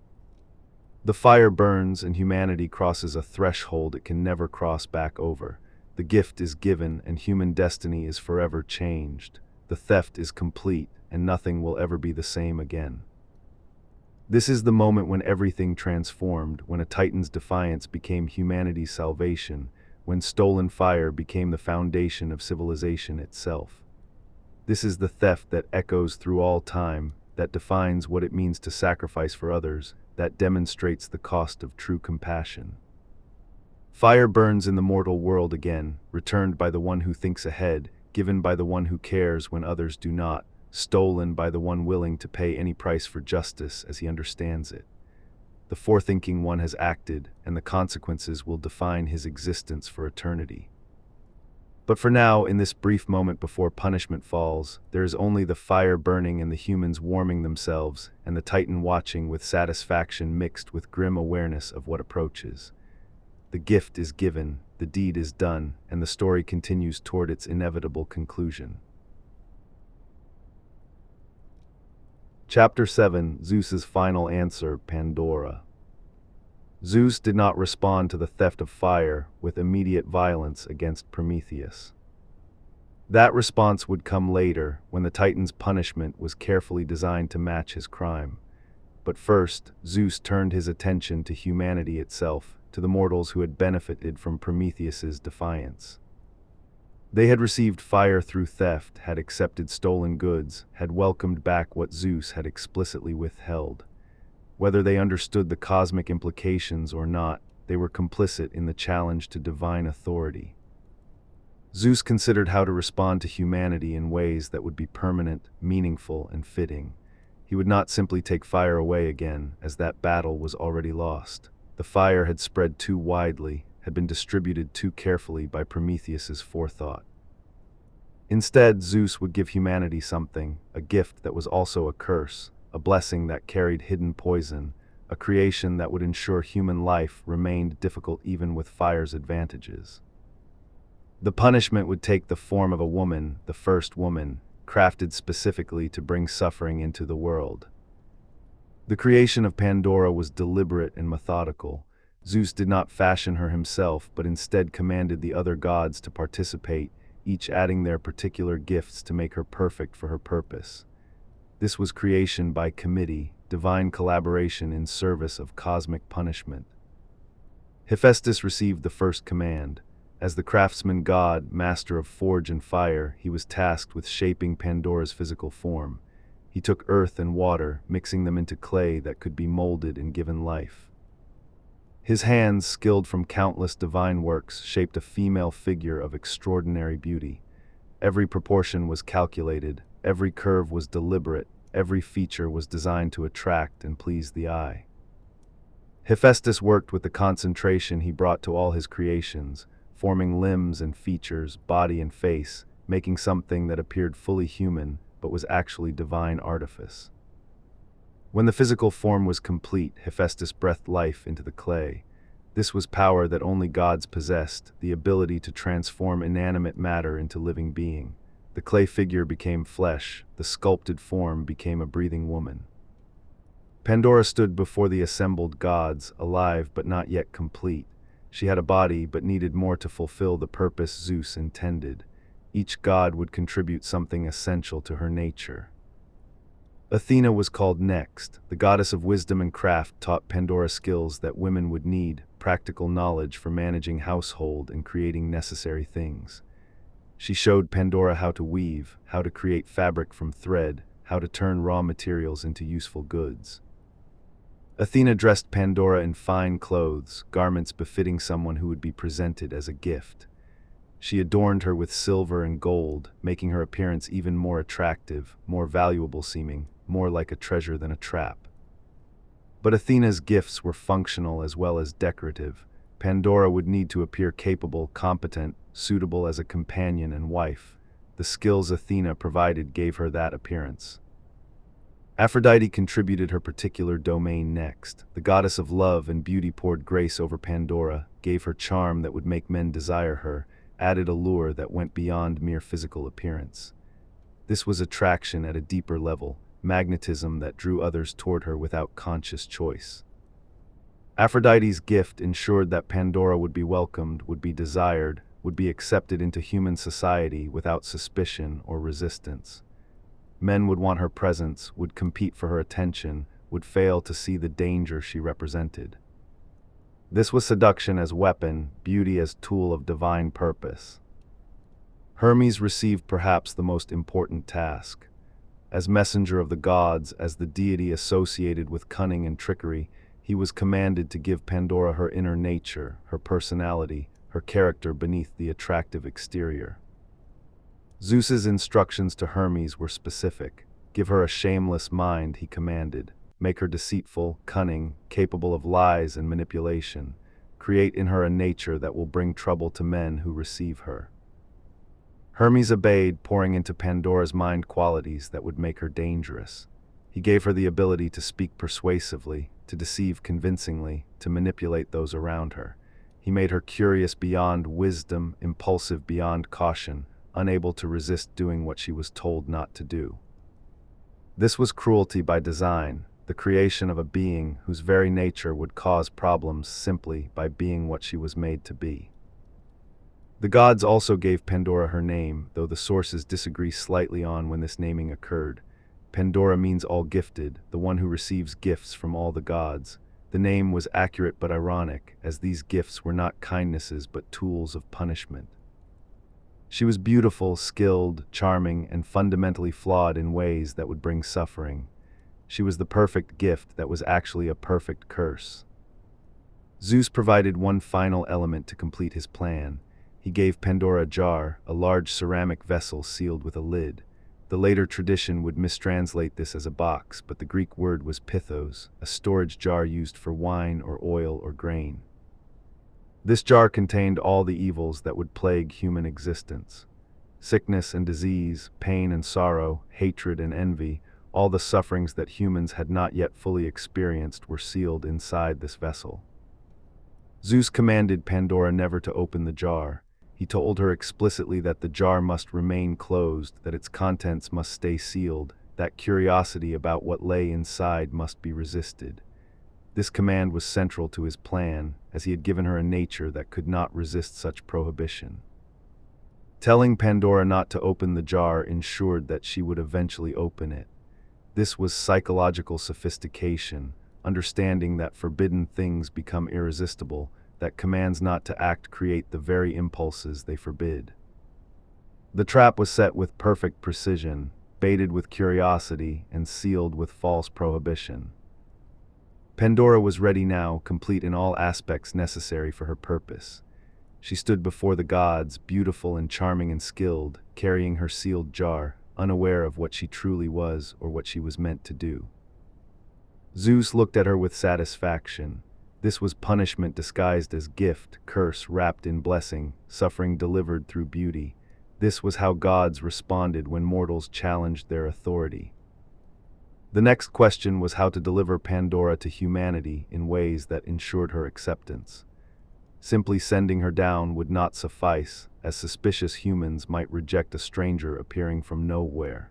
The fire burns and humanity crosses a threshold it can never cross back over. The gift is given and human destiny is forever changed. The theft is complete, and nothing will ever be the same again. This is the moment when everything transformed, when a titan's defiance became humanity's salvation, when stolen fire became the foundation of civilization itself. This is the theft that echoes through all time, that defines what it means to sacrifice for others, that demonstrates the cost of true compassion. Fire burns in the mortal world again, returned by the one who thinks ahead, given by the one who cares when others do not, stolen by the one willing to pay any price for justice as he understands it. The forethinking one has acted, and the consequences will define his existence for eternity. But for now, in this brief moment before punishment falls, there is only the fire burning and the humans warming themselves, and the Titan watching with satisfaction mixed with grim awareness of what approaches. The gift is given, the deed is done, and the story continues toward its inevitable conclusion. Chapter 7: Zeus's Final Answer, Pandora. Zeus did not respond to the theft of fire with immediate violence against Prometheus. That response would come later, when the Titan's punishment was carefully designed to match his crime. But first, Zeus turned his attention to humanity itself, to the mortals who had benefited from Prometheus's defiance. They had received fire through theft, had accepted stolen goods, had welcomed back what Zeus had explicitly withheld. Whether they understood the cosmic implications or not, they were complicit in the challenge to divine authority. Zeus considered how to respond to humanity in ways that would be permanent, meaningful, and fitting. He would not simply take fire away again, as that battle was already lost. The fire had spread too widely, had been distributed too carefully by Prometheus's forethought. Instead, Zeus would give humanity something, a gift that was also a curse, a blessing that carried hidden poison, a creation that would ensure human life remained difficult even with fire's advantages. The punishment would take the form of a woman, the first woman, crafted specifically to bring suffering into the world. The creation of Pandora was deliberate and methodical. Zeus did not fashion her himself, but instead commanded the other gods to participate, each adding their particular gifts to make her perfect for her purpose. This was creation by committee, divine collaboration in service of cosmic punishment. Hephaestus received the first command. As the craftsman god, master of forge and fire, he was tasked with shaping Pandora's physical form. He took earth and water, mixing them into clay that could be molded and given life. His hands, skilled from countless divine works, shaped a female figure of extraordinary beauty. Every proportion was calculated, every curve was deliberate, every feature was designed to attract and please the eye. Hephaestus worked with the concentration he brought to all his creations, forming limbs and features, body and face, making something that appeared fully human but was actually divine artifice. When the physical form was complete, Hephaestus breathed life into the clay. This was power that only gods possessed, the ability to transform inanimate matter into living being. The clay figure became flesh, the sculpted form became a breathing woman. Pandora stood before the assembled gods, alive but not yet complete. She had a body but needed more to fulfill the purpose Zeus intended. Each god would contribute something essential to her nature. Athena was called next. The goddess of wisdom and craft taught Pandora skills that women would need, practical knowledge for managing household and creating necessary things. She showed Pandora how to weave, how to create fabric from thread, how to turn raw materials into useful goods. Athena dressed Pandora in fine clothes, garments befitting someone who would be presented as a gift. She adorned her with silver and gold, making her appearance even more attractive, more valuable seeming, more like a treasure than a trap. But Athena's gifts were functional as well as decorative. Pandora would need to appear capable, competent, suitable as a companion and wife. The skills Athena provided gave her that appearance. Aphrodite contributed her particular domain next. The goddess of love and beauty poured grace over Pandora, gave her charm that would make men desire her, added allure that went beyond mere physical appearance. This was attraction at a deeper level, magnetism that drew others toward her without conscious choice. Aphrodite's gift ensured that Pandora would be welcomed, would be desired, would be accepted into human society without suspicion or resistance. Men would want her presence, would compete for her attention, would fail to see the danger she represented. This was seduction as weapon, beauty as tool of divine purpose. Hermes received perhaps the most important task. As messenger of the gods, as the deity associated with cunning and trickery, he was commanded to give Pandora her inner nature, her personality, her character beneath the attractive exterior. Zeus's instructions to Hermes were specific. Give her a shameless mind, he commanded. Make her deceitful, cunning, capable of lies and manipulation. Create in her a nature that will bring trouble to men who receive her. Hermes obeyed, pouring into Pandora's mind qualities that would make her dangerous. He gave her the ability to speak persuasively, to deceive convincingly, to manipulate those around her. He made her curious beyond wisdom, impulsive beyond caution, unable to resist doing what she was told not to do. This was cruelty by design, the creation of a being whose very nature would cause problems simply by being what she was made to be. The gods also gave Pandora her name, though the sources disagree slightly on when this naming occurred. Pandora means all gifted, the one who receives gifts from all the gods. The name was accurate but ironic, as these gifts were not kindnesses but tools of punishment. She was beautiful, skilled, charming, and fundamentally flawed in ways that would bring suffering. She was the perfect gift that was actually a perfect curse. Zeus provided one final element to complete his plan. He He gave Pandora a jar, a large ceramic vessel sealed with a lid. The later tradition would mistranslate this as a box, but the Greek word was pithos, a storage jar used for wine or oil or grain. This jar contained all the evils that would plague human existence. Sickness and disease, pain and sorrow, hatred and envy, all the sufferings that humans had not yet fully experienced were sealed inside this vessel. Zeus commanded Pandora never to open the jar. He told her explicitly that the jar must remain closed, that its contents must stay sealed, that curiosity about what lay inside must be resisted. This command was central to his plan, as he had given her a nature that could not resist such prohibition. Telling Pandora not to open the jar ensured that she would eventually open it. This was psychological sophistication, understanding that forbidden things become irresistible, that commands not to act create the very impulses they forbid. The trap was set with perfect precision, baited with curiosity, and sealed with false prohibition. Pandora was ready now, complete in all aspects necessary for her purpose. She stood before the gods, beautiful and charming and skilled, carrying her sealed jar, unaware of what she truly was or what she was meant to do. Zeus looked at her with satisfaction. This was punishment disguised as gift, curse wrapped in blessing, suffering delivered through beauty. This was how gods responded when mortals challenged their authority. The next question was how to deliver Pandora to humanity in ways that ensured her acceptance. Simply sending her down would not suffice, as suspicious humans might reject a stranger appearing from nowhere.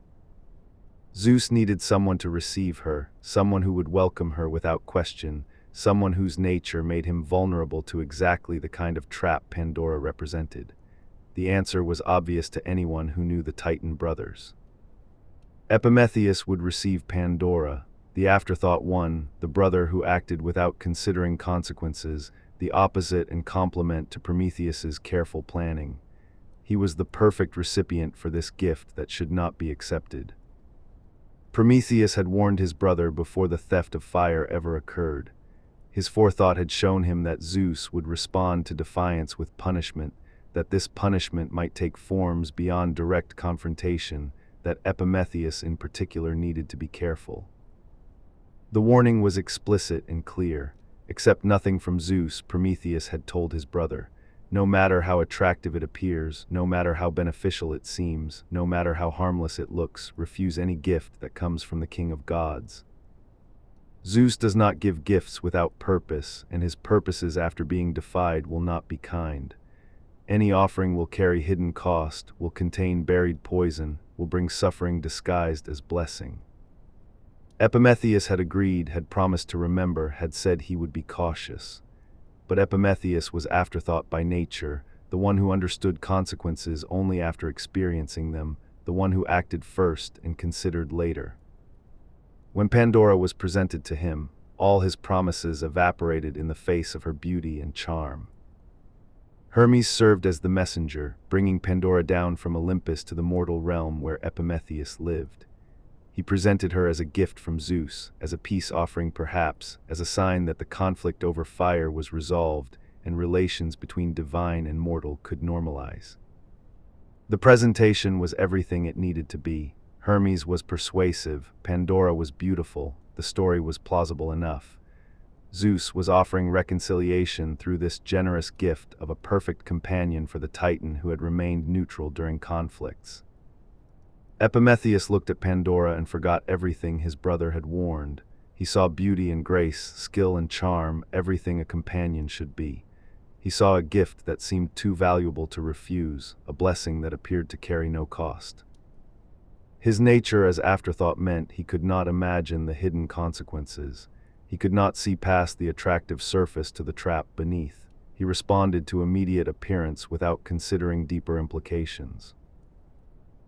Zeus needed someone to receive her, someone who would welcome her without question, someone whose nature made him vulnerable to exactly the kind of trap Pandora represented. The answer was obvious to anyone who knew the Titan brothers. Prometheus would receive Pandora, the afterthought one, the brother who acted without considering consequences, the opposite and complement to Prometheus's careful planning. He was the perfect recipient for this gift that should not be accepted. Prometheus had warned his brother before the theft of fire ever occurred. His forethought had shown him that Zeus would respond to defiance with punishment, that this punishment might take forms beyond direct confrontation, that Prometheus in particular needed to be careful. The warning was explicit and clear. Accept nothing from Zeus, Prometheus had told his brother. No matter how attractive it appears, no matter how beneficial it seems, no matter how harmless it looks, refuse any gift that comes from the king of gods. Zeus does not give gifts without purpose, and his purposes after being defied will not be kind. Any offering will carry hidden cost, will contain buried poison, will bring suffering disguised as blessing. Prometheus had agreed, had promised to remember, had said he would be cautious. But Prometheus was afterthought by nature, the one who understood consequences only after experiencing them, the one who acted first and considered later. When Pandora was presented to him, all his promises evaporated in the face of her beauty and charm. Hermes served as the messenger, bringing Pandora down from Olympus to the mortal realm where Prometheus lived. He presented her as a gift from Zeus, as a peace offering perhaps, as a sign that the conflict over fire was resolved and relations between divine and mortal could normalize. The presentation was everything it needed to be. Hermes was persuasive, Pandora was beautiful, the story was plausible enough. Zeus was offering reconciliation through this generous gift of a perfect companion for the Titan who had remained neutral during conflicts. Prometheus looked at Pandora and forgot everything his brother had warned. He saw beauty and grace, skill and charm, everything a companion should be. He saw a gift that seemed too valuable to refuse, a blessing that appeared to carry no cost. His nature as afterthought meant he could not imagine the hidden consequences. He could not see past the attractive surface to the trap beneath. He responded to immediate appearance without considering deeper implications.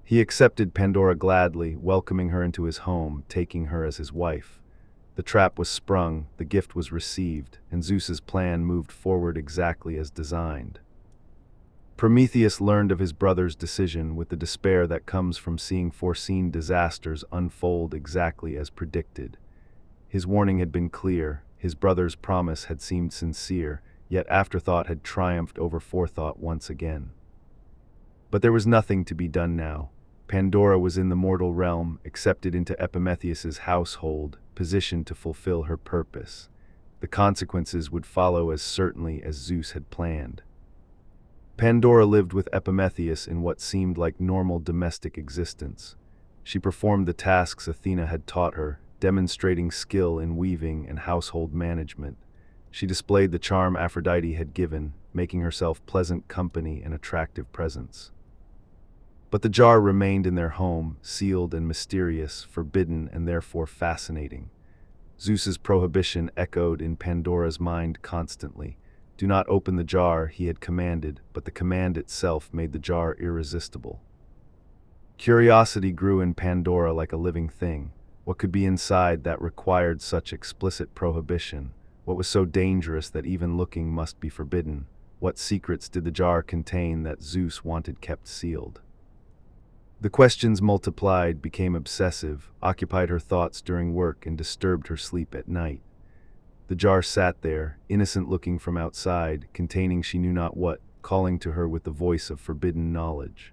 He accepted Pandora gladly, welcoming her into his home, taking her as his wife. The trap was sprung, the gift was received, and Zeus's plan moved forward exactly as designed. Prometheus learned of his brother's decision with the despair that comes from seeing foreseen disasters unfold exactly as predicted. His warning had been clear, his brother's promise had seemed sincere, yet afterthought had triumphed over forethought once again. But there was nothing to be done now. Pandora was in the mortal realm, accepted into Prometheus's household, positioned to fulfill her purpose. The consequences would follow as certainly as Zeus had planned. Pandora lived with Prometheus in what seemed like normal domestic existence. She performed the tasks Athena had taught her, demonstrating skill in weaving and household management. She displayed the charm Aphrodite had given, making herself pleasant company and attractive presence. But the jar remained in their home, sealed and mysterious, forbidden and therefore fascinating. Zeus's prohibition echoed in Pandora's mind constantly. Do not open the jar, he had commanded, but the command itself made the jar irresistible. Curiosity grew in Pandora like a living thing. What could be inside that required such explicit prohibition? What was so dangerous that even looking must be forbidden? What secrets did the jar contain that Zeus wanted kept sealed? The questions multiplied, became obsessive, occupied her thoughts during work and disturbed her sleep at night. The jar sat there, innocent looking from outside, containing she knew not what, calling to her with the voice of forbidden knowledge.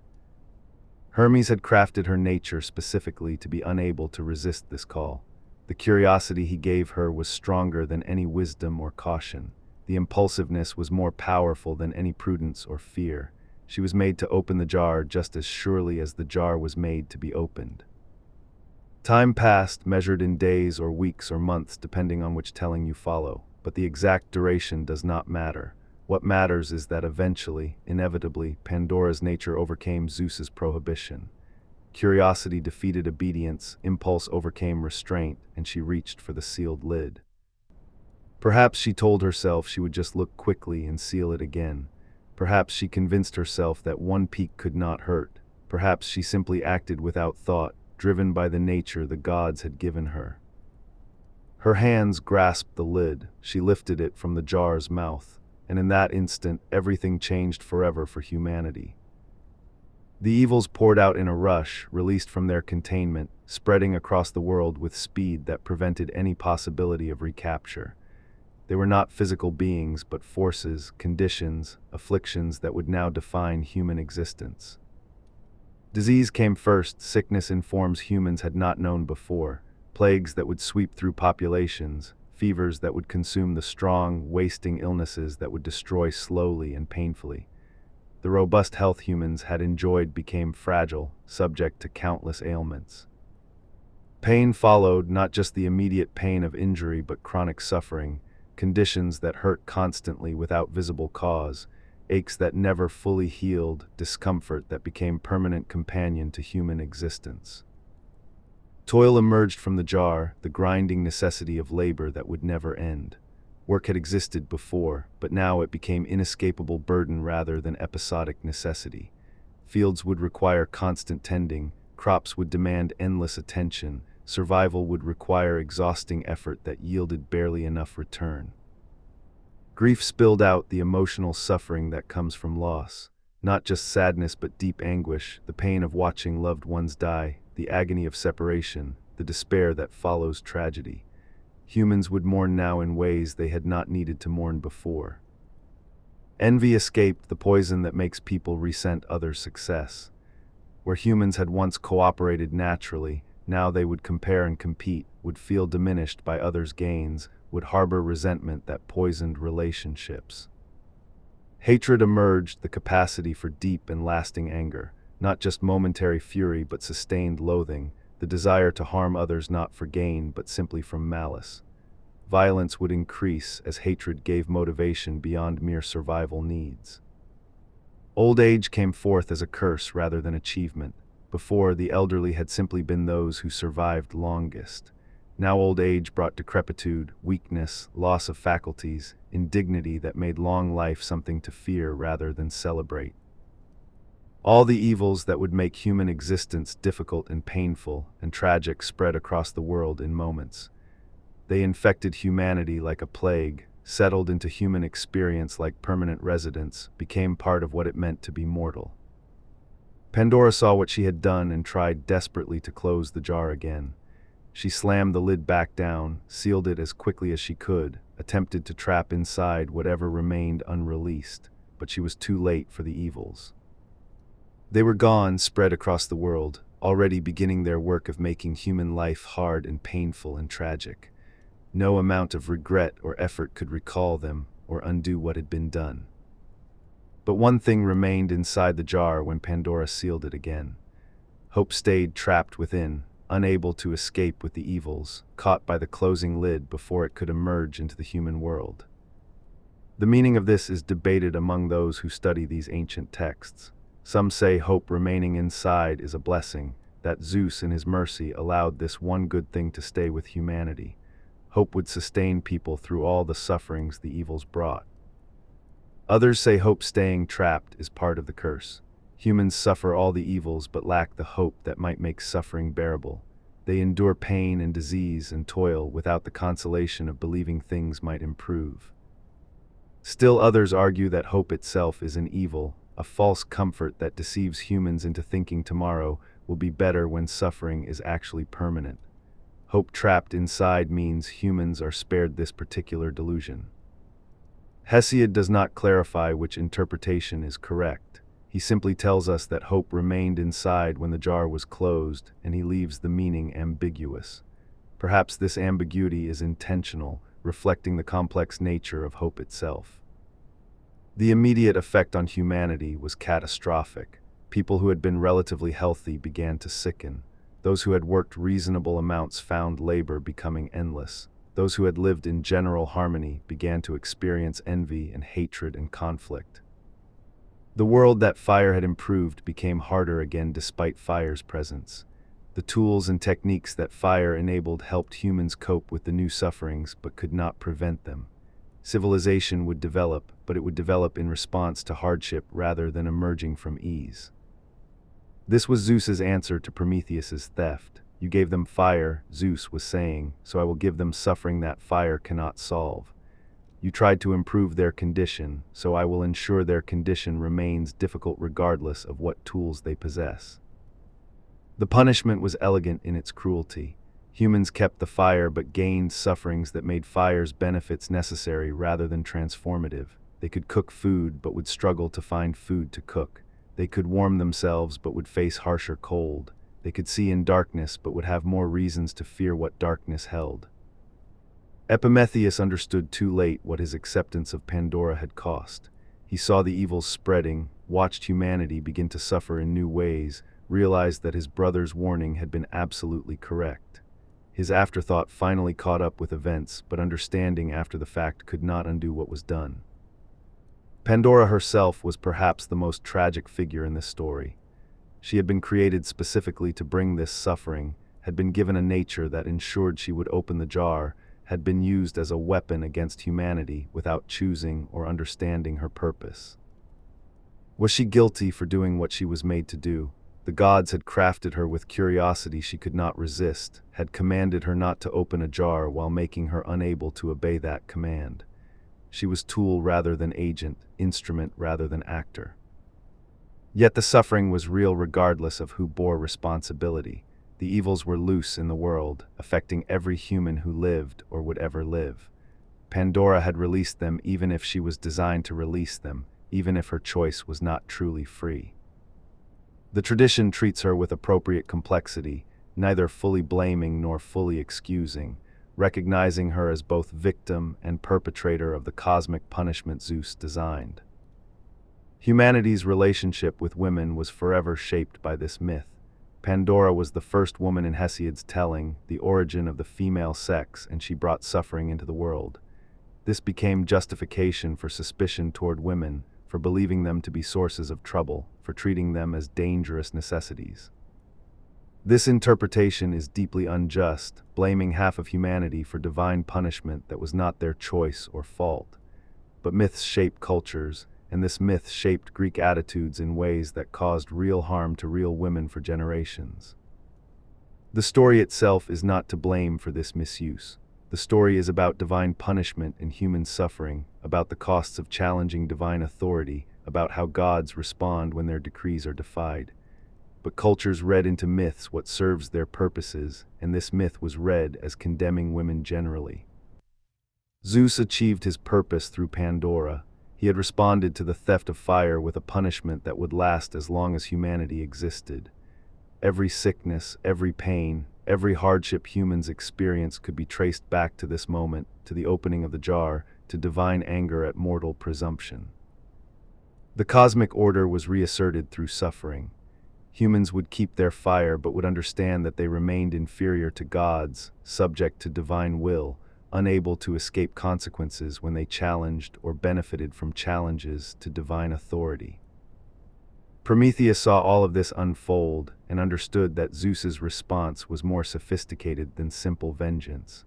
Hermes had crafted her nature specifically to be unable to resist this call. The curiosity he gave her was stronger than any wisdom or caution. The impulsiveness was more powerful than any prudence or fear. She was made to open the jar just as surely as the jar was made to be opened. Time passed, measured in days or weeks or months depending on which telling you follow, but the exact duration does not matter. What matters is that eventually, inevitably, Pandora's nature overcame Zeus's prohibition. Curiosity defeated obedience, impulse overcame restraint, and she reached for the sealed lid. Perhaps she told herself she would just look quickly and seal it again. Perhaps she convinced herself that one peek could not hurt. Perhaps she simply acted without thought, driven by the nature the gods had given her. Her hands grasped the lid. She lifted it from the jar's mouth, and in that instant everything changed forever for humanity. The evils poured out in a rush, released from their containment, spreading across the world with speed that prevented any possibility of recapture. They were not physical beings, but forces, conditions, afflictions that would now define human existence. Disease came first, sickness in forms humans had not known before, plagues that would sweep through populations, fevers that would consume the strong, wasting illnesses that would destroy slowly and painfully. The robust health humans had enjoyed became fragile, subject to countless ailments. Pain followed, not just the immediate pain of injury but chronic suffering, conditions that hurt constantly without visible cause, aches that never fully healed, discomfort that became permanent companion to human existence. Toil emerged from the jar, the grinding necessity of labor that would never end. Work had existed before, but now it became inescapable burden rather than episodic necessity. Fields would require constant tending, crops would demand endless attention, survival would require exhausting effort that yielded barely enough return. Grief spilled out, the emotional suffering that comes from loss. Not just sadness but deep anguish, the pain of watching loved ones die, the agony of separation, the despair that follows tragedy. Humans would mourn now in ways they had not needed to mourn before. Envy escaped, the poison that makes people resent others' success. Where humans had once cooperated naturally, now they would compare and compete, would feel diminished by others' gains, would harbor resentment that poisoned relationships. Hatred emerged, the capacity for deep and lasting anger, not just momentary fury but sustained loathing, the desire to harm others not for gain but simply from malice. Violence would increase as hatred gave motivation beyond mere survival needs. Old age came forth as a curse rather than achievement. Before, the elderly had simply been those who survived longest. Now old age brought decrepitude, weakness, loss of faculties, indignity that made long life something to fear rather than celebrate. All the evils that would make human existence difficult and painful and tragic spread across the world in moments. They infected humanity like a plague, settled into human experience like permanent residents, became part of what it meant to be mortal. Pandora saw what she had done and tried desperately to close the jar again. She slammed the lid back down, sealed it as quickly as she could, attempted to trap inside whatever remained unreleased, but she was too late for the evils. They were gone, spread across the world, already beginning their work of making human life hard and painful and tragic. No amount of regret or effort could recall them or undo what had been done. But one thing remained inside the jar when Pandora sealed it again. Hope stayed trapped within, unable to escape with the evils, caught by the closing lid before it could emerge into the human world. The meaning of this is debated among those who study these ancient texts. Some say hope remaining inside is a blessing, that Zeus in his mercy allowed this one good thing to stay with humanity. Hope would sustain people through all the sufferings the evils brought. Others say hope staying trapped is part of the curse. Humans suffer all the evils but lack the hope that might make suffering bearable. They endure pain and disease and toil without the consolation of believing things might improve. Still others argue that hope itself is an evil, a false comfort that deceives humans into thinking tomorrow will be better when suffering is actually permanent. Hope trapped inside means humans are spared this particular delusion. Hesiod does not clarify which interpretation is correct. He simply tells us that hope remained inside when the jar was closed, and he leaves the meaning ambiguous. Perhaps this ambiguity is intentional, reflecting the complex nature of hope itself. The immediate effect on humanity was catastrophic. People who had been relatively healthy began to sicken. Those who had worked reasonable amounts found labor becoming endless. Those who had lived in general harmony began to experience envy and hatred and conflict. The world that fire had improved became harder again despite fire's presence. The tools and techniques that fire enabled helped humans cope with the new sufferings but could not prevent them. Civilization would develop, but it would develop in response to hardship rather than emerging from ease. This was Zeus's answer to Prometheus's theft. You gave them fire, Zeus was saying, so I will give them suffering that fire cannot solve. You tried to improve their condition, so I will ensure their condition remains difficult regardless of what tools they possess. The punishment was elegant in its cruelty. Humans kept the fire but gained sufferings that made fire's benefits necessary rather than transformative. They could cook food but would struggle to find food to cook. They could warm themselves but would face harsher cold. They could see in darkness but would have more reasons to fear what darkness held. Prometheus understood too late what his acceptance of Pandora had cost. He saw the evils spreading, watched humanity begin to suffer in new ways, realized that his brother's warning had been absolutely correct. His afterthought finally caught up with events, but understanding after the fact could not undo what was done. Pandora herself was perhaps the most tragic figure in this story. She had been created specifically to bring this suffering, had been given a nature that ensured she would open the jar, had been used as a weapon against humanity without choosing or understanding her purpose. Was she guilty for doing what she was made to do? The gods had crafted her with curiosity she could not resist, had commanded her not to open a jar while making her unable to obey that command. She was tool rather than agent, instrument rather than actor. Yet the suffering was real regardless of who bore responsibility. The evils were loose in the world, affecting every human who lived or would ever live. Pandora had released them even if she was designed to release them, even if her choice was not truly free. The tradition treats her with appropriate complexity, neither fully blaming nor fully excusing, recognizing her as both victim and perpetrator of the cosmic punishment Zeus designed. Humanity's relationship with women was forever shaped by this myth. Pandora was the first woman in Hesiod's telling, the origin of the female sex, and she brought suffering into the world. This became justification for suspicion toward women, for believing them to be sources of trouble, for treating them as dangerous necessities. This interpretation is deeply unjust, blaming half of humanity for divine punishment that was not their choice or fault. But myths shape cultures, and this myth shaped Greek attitudes in ways that caused real harm to real women for generations. The story itself is not to blame for this misuse. The story is about divine punishment and human suffering, about the costs of challenging divine authority, about how gods respond when their decrees are defied. But cultures read into myths what serves their purposes, and this myth was read as condemning women generally. Zeus achieved his purpose through Pandora. He had responded to the theft of fire with a punishment that would last as long as humanity existed. Every sickness, every pain, every hardship humans experience could be traced back to this moment, to the opening of the jar, to divine anger at mortal presumption. The cosmic order was reasserted through suffering. Humans would keep their fire but would understand that they remained inferior to gods, subject to divine will, unable to escape consequences when they challenged or benefited from challenges to divine authority. Prometheus saw all of this unfold and understood that Zeus's response was more sophisticated than simple vengeance.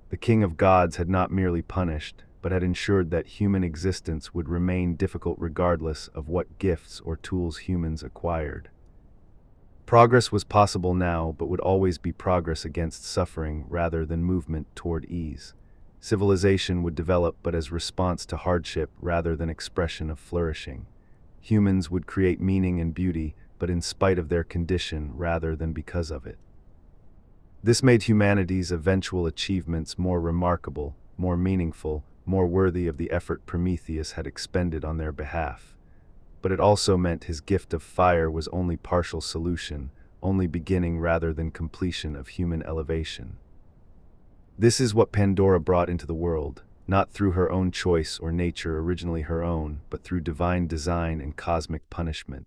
The king of gods had not merely punished, but had ensured that human existence would remain difficult regardless of what gifts or tools humans acquired. Progress was possible now, but would always be progress against suffering rather than movement toward ease. Civilization would develop but as response to hardship rather than expression of flourishing. Humans would create meaning and beauty, but in spite of their condition rather than because of it. This made humanity's eventual achievements more remarkable, more meaningful, more worthy of the effort Prometheus had expended on their behalf. But it also meant his gift of fire was only partial solution, only beginning rather than completion of human elevation. This is what Pandora brought into the world, not through her own choice or nature originally her own, but through divine design and cosmic punishment.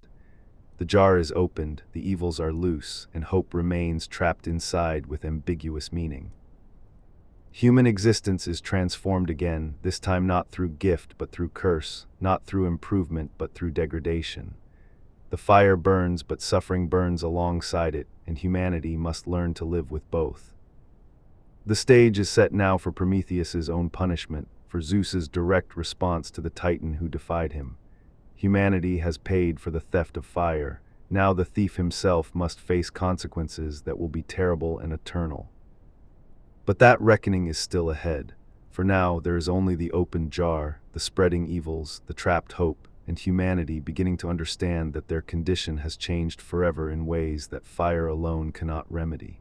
The jar is opened, the evils are loose, and hope remains trapped inside with ambiguous meaning. Human existence is transformed again, this time not through gift but through curse, not through improvement but through degradation. The fire burns but suffering burns alongside it, and humanity must learn to live with both. The stage is set now for Prometheus's own punishment, for Zeus's direct response to the Titan who defied him. Humanity has paid for the theft of fire. Now the thief himself must face consequences that will be terrible and eternal. But that reckoning is still ahead. For now, there is only the open jar, the spreading evils, the trapped hope, and humanity beginning to understand that their condition has changed forever in ways that fire alone cannot remedy.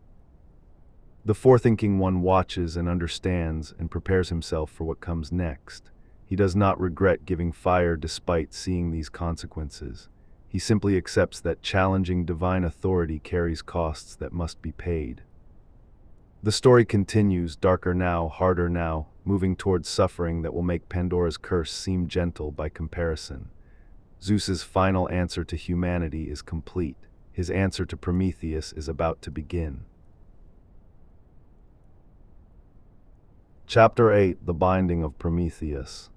The forethinking one watches and understands and prepares himself for what comes next. He does not regret giving fire despite seeing these consequences. He simply accepts that challenging divine authority carries costs that must be paid. The story continues, darker now, harder now, moving towards suffering that will make Pandora's curse seem gentle by comparison. Zeus's final answer to humanity is complete. His answer to Prometheus is about to begin. Chapter 8: The Binding of Prometheus.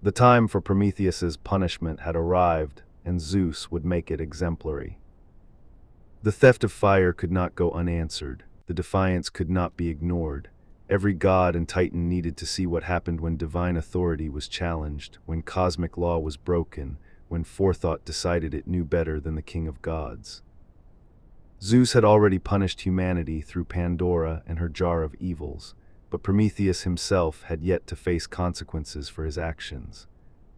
The time for Prometheus's punishment had arrived, and Zeus would make it exemplary. The theft of fire could not go unanswered. The defiance could not be ignored. Every god and titan needed to see what happened when divine authority was challenged, when cosmic law was broken, when forethought decided it knew better than the king of gods. Zeus had already punished humanity through Pandora and her jar of evils, but Prometheus himself had yet to face consequences for his actions.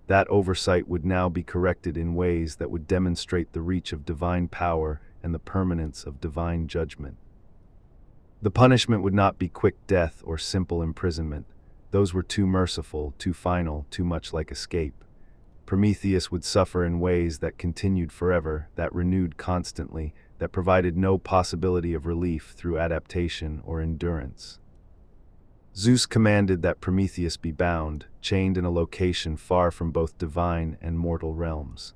That oversight would now be corrected in ways that would demonstrate the reach of divine power and the permanence of divine judgment. The punishment would not be quick death or simple imprisonment. Those were too merciful, too final, too much like escape. Prometheus would suffer in ways that continued forever, that renewed constantly, that provided no possibility of relief through adaptation or endurance. Zeus commanded that Prometheus be bound, chained in a location far from both divine and mortal realms.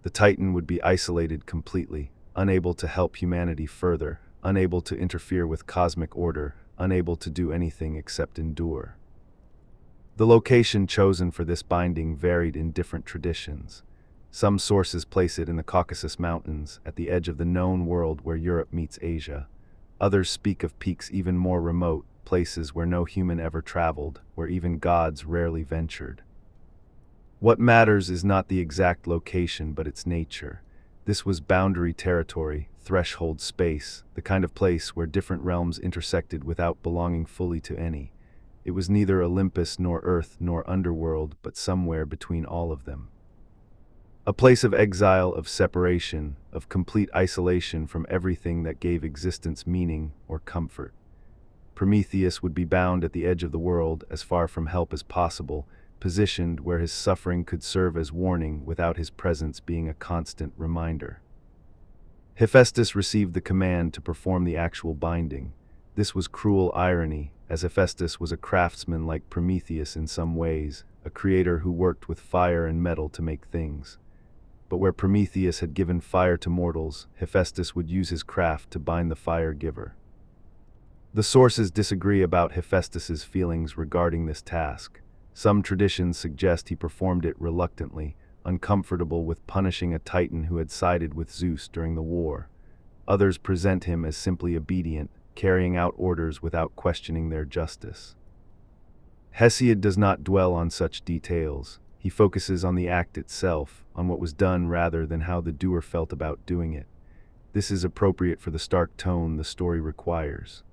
The Titan would be isolated completely, unable to help humanity further, unable to interfere with cosmic order, unable to do anything except endure. The location chosen for this binding varied in different traditions. Some sources place it in the Caucasus Mountains, at the edge of the known world where Europe meets Asia. Others speak of peaks even more remote, places where no human ever traveled, where even gods rarely ventured. What matters is not the exact location but its nature. This was boundary territory, threshold space, the kind of place where different realms intersected without belonging fully to any. It was neither Olympus nor Earth nor underworld, but somewhere between all of them. A place of exile, of separation, of complete isolation from everything that gave existence meaning or comfort. Prometheus would be bound at the edge of the world, as far from help as possible, positioned where his suffering could serve as warning without his presence being a constant reminder. Hephaestus received the command to perform the actual binding. This was cruel irony, as Hephaestus was a craftsman like Prometheus in some ways, a creator who worked with fire and metal to make things. But where Prometheus had given fire to mortals, Hephaestus would use his craft to bind the fire giver. The sources disagree about Hephaestus's feelings regarding this task. Some traditions suggest he performed it reluctantly, uncomfortable with punishing a Titan who had sided with Zeus during the war. Others present him as simply obedient, carrying out orders without questioning their justice. Hesiod does not dwell on such details. He focuses on the act itself, on what was done rather than how the doer felt about doing it. This is appropriate for the stark tone the story requires.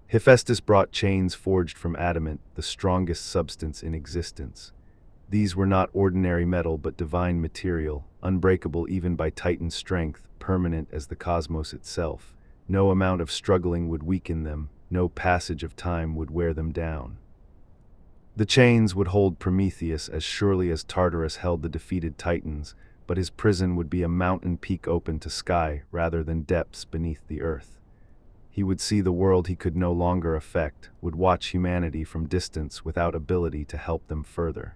Hephaestus brought chains forged from adamant, the strongest substance in existence. These were not ordinary metal but divine material, unbreakable even by Titan strength, permanent as the cosmos itself. No amount of struggling would weaken them, no passage of time would wear them down. The chains would hold Prometheus as surely as Tartarus held the defeated Titans, but his prison would be a mountain peak open to sky rather than depths beneath the earth. He would see the world he could no longer affect, would watch humanity from distance without ability to help them further.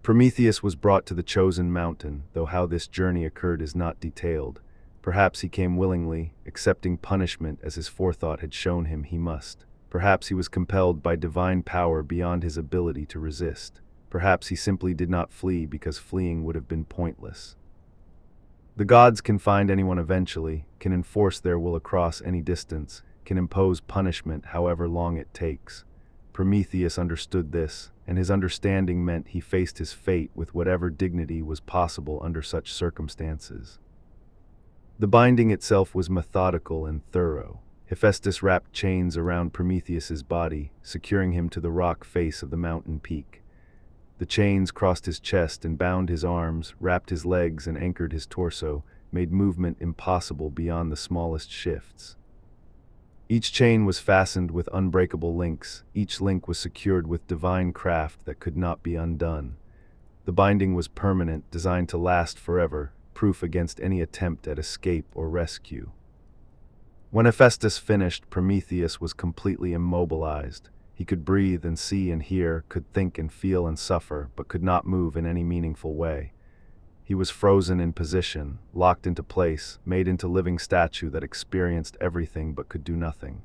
Prometheus was brought to the chosen mountain, though how this journey occurred is not detailed. Perhaps he came willingly, accepting punishment as his forethought had shown him he must. Perhaps he was compelled by divine power beyond his ability to resist. Perhaps he simply did not flee because fleeing would have been pointless. The gods can find anyone eventually, can enforce their will across any distance, can impose punishment however long it takes. Prometheus understood this, and his understanding meant he faced his fate with whatever dignity was possible under such circumstances. The binding itself was methodical and thorough. Hephaestus wrapped chains around Prometheus's body, securing him to the rock face of the mountain peak. The chains crossed his chest and bound his arms, wrapped his legs and anchored his torso, made movement impossible beyond the smallest shifts. Each chain was fastened with unbreakable links, each link was secured with divine craft that could not be undone. The binding was permanent, designed to last forever, proof against any attempt at escape or rescue. When Hephaestus finished, Prometheus was completely immobilized. He could breathe and see and hear, could think and feel and suffer, but could not move in any meaningful way. He was frozen in position, locked into place, made into living statue that experienced everything but could do nothing.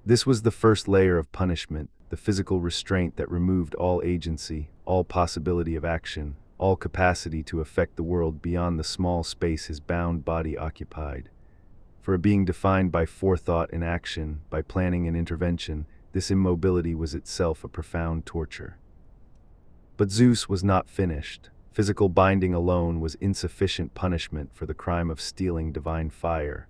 This was the first layer of punishment, the physical restraint that removed all agency, all possibility of action, all capacity to affect the world beyond the small space his bound body occupied. For a being defined by forethought and action, by planning and intervention, this immobility was itself a profound torture. But Zeus was not finished. Physical binding alone was insufficient punishment for the crime of stealing divine fire.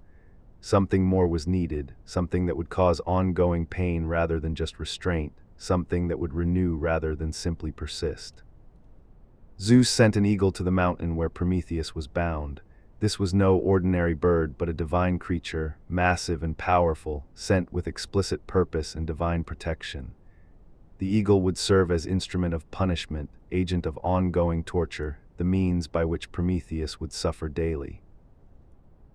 Something more was needed, something that would cause ongoing pain rather than just restraint, something that would renew rather than simply persist. Zeus sent an eagle to the mountain where Prometheus was bound. This was no ordinary bird, but a divine creature, massive and powerful, sent with explicit purpose and divine protection. The eagle would serve as instrument of punishment, agent of ongoing torture, the means by which Prometheus would suffer daily.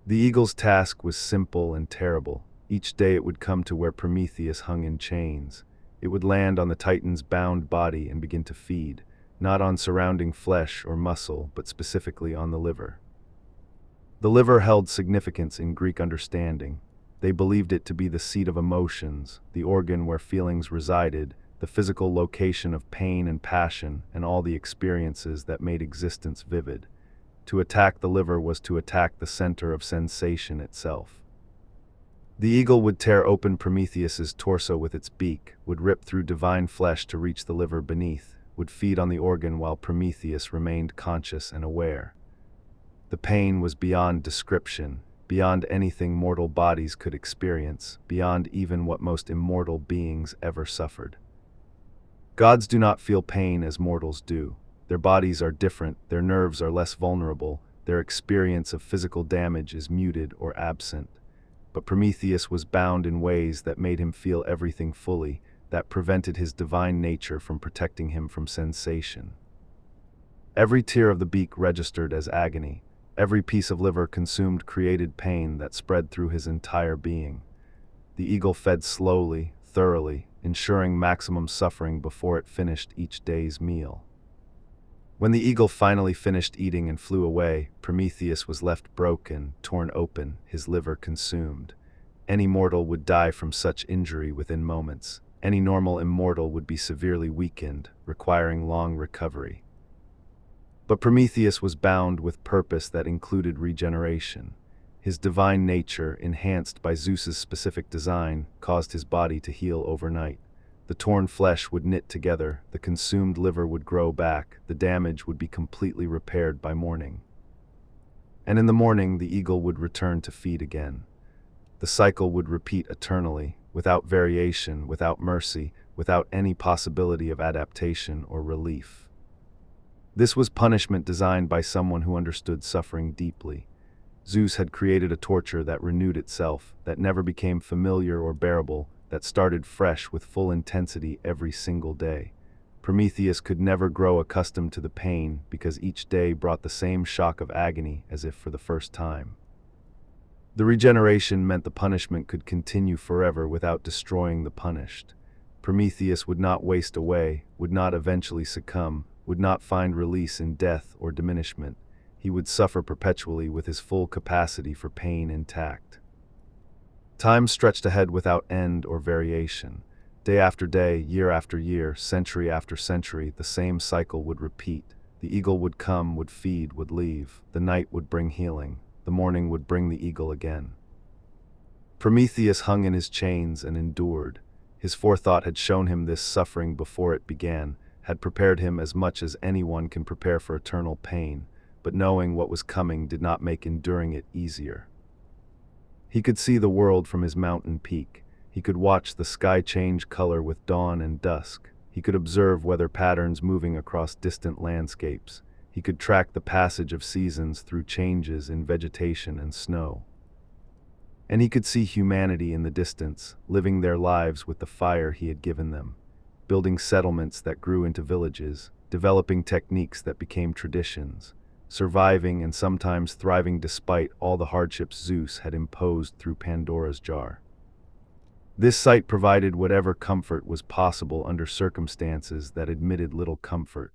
The eagle's task was simple and terrible. Each day it would come to where Prometheus hung in chains. It would land on the Titan's bound body and begin to feed, not on surrounding flesh or muscle, but specifically on the liver. The liver held significance in Greek understanding. They believed it to be the seat of emotions, the organ where feelings resided, the physical location of pain and passion, and all the experiences that made existence vivid. To attack the liver was to attack the center of sensation itself. The eagle would tear open Prometheus's torso with its beak, would rip through divine flesh to reach the liver beneath, would feed on the organ while Prometheus remained conscious and aware. The pain was beyond description, beyond anything mortal bodies could experience, beyond even what most immortal beings ever suffered. Gods do not feel pain as mortals do. Their bodies are different, their nerves are less vulnerable, their experience of physical damage is muted or absent. But Prometheus was bound in ways that made him feel everything fully, that prevented his divine nature from protecting him from sensation. Every tear of the beak registered as agony. Every piece of liver consumed created pain that spread through his entire being. The eagle fed slowly, thoroughly, ensuring maximum suffering before it finished each day's meal. When the eagle finally finished eating and flew away, Prometheus was left broken, torn open, his liver consumed. Any mortal would die from such injury within moments. Any normal immortal would be severely weakened, requiring long recovery. But Prometheus was bound with purpose that included regeneration. His divine nature, enhanced by Zeus's specific design, caused his body to heal overnight. The torn flesh would knit together, the consumed liver would grow back, the damage would be completely repaired by morning. And in the morning, the eagle would return to feed again. The cycle would repeat eternally, without variation, without mercy, without any possibility of adaptation or relief. This was punishment designed by someone who understood suffering deeply. Zeus had created a torture that renewed itself, that never became familiar or bearable, that started fresh with full intensity every single day. Prometheus could never grow accustomed to the pain because each day brought the same shock of agony as if for the first time. The regeneration meant the punishment could continue forever without destroying the punished. Prometheus would not waste away, would not eventually succumb, would not find release in death or diminishment. He would suffer perpetually with his full capacity for pain intact. Time stretched ahead without end or variation. Day after day, year after year, century after century, the same cycle would repeat. The eagle would come, would feed, would leave. The night would bring healing. The morning would bring the eagle again. Prometheus hung in his chains and endured. His forethought had shown him this suffering before it began, had prepared him as much as anyone can prepare for eternal pain, but knowing what was coming did not make enduring it easier. He could see the world from his mountain peak. He could watch the sky change color with dawn and dusk. He could observe weather patterns moving across distant landscapes. He could track the passage of seasons through changes in vegetation and snow. And he could see humanity in the distance, living their lives with the fire he had given them, building settlements that grew into villages, developing techniques that became traditions, surviving and sometimes thriving despite all the hardships Zeus had imposed through Pandora's jar. This sight provided whatever comfort was possible under circumstances that admitted little comfort.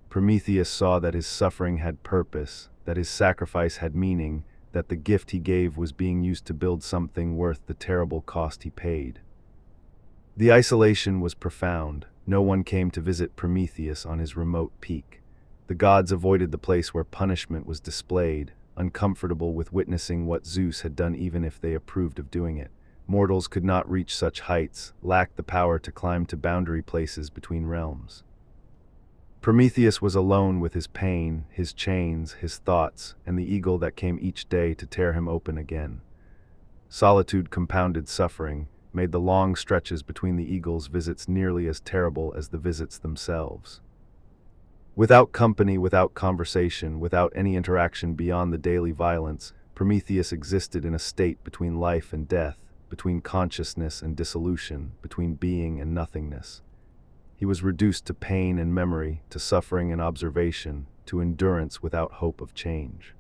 Prometheus saw that his suffering had purpose, that his sacrifice had meaning, that the gift he gave was being used to build something worth the terrible cost he paid. The isolation was profound. No one came to visit Prometheus on his remote peak. The gods avoided the place where punishment was displayed, uncomfortable with witnessing what Zeus had done even if they approved of doing it. Mortals could not reach such heights, lacked the power to climb to boundary places between realms. Prometheus was alone with his pain, his chains, his thoughts, and the eagle that came each day to tear him open again. Solitude compounded suffering, made the long stretches between the eagle's visits nearly as terrible as the visits themselves. Without company, without conversation, without any interaction beyond the daily violence, Prometheus existed in a state between life and death, between consciousness and dissolution, between being and nothingness. He was reduced to pain and memory, to suffering and observation, to endurance without hope of change.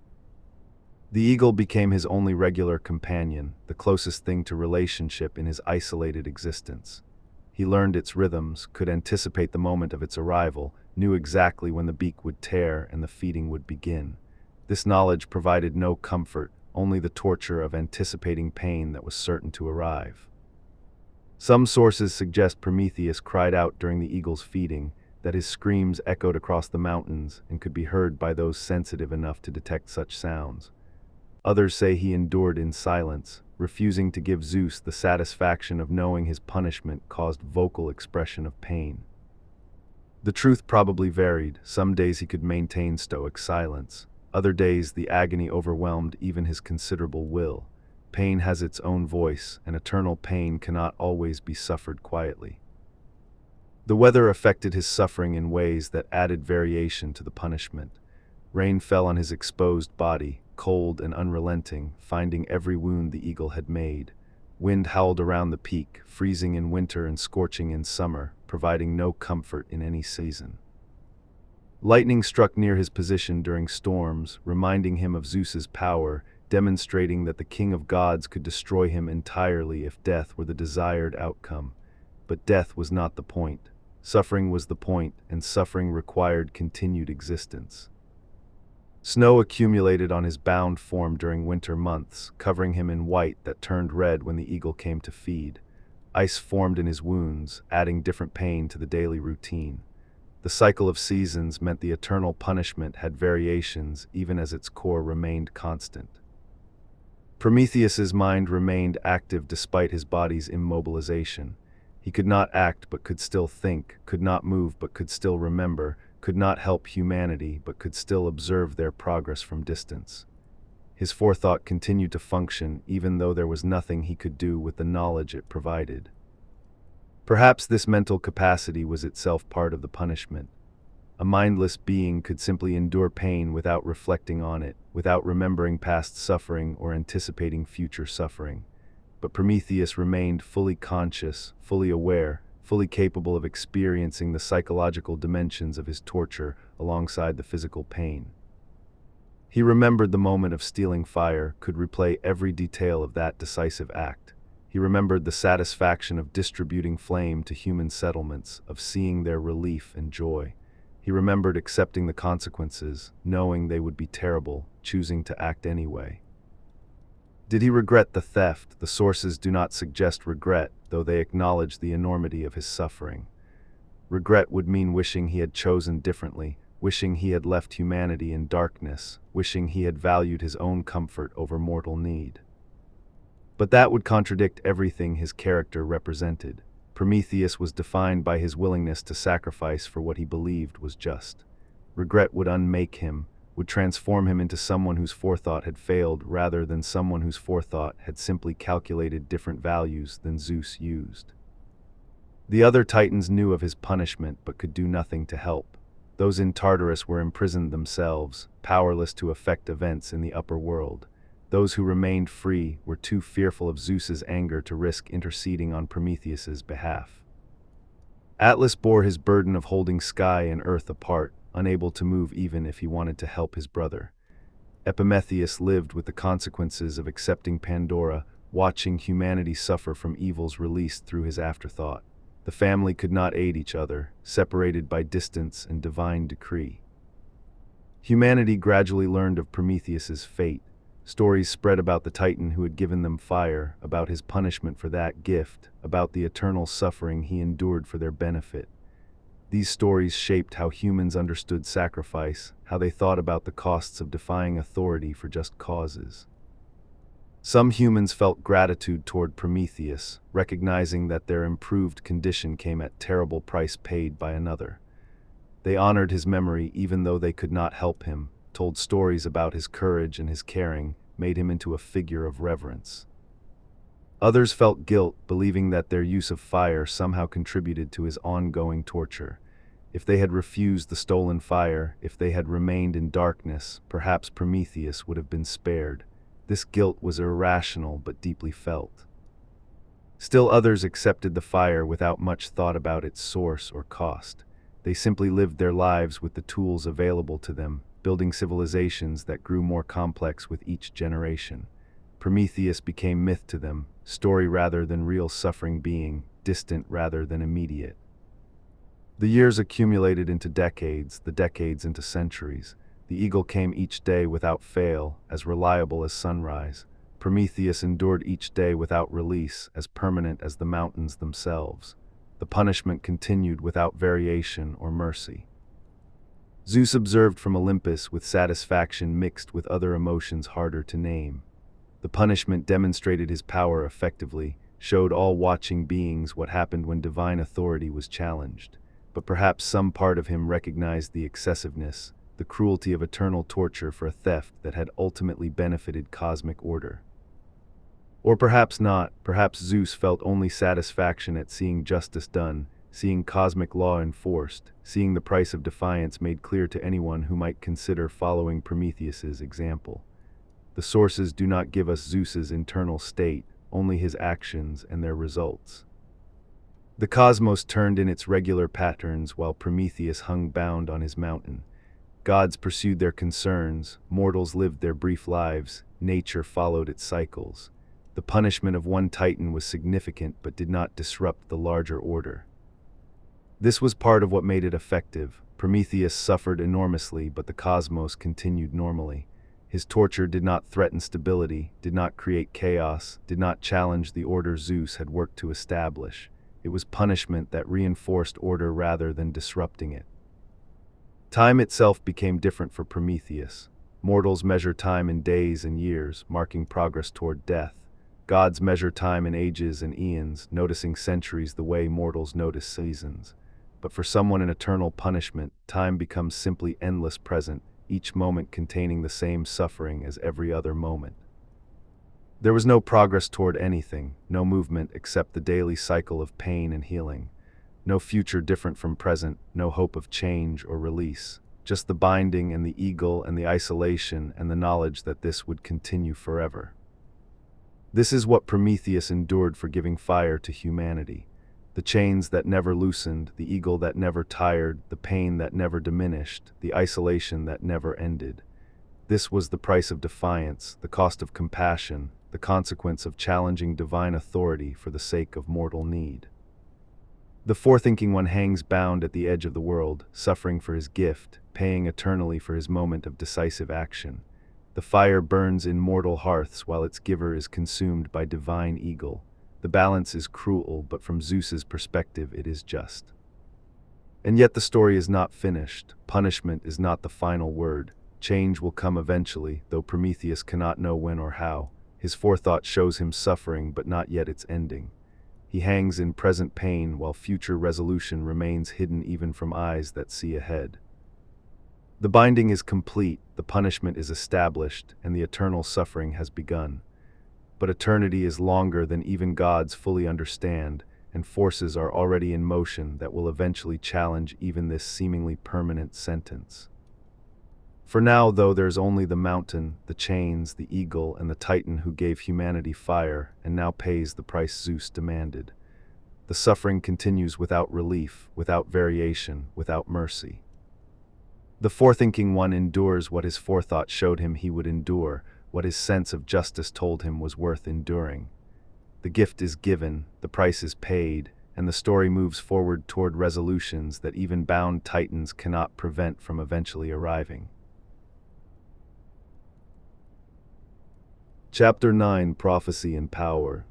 The eagle became his only regular companion, the closest thing to relationship in his isolated existence. He learned its rhythms, could anticipate the moment of its arrival, knew exactly when the beak would tear and the feeding would begin. This knowledge provided no comfort, only the torture of anticipating pain that was certain to arrive. Some sources suggest Prometheus cried out during the eagle's feeding, that his screams echoed across the mountains and could be heard by those sensitive enough to detect such sounds. Others say he endured in silence, refusing to give Zeus the satisfaction of knowing his punishment caused vocal expression of pain. The truth probably varied. Some days he could maintain stoic silence. Other days the agony overwhelmed even his considerable will. Pain has its own voice, and eternal pain cannot always be suffered quietly. The weather affected his suffering in ways that added variation to the punishment. Rain fell on his exposed body, cold and unrelenting, finding every wound the eagle had made. Wind howled around the peak, freezing in winter and scorching in summer, providing no comfort in any season. Lightning struck near his position during storms, reminding him of Zeus's power, demonstrating that the king of gods could destroy him entirely if death were the desired outcome. But death was not the point. Suffering was the point, and suffering required continued existence. Snow accumulated on his bound form during winter months, covering him in white that turned red when the eagle came to feed. Ice formed in his wounds, adding different pain to the daily routine. The cycle of seasons meant the eternal punishment had variations even as its core remained constant. Prometheus's mind remained active despite his body's immobilization. He could not act but could still think, could not move but could still remember, could not help humanity but could still observe their progress from distance. His forethought continued to function even though there was nothing he could do with the knowledge it provided. Perhaps this mental capacity was itself part of the punishment. A mindless being could simply endure pain without reflecting on it, without remembering past suffering or anticipating future suffering. But Prometheus remained fully conscious, fully aware, fully capable of experiencing the psychological dimensions of his torture alongside the physical pain. He remembered the moment of stealing fire, could replay every detail of that decisive act. He remembered the satisfaction of distributing flame to human settlements, of seeing their relief and joy. He remembered accepting the consequences, knowing they would be terrible, choosing to act anyway. Did he regret the theft? The sources do not suggest regret, though they acknowledge the enormity of his suffering. Regret would mean wishing he had chosen differently, wishing he had left humanity in darkness, wishing he had valued his own comfort over mortal need. But that would contradict everything his character represented. Prometheus was defined by his willingness to sacrifice for what he believed was just. Regret would unmake him, would transform him into someone whose forethought had failed rather than someone whose forethought had simply calculated different values than Zeus used. The other titans knew of his punishment but could do nothing to help. Those in Tartarus were imprisoned themselves, powerless to affect events in the upper world. Those who remained free were too fearful of Zeus's anger to risk interceding on Prometheus's behalf. Atlas bore his burden of holding sky and earth apart, unable to move even if he wanted to help his brother. Prometheus lived with the consequences of accepting Pandora, watching humanity suffer from evils released through his afterthought. The family could not aid each other, separated by distance and divine decree. Humanity gradually learned of Prometheus's fate. Stories spread about the Titan who had given them fire, about his punishment for that gift, about the eternal suffering he endured for their benefit. These stories shaped how humans understood sacrifice, how they thought about the costs of defying authority for just causes. Some humans felt gratitude toward Prometheus, recognizing that their improved condition came at terrible price paid by another. They honored his memory even though they could not help him, told stories about his courage and his caring, made him into a figure of reverence. Others felt guilt, believing that their use of fire somehow contributed to his ongoing torture. If they had refused the stolen fire, if they had remained in darkness, perhaps Prometheus would have been spared. This guilt was irrational but deeply felt. Still others accepted the fire without much thought about its source or cost. They simply lived their lives with the tools available to them, building civilizations that grew more complex with each generation. Prometheus became myth to them, story rather than real suffering being, distant rather than immediate. The years accumulated into decades, the decades into centuries. The eagle came each day without fail, as reliable as sunrise. Prometheus endured each day without release, as permanent as the mountains themselves. The punishment continued without variation or mercy. Zeus observed from Olympus with satisfaction mixed with other emotions harder to name. The punishment demonstrated his power effectively, showed all watching beings what happened when divine authority was challenged. But perhaps some part of him recognized the excessiveness, the cruelty of eternal torture for a theft that had ultimately benefited cosmic order. Or perhaps not, perhaps Zeus felt only satisfaction at seeing justice done, seeing cosmic law enforced, seeing the price of defiance made clear to anyone who might consider following Prometheus's example. The sources do not give us Zeus's internal state, only his actions and their results. The cosmos turned in its regular patterns while Prometheus hung bound on his mountain. Gods pursued their concerns, mortals lived their brief lives, nature followed its cycles. The punishment of one titan was significant but did not disrupt the larger order. This was part of what made it effective. Prometheus suffered enormously, but the cosmos continued normally. His torture did not threaten stability, did not create chaos, did not challenge the order Zeus had worked to establish. It was punishment that reinforced order rather than disrupting it. Time itself became different for Prometheus. Mortals measure time in days and years, marking progress toward death. Gods measure time in ages and eons, noticing centuries the way mortals notice seasons. But for someone in eternal punishment, time becomes simply endless present, each moment containing the same suffering as every other moment. There was no progress toward anything, no movement except the daily cycle of pain and healing. No future different from present, no hope of change or release. Just the binding and the eagle and the isolation and the knowledge that this would continue forever. This is what Prometheus endured for giving fire to humanity. The chains that never loosened, the eagle that never tired, the pain that never diminished, the isolation that never ended. This was the price of defiance, the cost of compassion, the consequence of challenging divine authority for the sake of mortal need. The forethinking one hangs bound at the edge of the world, suffering for his gift, paying eternally for his moment of decisive action. The fire burns in mortal hearths while its giver is consumed by divine eagle. The balance is cruel, but from Zeus's perspective it is just. And yet the story is not finished. Punishment is not the final word. Change will come eventually, though Prometheus cannot know when or how. His forethought shows him suffering, but not yet its ending. He hangs in present pain while future resolution remains hidden even from eyes that see ahead. The binding is complete, the punishment is established, and the eternal suffering has begun. But eternity is longer than even gods fully understand, and forces are already in motion that will eventually challenge even this seemingly permanent sentence. For now, though, there's only the mountain, the chains, the eagle, and the titan who gave humanity fire, and now pays the price Zeus demanded. The suffering continues without relief, without variation, without mercy. The forethinking one endures what his forethought showed him he would endure, what his sense of justice told him was worth enduring. The gift is given, the price is paid, and the story moves forward toward resolutions that even bound titans cannot prevent from eventually arriving. Chapter 9: Prophecy and Power.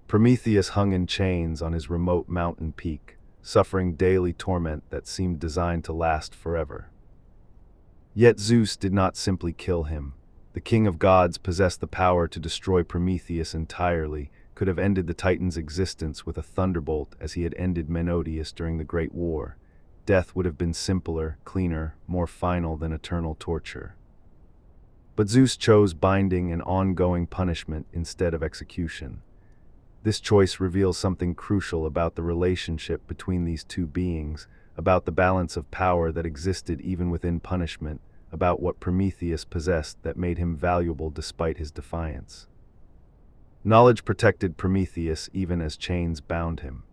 Prometheus hung in chains on his remote mountain peak, suffering daily torment that seemed designed to last forever. Yet Zeus did not simply kill him. The king of gods possessed the power to destroy Prometheus entirely, could have ended the Titan's existence with a thunderbolt as he had ended Mecone during the Great War. Death would have been simpler, cleaner, more final than eternal torture. But Zeus chose binding and ongoing punishment instead of execution. This choice reveals something crucial about the relationship between these two beings, about the balance of power that existed even within punishment, about what Prometheus possessed that made him valuable despite his defiance. Knowledge protected Prometheus even as chains bound him.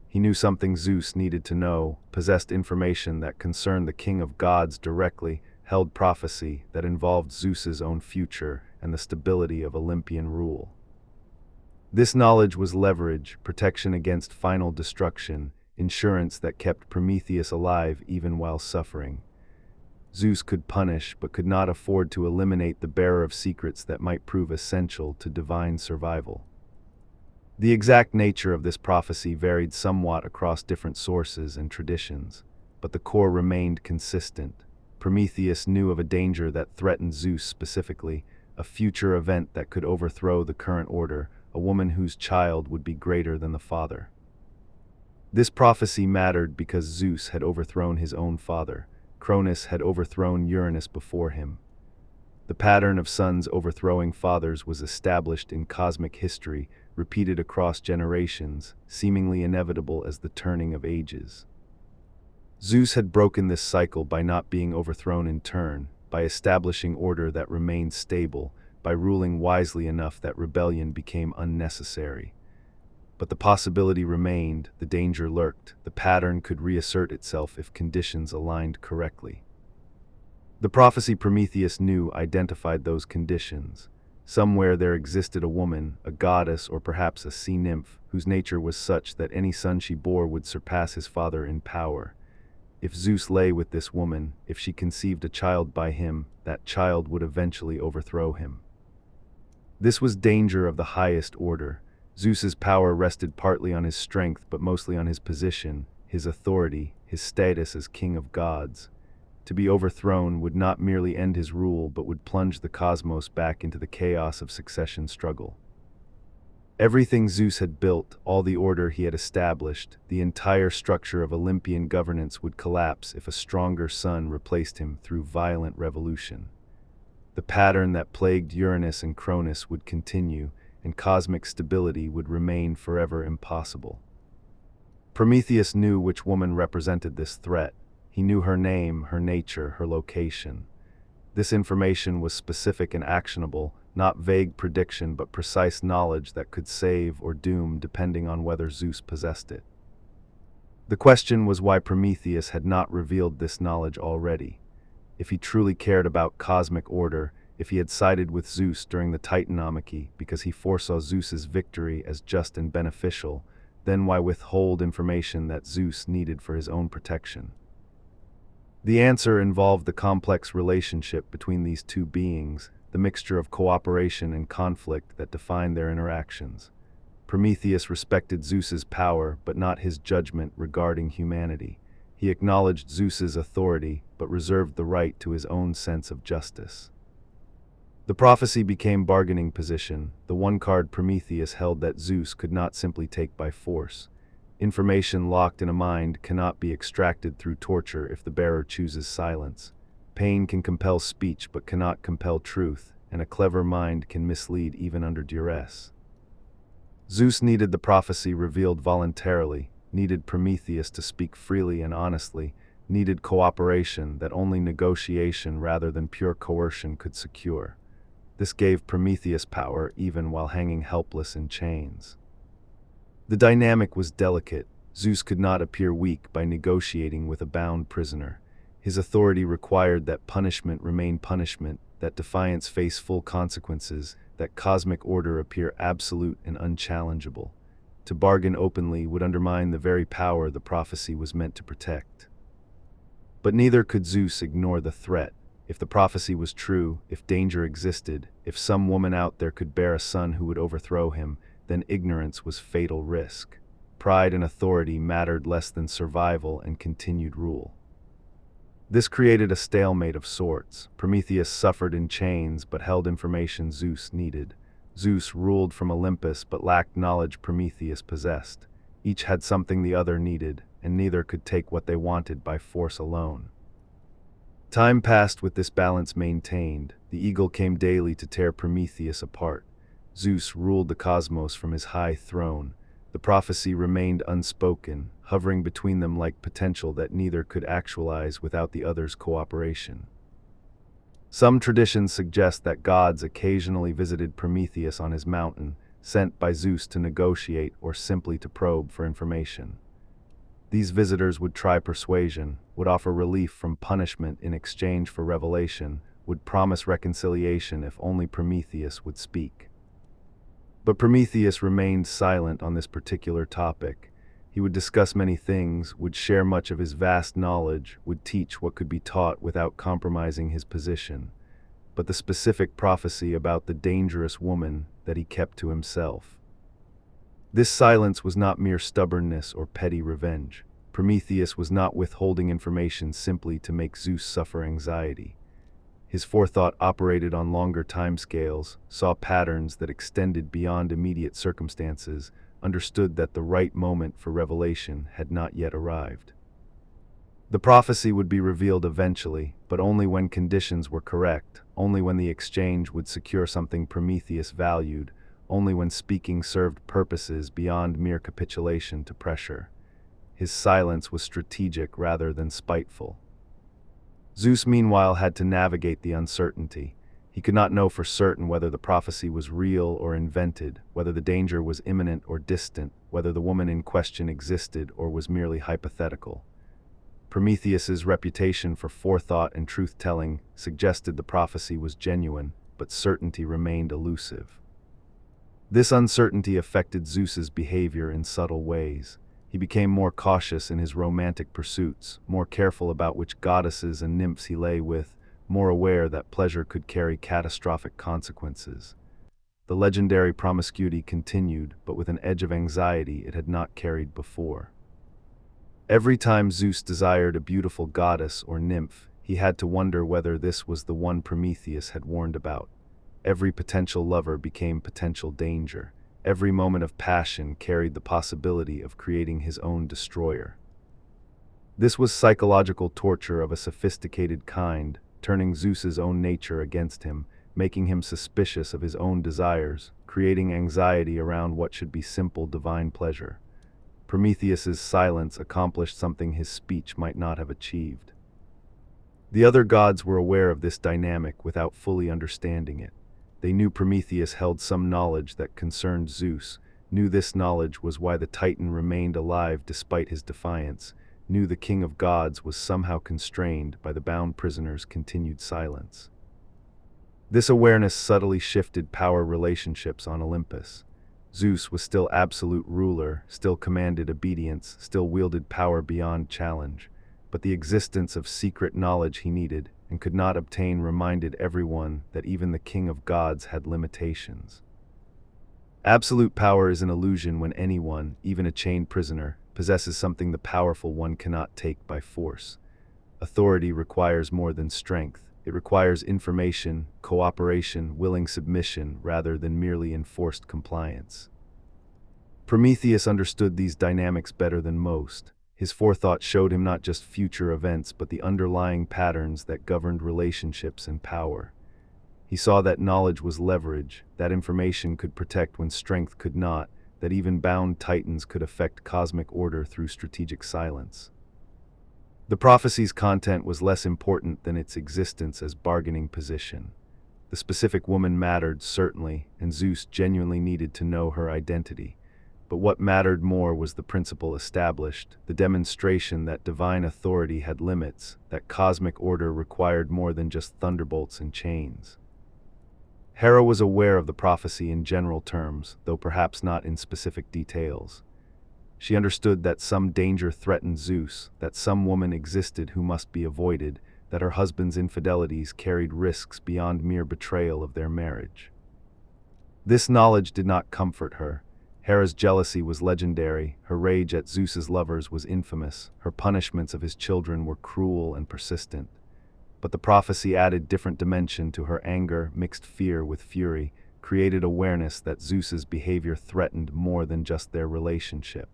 He knew something Zeus needed to know, possessed information that concerned the king of gods directly, held prophecy that involved Zeus's own future and the stability of Olympian rule. This knowledge was leverage, protection against final destruction, insurance that kept Prometheus alive even while suffering. Zeus could punish, but could not afford to eliminate the bearer of secrets that might prove essential to divine survival. The exact nature of this prophecy varied somewhat across different sources and traditions, but the core remained consistent. Prometheus knew of a danger that threatened Zeus specifically, a future event that could overthrow the current order, a woman whose child would be greater than the father. This prophecy mattered because Zeus had overthrown his own father. Cronus had overthrown Uranus before him. The pattern of sons overthrowing fathers was established in cosmic history, repeated across generations, seemingly inevitable as the turning of ages. Zeus had broken this cycle by not being overthrown in turn, by establishing order that remained stable, by ruling wisely enough that rebellion became unnecessary. But the possibility remained, the danger lurked, the pattern could reassert itself if conditions aligned correctly. The prophecy Prometheus knew identified those conditions. Somewhere there existed a woman, a goddess, or perhaps a sea nymph, whose nature was such that any son she bore would surpass his father in power. If Zeus lay with this woman, if she conceived a child by him, that child would eventually overthrow him. This was danger of the highest order. Zeus's power rested partly on his strength, but mostly on his position, his authority, his status as king of gods. To be overthrown would not merely end his rule, but would plunge the cosmos back into the chaos of succession struggle. Everything Zeus had built, all the order he had established, the entire structure of Olympian governance would collapse if a stronger son replaced him through violent revolution. The pattern that plagued Uranus and Cronus would continue, and cosmic stability would remain forever impossible. Prometheus knew which woman represented this threat. He knew her name, her nature, her location. This information was specific and actionable, not vague prediction but precise knowledge that could save or doom depending on whether Zeus possessed it. The question was why Prometheus had not revealed this knowledge already. If he truly cared about cosmic order, if he had sided with Zeus during the Titanomachy because he foresaw Zeus's victory as just and beneficial, then why withhold information that Zeus needed for his own protection? The answer involved the complex relationship between these two beings, the mixture of cooperation and conflict that defined their interactions. Prometheus respected Zeus's power, but not his judgment regarding humanity. He acknowledged Zeus's authority, but reserved the right to his own sense of justice. The prophecy became bargaining position. The one card Prometheus held that Zeus could not simply take by force. Information locked in a mind cannot be extracted through torture if the bearer chooses silence. Pain can compel speech but cannot compel truth, and a clever mind can mislead even under duress. Zeus needed the prophecy revealed voluntarily, needed Prometheus to speak freely and honestly, needed cooperation that only negotiation rather than pure coercion could secure. This gave Prometheus power even while hanging helpless in chains. The dynamic was delicate. Zeus could not appear weak by negotiating with a bound prisoner. His authority required that punishment remain punishment, that defiance face full consequences, that cosmic order appear absolute and unchallengeable. To bargain openly would undermine the very power the prophecy was meant to protect. But neither could Zeus ignore the threat. If the prophecy was true, if danger existed, if some woman out there could bear a son who would overthrow him, then ignorance was fatal risk. Pride and authority mattered less than survival and continued rule. This created a stalemate of sorts. Prometheus suffered in chains but held information Zeus needed. Zeus ruled from Olympus but lacked knowledge Prometheus possessed. Each had something the other needed, and neither could take what they wanted by force alone. Time passed with this balance maintained. The eagle came daily to tear Prometheus apart. Zeus ruled the cosmos from his high throne. The prophecy remained unspoken, hovering between them like potential that neither could actualize without the other's cooperation. Some traditions suggest that gods occasionally visited Prometheus on his mountain, sent by Zeus to negotiate or simply to probe for information. These visitors would try persuasion, would offer relief from punishment in exchange for revelation, would promise reconciliation if only Prometheus would speak. But Prometheus remained silent on this particular topic. He would discuss many things, would share much of his vast knowledge, would teach what could be taught without compromising his position. But the specific prophecy about the dangerous woman that he kept to himself. This silence was not mere stubbornness or petty revenge. Prometheus was not withholding information simply to make Zeus suffer anxiety. His forethought operated on longer timescales, saw patterns that extended beyond immediate circumstances, understood that the right moment for revelation had not yet arrived. The prophecy would be revealed eventually, but only when conditions were correct, only when the exchange would secure something Prometheus valued, only when speaking served purposes beyond mere capitulation to pressure. His silence was strategic rather than spiteful. Zeus, meanwhile, had to navigate the uncertainty. He could not know for certain whether the prophecy was real or invented, whether the danger was imminent or distant, whether the woman in question existed or was merely hypothetical. Prometheus's reputation for forethought and truth-telling suggested the prophecy was genuine, but certainty remained elusive. This uncertainty affected Zeus's behavior in subtle ways. He became more cautious in his romantic pursuits, more careful about which goddesses and nymphs he lay with, more aware that pleasure could carry catastrophic consequences. The legendary promiscuity continued, but with an edge of anxiety it had not carried before. Every time Zeus desired a beautiful goddess or nymph, he had to wonder whether this was the one Prometheus had warned about. Every potential lover became potential danger. Every moment of passion carried the possibility of creating his own destroyer. This was psychological torture of a sophisticated kind, turning Zeus's own nature against him, making him suspicious of his own desires, creating anxiety around what should be simple divine pleasure. Prometheus's silence accomplished something his speech might not have achieved. The other gods were aware of this dynamic without fully understanding it. They knew Prometheus held some knowledge that concerned Zeus, knew this knowledge was why the Titan remained alive despite his defiance, knew the king of gods was somehow constrained by the bound prisoner's continued silence. This awareness subtly shifted power relationships on Olympus. Zeus was still absolute ruler, still commanded obedience, still wielded power beyond challenge, but the existence of secret knowledge he needed and could not obtain reminded everyone that even the king of gods had limitations. Absolute power is an illusion when anyone, even a chained prisoner, possesses something the powerful one cannot take by force. Authority requires more than strength. It requires information, cooperation, willing submission, rather than merely enforced compliance. Prometheus understood these dynamics better than most. His forethought showed him not just future events, but the underlying patterns that governed relationships and power. He saw that knowledge was leverage, that information could protect when strength could not, that even bound titans could affect cosmic order through strategic silence. The prophecy's content was less important than its existence as bargaining position. The specific woman mattered, certainly, and Zeus genuinely needed to know her identity. But what mattered more was the principle established, the demonstration that divine authority had limits, that cosmic order required more than just thunderbolts and chains. Hera was aware of the prophecy in general terms, though perhaps not in specific details. She understood that some danger threatened Zeus, that some woman existed who must be avoided, that her husband's infidelities carried risks beyond mere betrayal of their marriage. This knowledge did not comfort her. Hera's jealousy was legendary, her rage at Zeus's lovers was infamous, her punishments of his children were cruel and persistent. But the prophecy added different dimension to her anger, mixed fear with fury, created awareness that Zeus's behavior threatened more than just their relationship.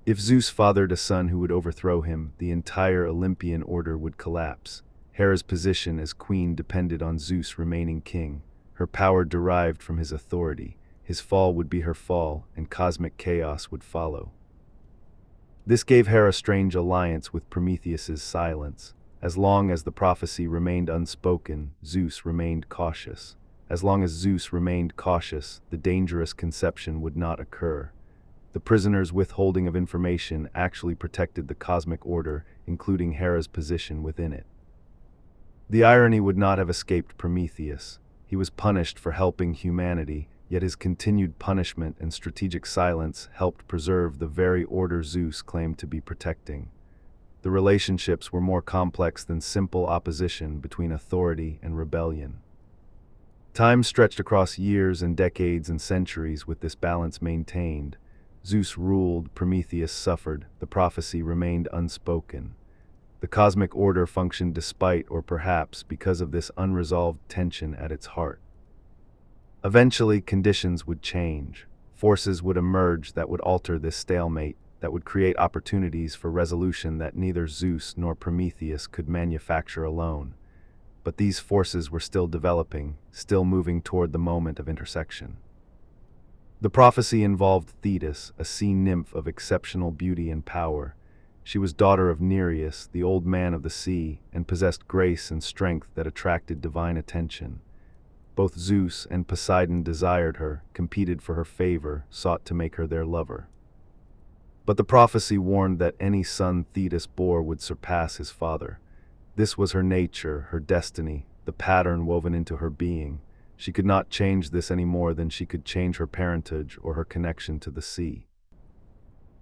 If Zeus fathered a son who would overthrow him, the entire Olympian order would collapse. Hera's position as queen depended on Zeus remaining king. Her power derived from his authority. His fall would be her fall, and cosmic chaos would follow. This gave Hera a strange alliance with Prometheus's silence. As long as the prophecy remained unspoken, Zeus remained cautious. As long as Zeus remained cautious, the dangerous conception would not occur. The prisoner's withholding of information actually protected the cosmic order, including Hera's position within it. The irony would not have escaped Prometheus. He was punished for helping humanity, yet his continued punishment and strategic silence helped preserve the very order Zeus claimed to be protecting. The relationships were more complex than simple opposition between authority and rebellion. Time stretched across years and decades and centuries with this balance maintained. Zeus ruled, Prometheus suffered, the prophecy remained unspoken. The cosmic order functioned despite, or perhaps because of this unresolved tension at its heart. Eventually, conditions would change. Forces would emerge that would alter this stalemate, that would create opportunities for resolution that neither Zeus nor Prometheus could manufacture alone. But these forces were still developing, still moving toward the moment of intersection. The prophecy involved Thetis, a sea nymph of exceptional beauty and power. She was daughter of Nereus, the old man of the sea, and possessed grace and strength that attracted divine attention. Both Zeus and Poseidon desired her, competed for her favor, sought to make her their lover. But the prophecy warned that any son Thetis bore would surpass his father. This was her nature, her destiny, the pattern woven into her being. She could not change this any more than she could change her parentage or her connection to the sea.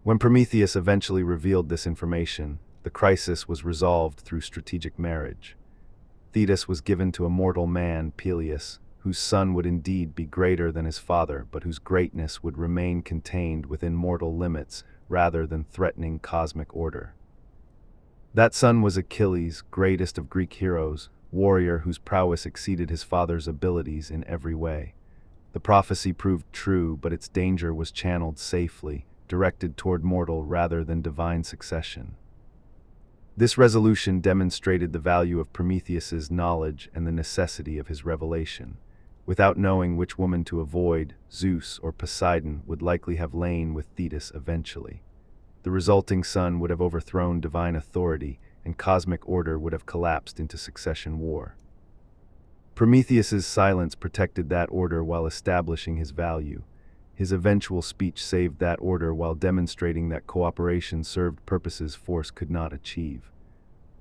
When Prometheus eventually revealed this information, the crisis was resolved through strategic marriage. Thetis was given to a mortal man, Peleus, whose son would indeed be greater than his father, but whose greatness would remain contained within mortal limits rather than threatening cosmic order. That son was Achilles, greatest of Greek heroes, warrior whose prowess exceeded his father's abilities in every way. The prophecy proved true, but its danger was channeled safely, directed toward mortal rather than divine succession. This resolution demonstrated the value of Prometheus's knowledge and the necessity of his revelation. Without knowing which woman to avoid, Zeus or Poseidon would likely have lain with Thetis eventually. The resulting son would have overthrown divine authority, and cosmic order would have collapsed into succession war. Prometheus's silence protected that order while establishing his value. His eventual speech saved that order while demonstrating that cooperation served purposes force could not achieve.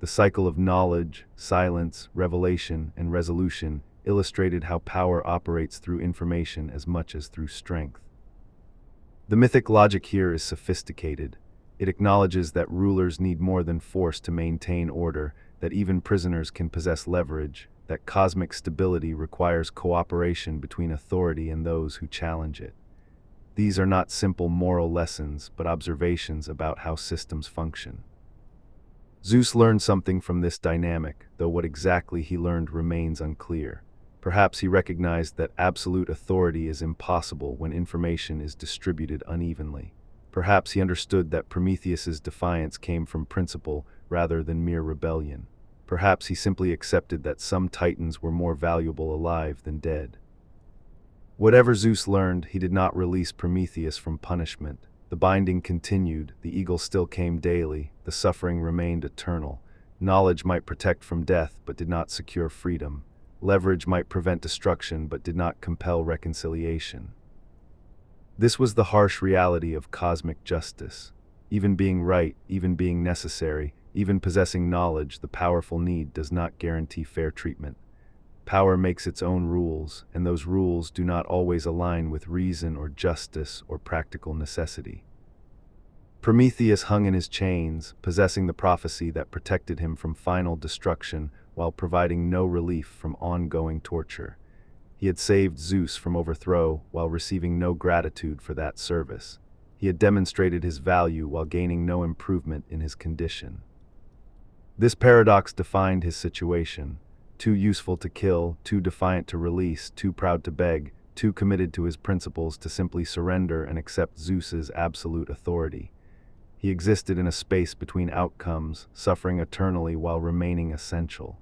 The cycle of knowledge, silence, revelation, and resolution illustrated how power operates through information as much as through strength. The mythic logic here is sophisticated. It acknowledges that rulers need more than force to maintain order, that even prisoners can possess leverage, that cosmic stability requires cooperation between authority and those who challenge it. These are not simple moral lessons, but observations about how systems function. Zeus learned something from this dynamic, though what exactly he learned remains unclear. Perhaps he recognized that absolute authority is impossible when information is distributed unevenly. Perhaps he understood that Prometheus's defiance came from principle rather than mere rebellion. Perhaps he simply accepted that some titans were more valuable alive than dead. Whatever Zeus learned, he did not release Prometheus from punishment. The binding continued, the eagle still came daily, the suffering remained eternal. Knowledge might protect from death, but did not secure freedom. Leverage might prevent destruction, but did not compel reconciliation. This was the harsh reality of cosmic justice. Even being right, even being necessary, even possessing knowledge, the powerful need does not guarantee fair treatment. Power makes its own rules, and those rules do not always align with reason or justice or practical necessity. Prometheus hung in his chains, possessing the prophecy that protected him from final destruction while providing no relief from ongoing torture. He had saved Zeus from overthrow while receiving no gratitude for that service. He had demonstrated his value while gaining no improvement in his condition. This paradox defined his situation. Too useful to kill, too defiant to release, too proud to beg, too committed to his principles to simply surrender and accept Zeus's absolute authority. He existed in a space between outcomes, suffering eternally while remaining essential.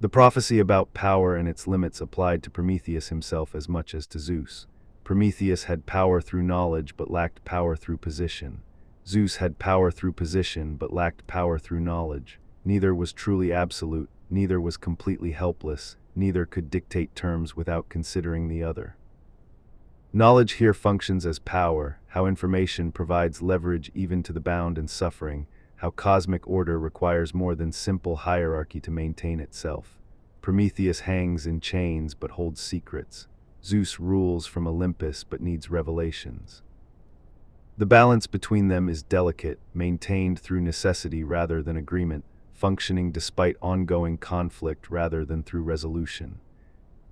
The prophecy about power and its limits applied to Prometheus himself as much as to Zeus. Prometheus had power through knowledge but lacked power through position. Zeus had power through position but lacked power through knowledge. Neither was truly absolute, neither was completely helpless, neither could dictate terms without considering the other. Knowledge here functions as power, how information provides leverage even to the bound and suffering, how cosmic order requires more than simple hierarchy to maintain itself. Prometheus hangs in chains but holds secrets. Zeus rules from Olympus but needs revelations. The balance between them is delicate, maintained through necessity rather than agreement, functioning despite ongoing conflict rather than through resolution.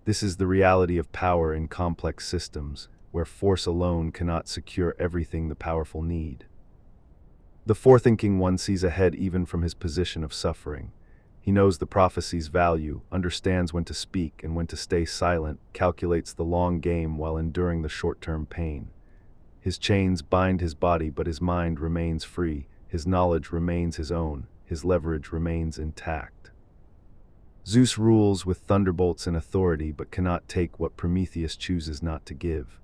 This is the reality of power in complex systems, where force alone cannot secure everything the powerful need. The forethinking one sees ahead even from his position of suffering. He knows the prophecy's value, understands when to speak and when to stay silent, calculates the long game while enduring the short-term pain. His chains bind his body, but his mind remains free. His knowledge remains his own. His leverage remains intact. Zeus rules with thunderbolts and authority, but cannot take what Prometheus chooses not to give.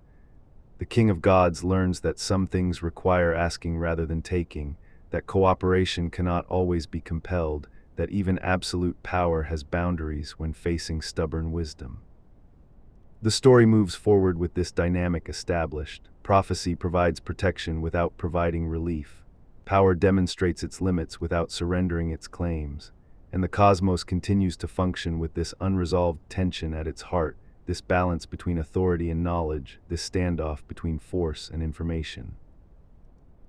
The king of gods learns that some things require asking rather than taking, that cooperation cannot always be compelled, that even absolute power has boundaries when facing stubborn wisdom. The story moves forward with this dynamic established. Prophecy provides protection without providing relief. Power demonstrates its limits without surrendering its claims. And the cosmos continues to function with this unresolved tension at its heart, this balance between authority and knowledge, this standoff between force and information.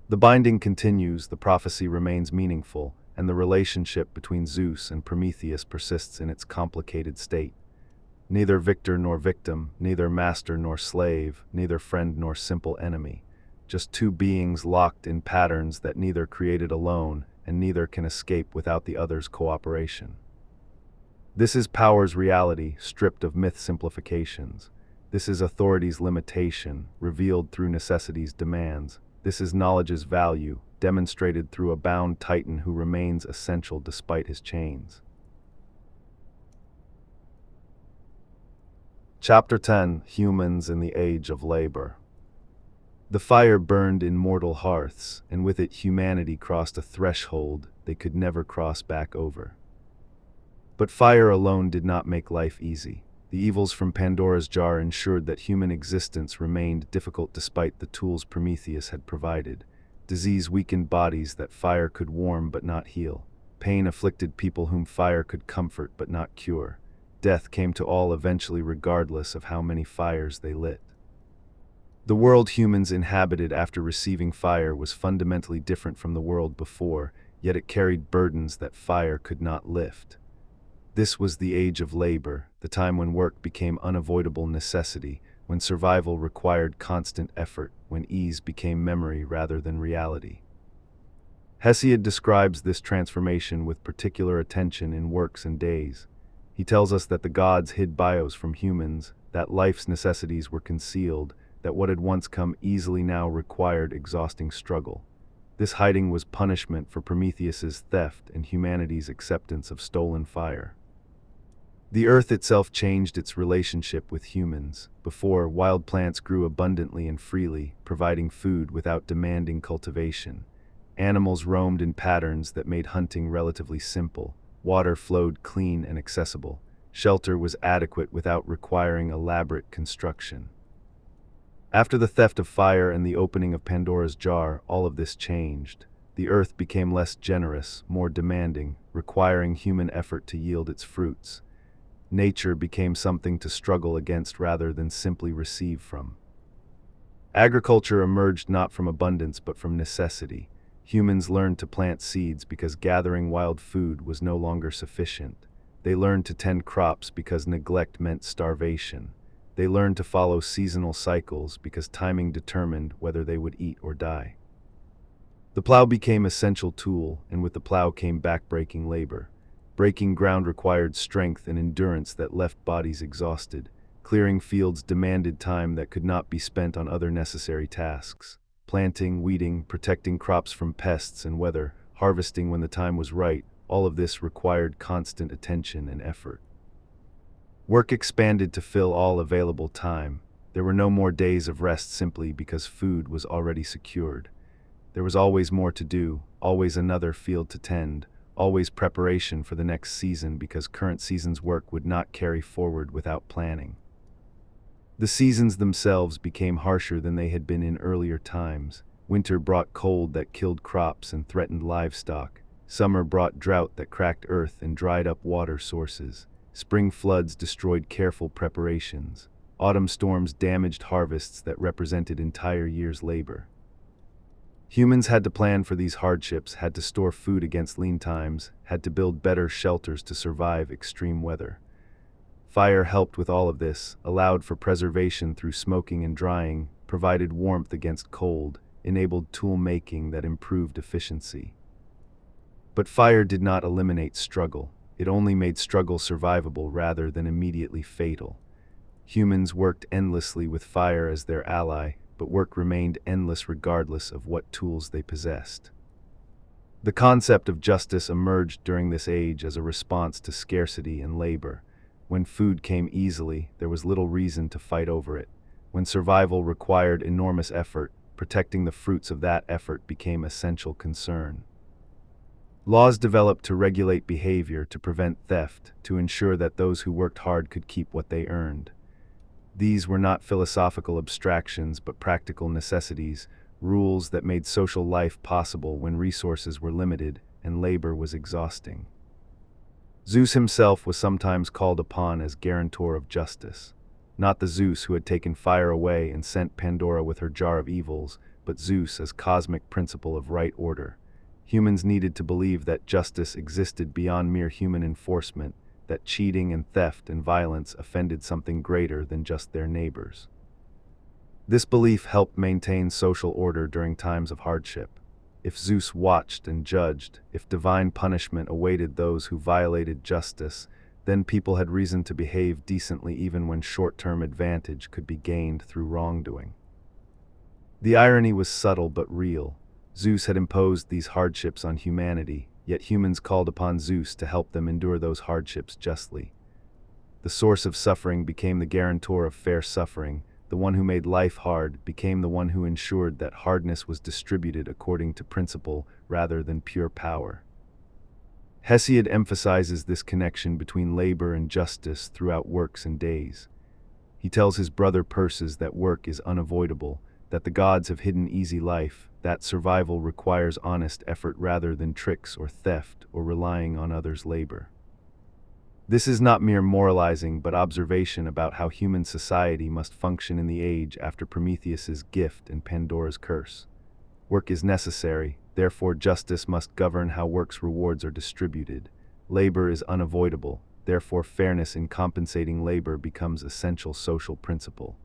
The binding continues, the prophecy remains meaningful, and the relationship between Zeus and Prometheus persists in its complicated state. Neither victor nor victim, neither master nor slave, neither friend nor simple enemy. Just two beings locked in patterns that neither created alone, and neither can escape without the other's cooperation. This is power's reality, stripped of myth simplifications. This is authority's limitation, revealed through necessity's demands. This is knowledge's value, demonstrated through a bound titan who remains essential despite his chains. Chapter 10: Humans in the Age of Labor. The fire burned in mortal hearths, and with it humanity crossed a threshold they could never cross back over. But fire alone did not make life easy. The evils from Pandora's jar ensured that human existence remained difficult despite the tools Prometheus had provided. Disease weakened bodies that fire could warm but not heal. Pain afflicted people whom fire could comfort but not cure. Death came to all eventually regardless of how many fires they lit. The world humans inhabited after receiving fire was fundamentally different from the world before, yet it carried burdens that fire could not lift. This was the age of labor, the time when work became unavoidable necessity, when survival required constant effort, when ease became memory rather than reality. Hesiod describes this transformation with particular attention in Works and Days. He tells us that the gods hid bios from humans, that life's necessities were concealed, that what had once come easily now required exhausting struggle. This hiding was punishment for Prometheus's theft and humanity's acceptance of stolen fire. The earth itself changed its relationship with humans. Before, wild plants grew abundantly and freely, providing food without demanding cultivation. Animals roamed in patterns that made hunting relatively simple. Water flowed clean and accessible. Shelter was adequate without requiring elaborate construction. After the theft of fire and the opening of Pandora's jar, all of this changed. The earth became less generous, more demanding, requiring human effort to yield its fruits. Nature became something to struggle against rather than simply receive from. Agriculture emerged not from abundance but from necessity. Humans learned to plant seeds because gathering wild food was no longer sufficient. They learned to tend crops because neglect meant starvation. They learned to follow seasonal cycles because timing determined whether they would eat or die. The plow became an essential tool, and with the plow came back-breaking labor. Breaking ground required strength and endurance that left bodies exhausted. Clearing fields demanded time that could not be spent on other necessary tasks. Planting, weeding, protecting crops from pests and weather, harvesting when the time was right, all of this required constant attention and effort. Work expanded to fill all available time. There were no more days of rest simply because food was already secured. There was always more to do, always another field to tend, always preparation for the next season because current season's work would not carry forward without planning. The seasons themselves became harsher than they had been in earlier times. Winter brought cold that killed crops and threatened livestock. Summer brought drought that cracked earth and dried up water sources. Spring floods destroyed careful preparations. Autumn storms damaged harvests that represented entire years' labor. Humans had to plan for these hardships, had to store food against lean times, had to build better shelters to survive extreme weather. Fire helped with all of this, allowed for preservation through smoking and drying, provided warmth against cold, enabled tool making that improved efficiency. But fire did not eliminate struggle. It only made struggle survivable rather than immediately fatal. Humans worked endlessly with fire as their ally, but work remained endless regardless of what tools they possessed. The concept of justice emerged during this age as a response to scarcity and labor. When food came easily, there was little reason to fight over it. When survival required enormous effort, protecting the fruits of that effort became essential concern. Laws developed to regulate behavior, to prevent theft, to ensure that those who worked hard could keep what they earned. These were not philosophical abstractions, but practical necessities, rules that made social life possible when resources were limited and labor was exhausting. Zeus himself was sometimes called upon as guarantor of justice. Not the Zeus who had taken fire away and sent Pandora with her jar of evils, but Zeus as cosmic principle of right order. Humans needed to believe that justice existed beyond mere human enforcement, that cheating and theft and violence offended something greater than just their neighbors. This belief helped maintain social order during times of hardship. If Zeus watched and judged, if divine punishment awaited those who violated justice, then people had reason to behave decently even when short-term advantage could be gained through wrongdoing. The irony was subtle but real. Zeus had imposed these hardships on humanity, yet humans called upon Zeus to help them endure those hardships justly. The source of suffering became the guarantor of fair suffering. The one who made life hard became the one who ensured that hardness was distributed according to principle rather than pure power. Hesiod emphasizes this connection between labor and justice throughout Works and Days. He tells his brother Perses that work is unavoidable, that the gods have hidden easy life, that survival requires honest effort rather than tricks or theft or relying on others' labor. This is not mere moralizing but observation about how human society must function in the age after Prometheus's gift and Pandora's curse. Work is necessary, therefore justice must govern how work's rewards are distributed. Labor is unavoidable, therefore fairness in compensating labor becomes essential social principle.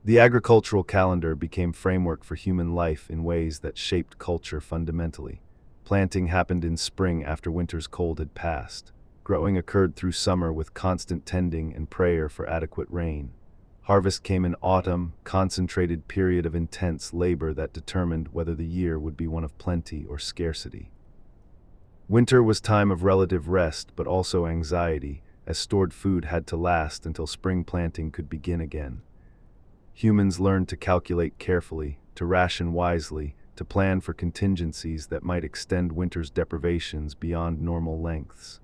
The agricultural calendar became framework for human life in ways that shaped culture fundamentally. Planting happened in spring after winter's cold had passed. Growing occurred through summer with constant tending and prayer for adequate rain. Harvest came in autumn, concentrated period of intense labor that determined whether the year would be one of plenty or scarcity. Winter was time of relative rest but also anxiety, as stored food had to last until spring planting could begin again. Humans learned to calculate carefully, to ration wisely, to plan for contingencies that might extend winter's deprivations beyond normal lengths.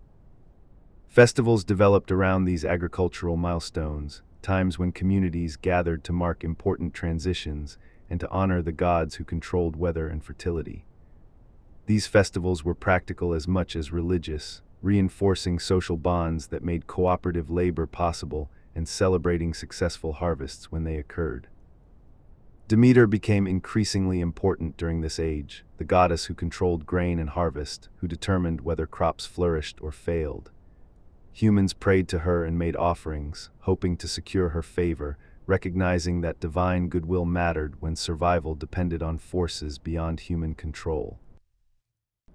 Festivals developed around these agricultural milestones, times when communities gathered to mark important transitions and to honor the gods who controlled weather and fertility. These festivals were practical as much as religious, reinforcing social bonds that made cooperative labor possible and celebrating successful harvests when they occurred. Demeter became increasingly important during this age, the goddess who controlled grain and harvest, who determined whether crops flourished or failed. Humans prayed to her and made offerings, hoping to secure her favor, recognizing that divine goodwill mattered when survival depended on forces beyond human control.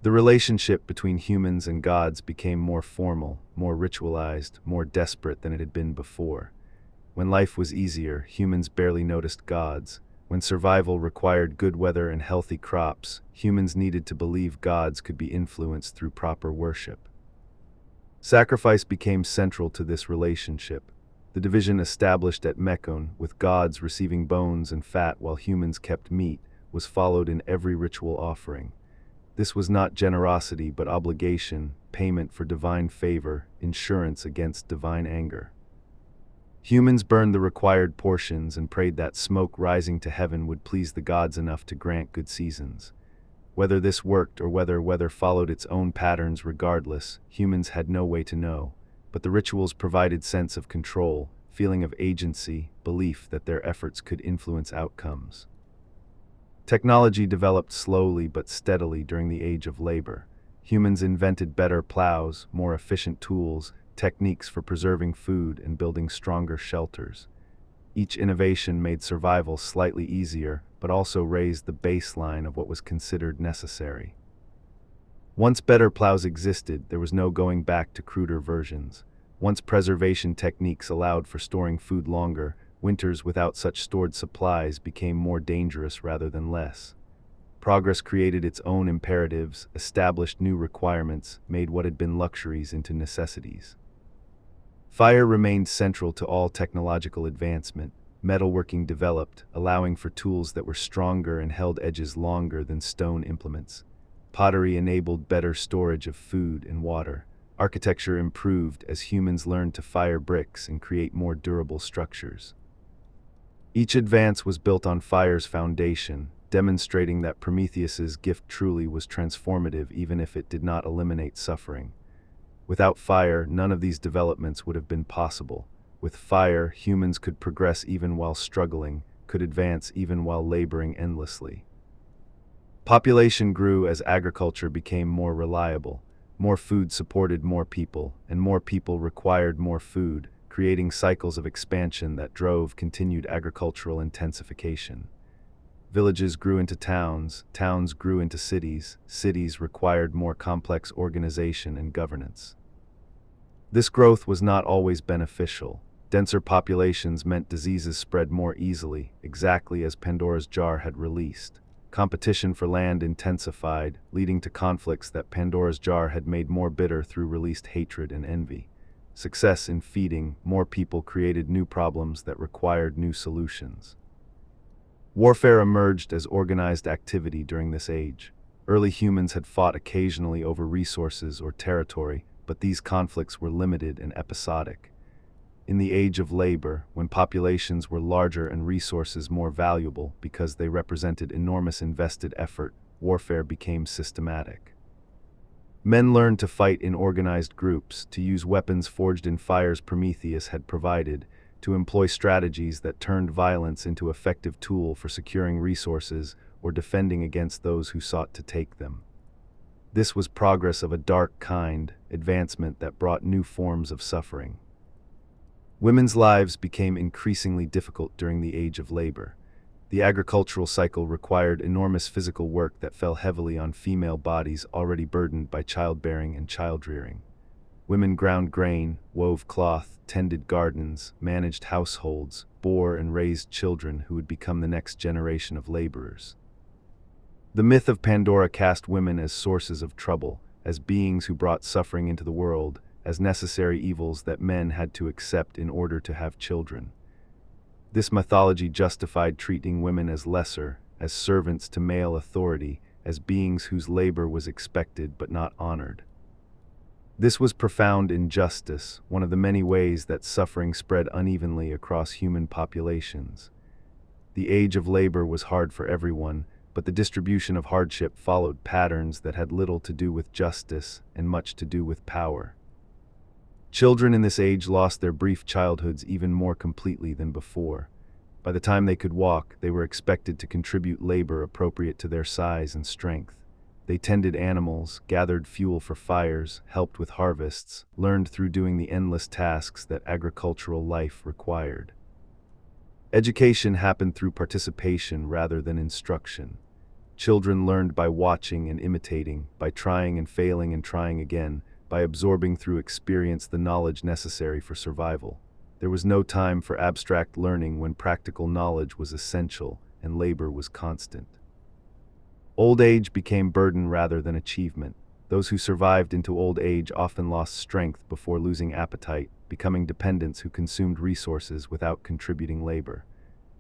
The relationship between humans and gods became more formal, more ritualized, more desperate than it had been before. When life was easier, humans barely noticed gods. When survival required good weather and healthy crops, humans needed to believe gods could be influenced through proper worship. Sacrifice became central to this relationship. The division established at Mecone, with gods receiving bones and fat while humans kept meat, was followed in every ritual offering. This was not generosity but obligation, payment for divine favor, insurance against divine anger. Humans burned the required portions and prayed that smoke rising to heaven would please the gods enough to grant good seasons. Whether this worked or whether weather followed its own patterns regardless, humans had no way to know, but the rituals provided sense of control, feeling of agency, belief that their efforts could influence outcomes. Technology developed slowly but steadily during the age of labor. Humans invented better plows, more efficient tools, techniques for preserving food and building stronger shelters. Each innovation made survival slightly easier, but also raised the baseline of what was considered necessary. Once better plows existed, there was no going back to cruder versions. Once preservation techniques allowed for storing food longer, winters without such stored supplies became more dangerous rather than less. Progress created its own imperatives, established new requirements, made what had been luxuries into necessities. Fire remained central to all technological advancement. Metalworking developed, allowing for tools that were stronger and held edges longer than stone implements. Pottery enabled better storage of food and water. Architecture improved as humans learned to fire bricks and create more durable structures. Each advance was built on fire's foundation, demonstrating that Prometheus's gift truly was transformative even if it did not eliminate suffering. Without fire, none of these developments would have been possible. With fire, humans could progress even while struggling, could advance even while laboring endlessly. Population grew as agriculture became more reliable. More food supported more people, and more people required more food, creating cycles of expansion that drove continued agricultural intensification. Villages grew into towns, towns grew into cities, cities required more complex organization and governance. This growth was not always beneficial. Denser populations meant diseases spread more easily, exactly as Pandora's jar had released. Competition for land intensified, leading to conflicts that Pandora's jar had made more bitter through released hatred and envy. Success in feeding more people created new problems that required new solutions. Warfare emerged as organized activity during this age. Early humans had fought occasionally over resources or territory, but these conflicts were limited and episodic. In the age of labor, when populations were larger and resources more valuable because they represented enormous invested effort, warfare became systematic. Men learned to fight in organized groups, to use weapons forged in fires Prometheus had provided, to employ strategies that turned violence into an effective tool for securing resources or defending against those who sought to take them. This was progress of a dark kind, advancement that brought new forms of suffering. Women's lives became increasingly difficult during the age of labor. The agricultural cycle required enormous physical work that fell heavily on female bodies already burdened by childbearing and child-rearing. Women ground grain, wove cloth, tended gardens, managed households, bore and raised children who would become the next generation of laborers. The myth of Pandora cast women as sources of trouble, as beings who brought suffering into the world, as necessary evils that men had to accept in order to have children. This mythology justified treating women as lesser, as servants to male authority, as beings whose labor was expected but not honored. This was profound injustice, one of the many ways that suffering spread unevenly across human populations. The age of labor was hard for everyone, but the distribution of hardship followed patterns that had little to do with justice and much to do with power. Children in this age lost their brief childhoods even more completely than before. By the time they could walk, they were expected to contribute labor appropriate to their size and strength. They tended animals, gathered fuel for fires, helped with harvests, learned through doing the endless tasks that agricultural life required. Education happened through participation rather than instruction. Children learned by watching and imitating, by trying and failing and trying again, by absorbing through experience the knowledge necessary for survival. There was no time for abstract learning when practical knowledge was essential and labor was constant. Old age became burden rather than achievement. Those who survived into old age often lost strength before losing appetite, becoming dependents who consumed resources without contributing labor.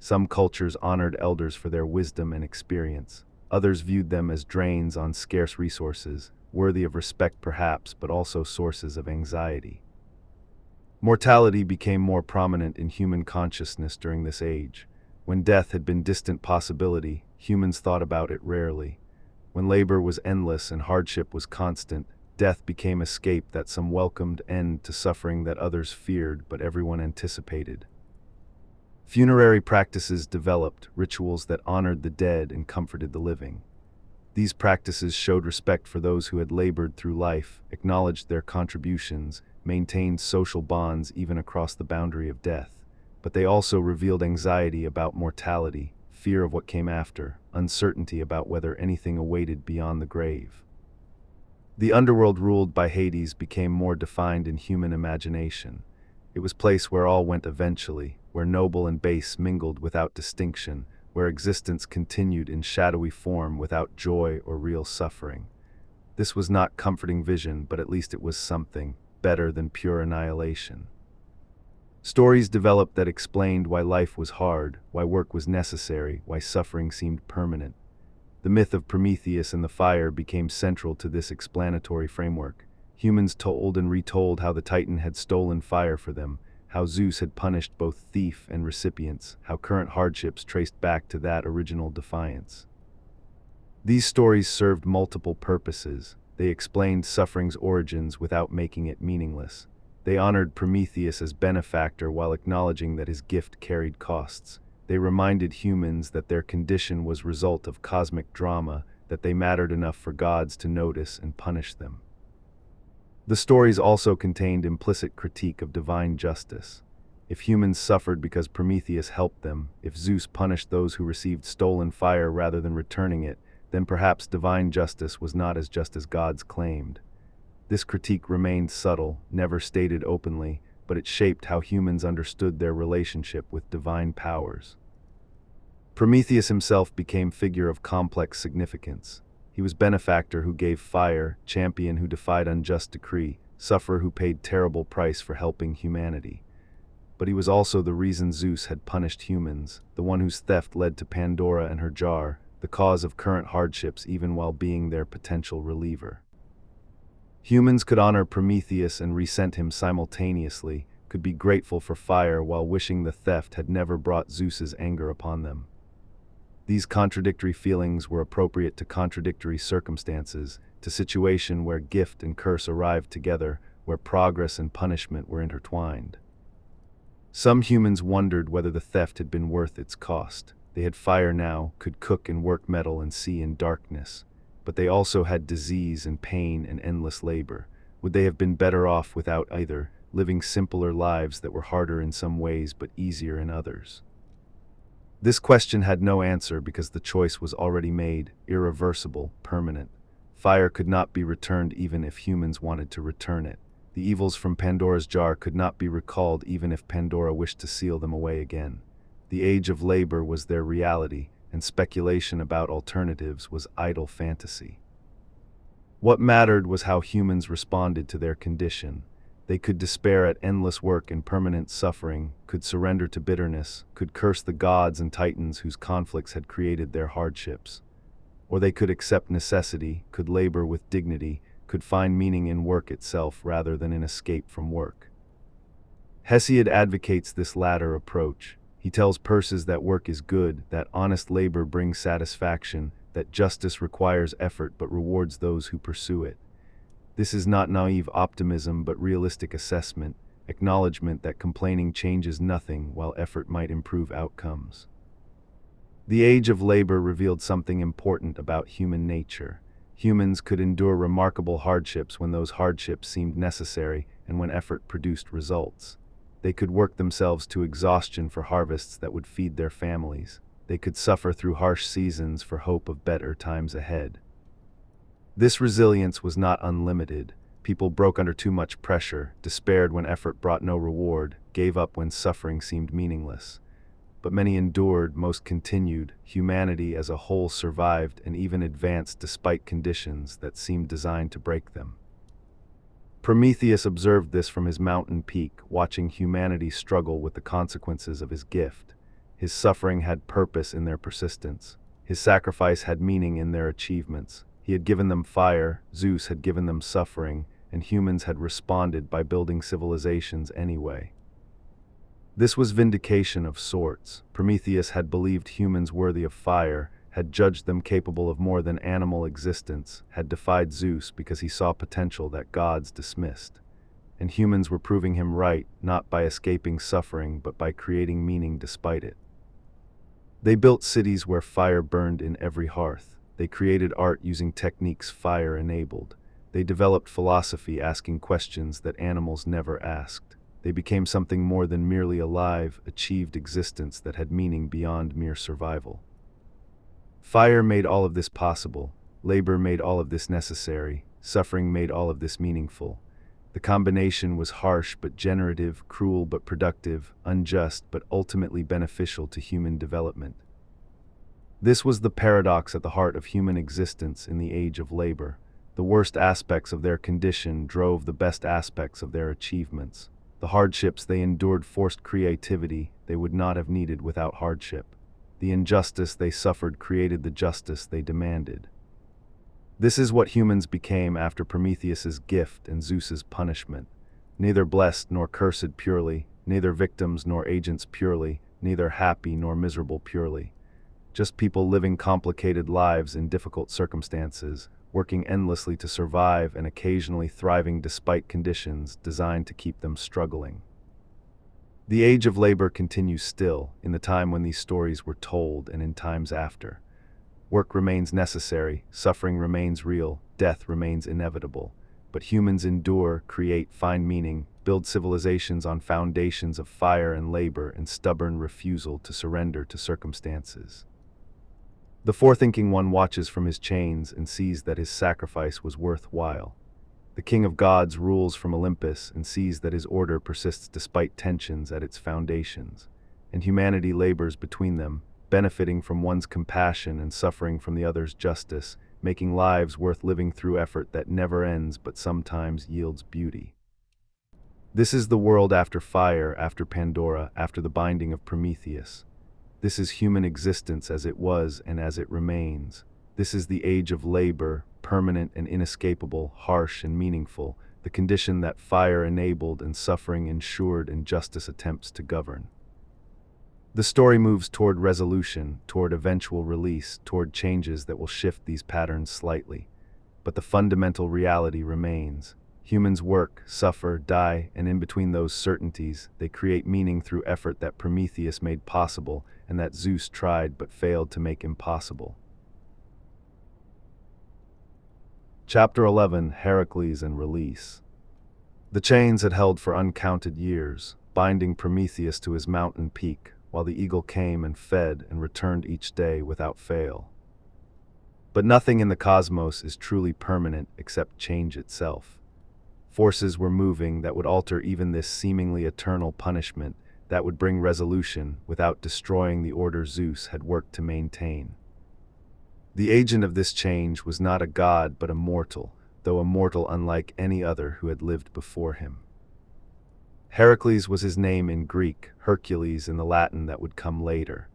Some cultures honored elders for their wisdom and experience. Others viewed them as drains on scarce resources, worthy of respect perhaps, but also sources of anxiety. Mortality became more prominent in human consciousness during this age. When death had been a distant possibility, humans thought about it rarely. When labor was endless and hardship was constant, death became escape that some welcomed, end to suffering that others feared but everyone anticipated. Funerary practices developed, rituals that honored the dead and comforted the living. These practices showed respect for those who had labored through life, acknowledged their contributions, maintained social bonds even across the boundary of death. But they also revealed anxiety about mortality, fear of what came after, uncertainty about whether anything awaited beyond the grave. The underworld ruled by Hades became more defined in human imagination. It was a place where all went eventually, where noble and base mingled without distinction, where existence continued in shadowy form without joy or real suffering. This was not comforting vision, but at least it was something better than pure annihilation. Stories developed that explained why life was hard, why work was necessary, why suffering seemed permanent. The myth of Prometheus and the fire became central to this explanatory framework. Humans told and retold how the Titan had stolen fire for them, how Zeus had punished both thief and recipients, how current hardships traced back to that original defiance. These stories served multiple purposes. They explained suffering's origins without making it meaningless. They honored Prometheus as benefactor while acknowledging that his gift carried costs. They reminded humans that their condition was a result of cosmic drama, that they mattered enough for gods to notice and punish them. The stories also contained implicit critique of divine justice. If humans suffered because Prometheus helped them, if Zeus punished those who received stolen fire rather than returning it, then perhaps divine justice was not as just as gods claimed. This critique remained subtle, never stated openly, but it shaped how humans understood their relationship with divine powers. Prometheus himself became a figure of complex significance. He was benefactor who gave fire, champion who defied unjust decree, sufferer who paid terrible price for helping humanity. But he was also the reason Zeus had punished humans, the one whose theft led to Pandora and her jar, the cause of current hardships even while being their potential reliever. Humans could honor Prometheus and resent him simultaneously, could be grateful for fire while wishing the theft had never brought Zeus's anger upon them. These contradictory feelings were appropriate to contradictory circumstances, to situation where gift and curse arrived together, where progress and punishment were intertwined. Some humans wondered whether the theft had been worth its cost. They had fire now, could cook and work metal and see in darkness. But they also had disease and pain and endless labor. Would they have been better off without either, living simpler lives that were harder in some ways but easier in others? This question had no answer because the choice was already made, irreversible, permanent. Fire could not be returned even if humans wanted to return it. The evils from Pandora's jar could not be recalled even if Pandora wished to seal them away again. The age of labor was their reality, and speculation about alternatives was idle fantasy. What mattered was how humans responded to their condition. They could despair at endless work and permanent suffering, could surrender to bitterness, could curse the gods and titans whose conflicts had created their hardships. Or they could accept necessity, could labor with dignity, could find meaning in work itself rather than in escape from work. Hesiod advocates this latter approach. He tells Perses that work is good, that honest labor brings satisfaction, that justice requires effort but rewards those who pursue it. This is not naive optimism but realistic assessment, acknowledgement that complaining changes nothing while effort might improve outcomes. The age of labor revealed something important about human nature. Humans could endure remarkable hardships when those hardships seemed necessary and when effort produced results. They could work themselves to exhaustion for harvests that would feed their families. They could suffer through harsh seasons for hope of better times ahead. This resilience was not unlimited. People broke under too much pressure, despaired when effort brought no reward, gave up when suffering seemed meaningless. But many endured, most continued. Humanity as a whole survived and even advanced despite conditions that seemed designed to break them. Prometheus observed this from his mountain peak, watching humanity struggle with the consequences of his gift. His suffering had purpose in their persistence. His sacrifice had meaning in their achievements. He had given them fire, Zeus had given them suffering, and humans had responded by building civilizations anyway. This was vindication of sorts. Prometheus had believed humans worthy of fire, had judged them capable of more than animal existence, had defied Zeus because he saw potential that gods dismissed. And humans were proving him right, not by escaping suffering, but by creating meaning despite it. They built cities where fire burned in every hearth. They created art using techniques fire enabled. They developed philosophy asking questions that animals never asked. They became something more than merely alive, achieved existence that had meaning beyond mere survival. Fire made all of this possible. Labor made all of this necessary. Suffering made all of this meaningful. The combination was harsh but generative, cruel but productive, unjust but ultimately beneficial to human development. This was the paradox at the heart of human existence in the age of labor. The worst aspects of their condition drove the best aspects of their achievements. The hardships they endured forced creativity they would not have needed without hardship. The injustice they suffered created the justice they demanded. This is what humans became after Prometheus's gift and Zeus's punishment. Neither blessed nor cursed purely, neither victims nor agents purely, neither happy nor miserable purely. Just people living complicated lives in difficult circumstances, working endlessly to survive and occasionally thriving despite conditions designed to keep them struggling. The age of labor continues still, in the time when these stories were told and in times after. Work remains necessary, suffering remains real, death remains inevitable. But humans endure, create, find meaning, build civilizations on foundations of fire and labor and stubborn refusal to surrender to circumstances. The forethinking one watches from his chains and sees that his sacrifice was worthwhile. The king of gods rules from Olympus and sees that his order persists despite tensions at its foundations, and humanity labors between them, benefiting from one's compassion and suffering from the other's justice, making lives worth living through effort that never ends but sometimes yields beauty. This is the world after fire, after Pandora, after the binding of Prometheus. This is human existence as it was and as it remains. This is the age of labor, permanent and inescapable, harsh and meaningful, the condition that fire enabled and suffering ensured and justice attempts to govern. The story moves toward resolution, toward eventual release, toward changes that will shift these patterns slightly. But the fundamental reality remains. Humans work, suffer, die, and in between those certainties, they create meaning through effort that Prometheus made possible and that Zeus tried but failed to make impossible. Chapter 11, Heracles and Release. The chains had held for uncounted years, binding Prometheus to his mountain peak, while the eagle came and fed and returned each day without fail. But nothing in the cosmos is truly permanent except change itself. Forces were moving that would alter even this seemingly eternal punishment, that would bring resolution without destroying the order Zeus had worked to maintain. The agent of this change was not a god but a mortal, though a mortal unlike any other who had lived before him. Heracles was his name in Greek, Hercules in the Latin that would come later.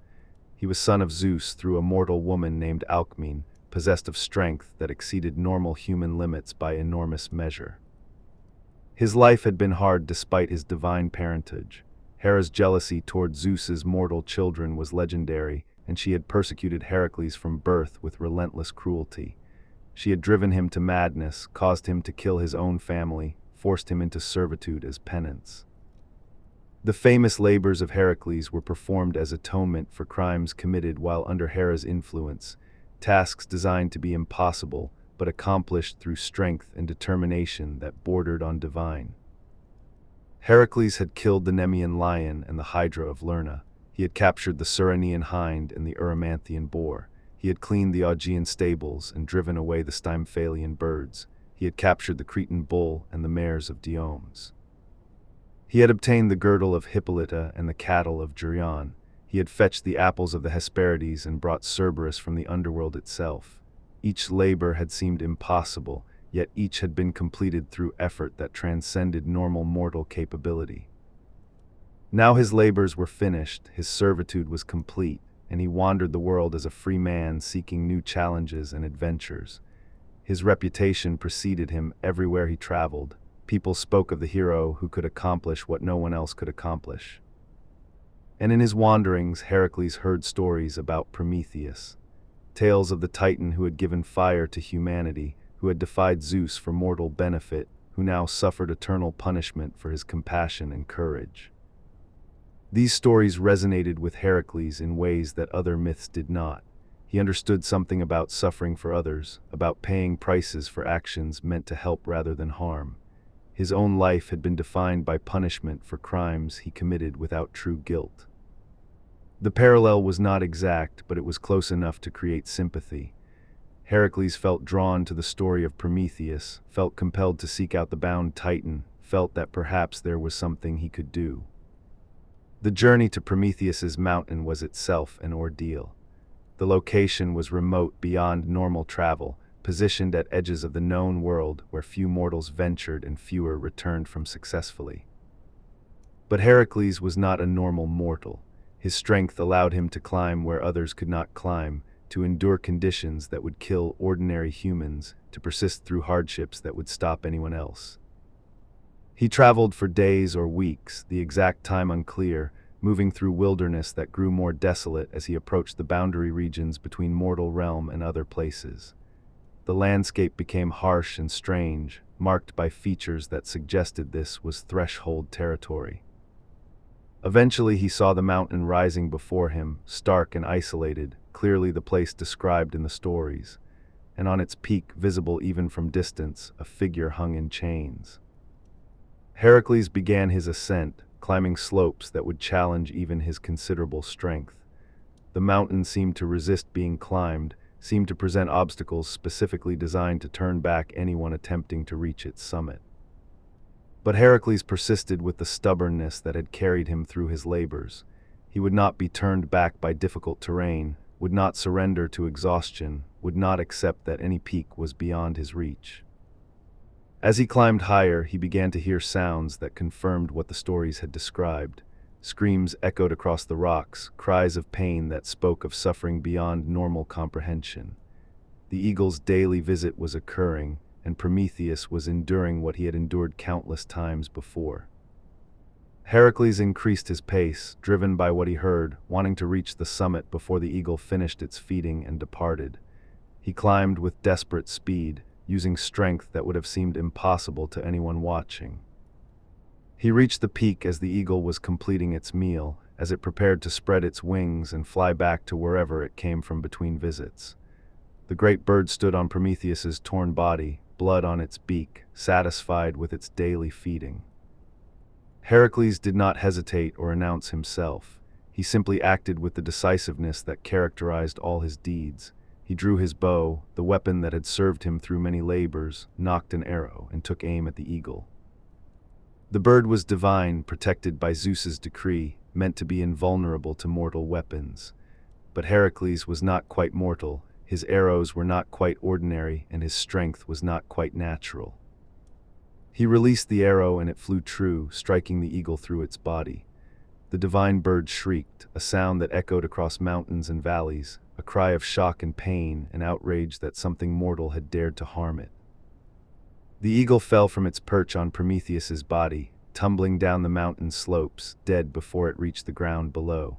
He was son of Zeus through a mortal woman named Alcmene, possessed of strength that exceeded normal human limits by enormous measure. His life had been hard despite his divine parentage. Hera's jealousy toward Zeus's mortal children was legendary, and she had persecuted Heracles from birth with relentless cruelty. She had driven him to madness, caused him to kill his own family, forced him into servitude as penance. The famous labors of Heracles were performed as atonement for crimes committed while under Hera's influence, tasks designed to be impossible, but accomplished through strength and determination that bordered on divine. Heracles had killed the Nemean lion and the hydra of Lerna. He had captured the Cyrenian hind and the Erymanthian boar. He had cleaned the Augean stables and driven away the Stymphalian birds. He had captured the Cretan bull and the mares of Diomes. He had obtained the girdle of Hippolyta and the cattle of Geryon. He had fetched the apples of the Hesperides and brought Cerberus from the underworld itself. Each labor had seemed impossible, yet each had been completed through effort that transcended normal mortal capability. Now his labors were finished, his servitude was complete, and he wandered the world as a free man seeking new challenges and adventures. His reputation preceded him everywhere he traveled. People spoke of the hero who could accomplish what no one else could accomplish. And in his wanderings, Heracles heard stories about Prometheus, tales of the Titan who had given fire to humanity, who had defied Zeus for mortal benefit, who now suffered eternal punishment for his compassion and courage. These stories resonated with Heracles in ways that other myths did not. He understood something about suffering for others, about paying prices for actions meant to help rather than harm. His own life had been defined by punishment for crimes he committed without true guilt. The parallel was not exact, but it was close enough to create sympathy. Heracles felt drawn to the story of Prometheus, felt compelled to seek out the bound Titan, felt that perhaps there was something he could do. The journey to Prometheus's mountain was itself an ordeal. The location was remote beyond normal travel, positioned at edges of the known world where few mortals ventured and fewer returned from successfully. But Heracles was not a normal mortal. His strength allowed him to climb where others could not climb, to endure conditions that would kill ordinary humans, to persist through hardships that would stop anyone else. He traveled for days or weeks, the exact time unclear, moving through wilderness that grew more desolate as he approached the boundary regions between mortal realm and other places. The landscape became harsh and strange, marked by features that suggested this was threshold territory. Eventually he saw the mountain rising before him, stark and isolated, clearly the place described in the stories, and on its peak, visible even from distance, a figure hung in chains. Heracles began his ascent, climbing slopes that would challenge even his considerable strength. The mountain seemed to resist being climbed, seemed to present obstacles specifically designed to turn back anyone attempting to reach its summit. But Heracles persisted with the stubbornness that had carried him through his labors. He would not be turned back by difficult terrain, would not surrender to exhaustion, would not accept that any peak was beyond his reach. As he climbed higher, he began to hear sounds that confirmed what the stories had described. Screams echoed across the rocks, cries of pain that spoke of suffering beyond normal comprehension. The eagle's daily visit was occurring, and Prometheus was enduring what he had endured countless times before. Heracles increased his pace, driven by what he heard, wanting to reach the summit before the eagle finished its feeding and departed. He climbed with desperate speed, using strength that would have seemed impossible to anyone watching. He reached the peak as the eagle was completing its meal, as it prepared to spread its wings and fly back to wherever it came from between visits. The great bird stood on Prometheus's torn body, blood on its beak, satisfied with its daily feeding. Heracles did not hesitate or announce himself. He simply acted with the decisiveness that characterized all his deeds. He drew his bow, the weapon that had served him through many labors, nocked an arrow, and took aim at the eagle. The bird was divine, protected by Zeus's decree, meant to be invulnerable to mortal weapons. But Heracles was not quite mortal, his arrows were not quite ordinary, and his strength was not quite natural. He released the arrow and it flew true, striking the eagle through its body. The divine bird shrieked, a sound that echoed across mountains and valleys, a cry of shock and pain, an outrage that something mortal had dared to harm it. The eagle fell from its perch on Prometheus's body, tumbling down the mountain slopes, dead before it reached the ground below.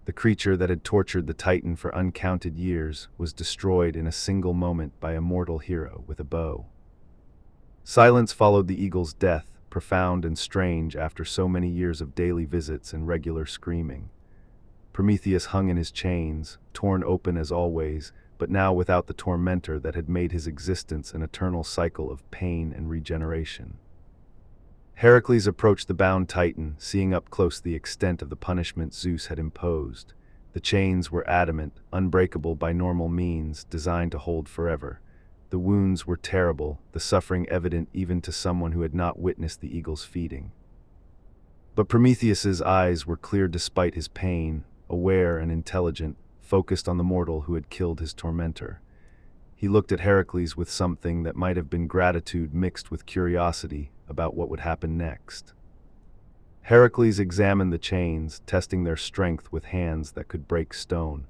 The creature that had tortured the Titan for uncounted years was destroyed in a single moment by a mortal hero with a bow. Silence followed the eagle's death, profound and strange after so many years of daily visits and regular screaming. Prometheus hung in his chains, torn open as always, but now without the tormentor that had made his existence an eternal cycle of pain and regeneration. Heracles approached the bound Titan, seeing up close the extent of the punishment Zeus had imposed. The chains were adamant, unbreakable by normal means, designed to hold forever. The wounds were terrible, the suffering evident even to someone who had not witnessed the eagle's feeding. But Prometheus's eyes were clear despite his pain, aware and intelligent, focused on the mortal who had killed his tormentor. He looked at Heracles with something that might have been gratitude mixed with curiosity about what would happen next. Heracles examined the chains, testing their strength with hands that could break stone.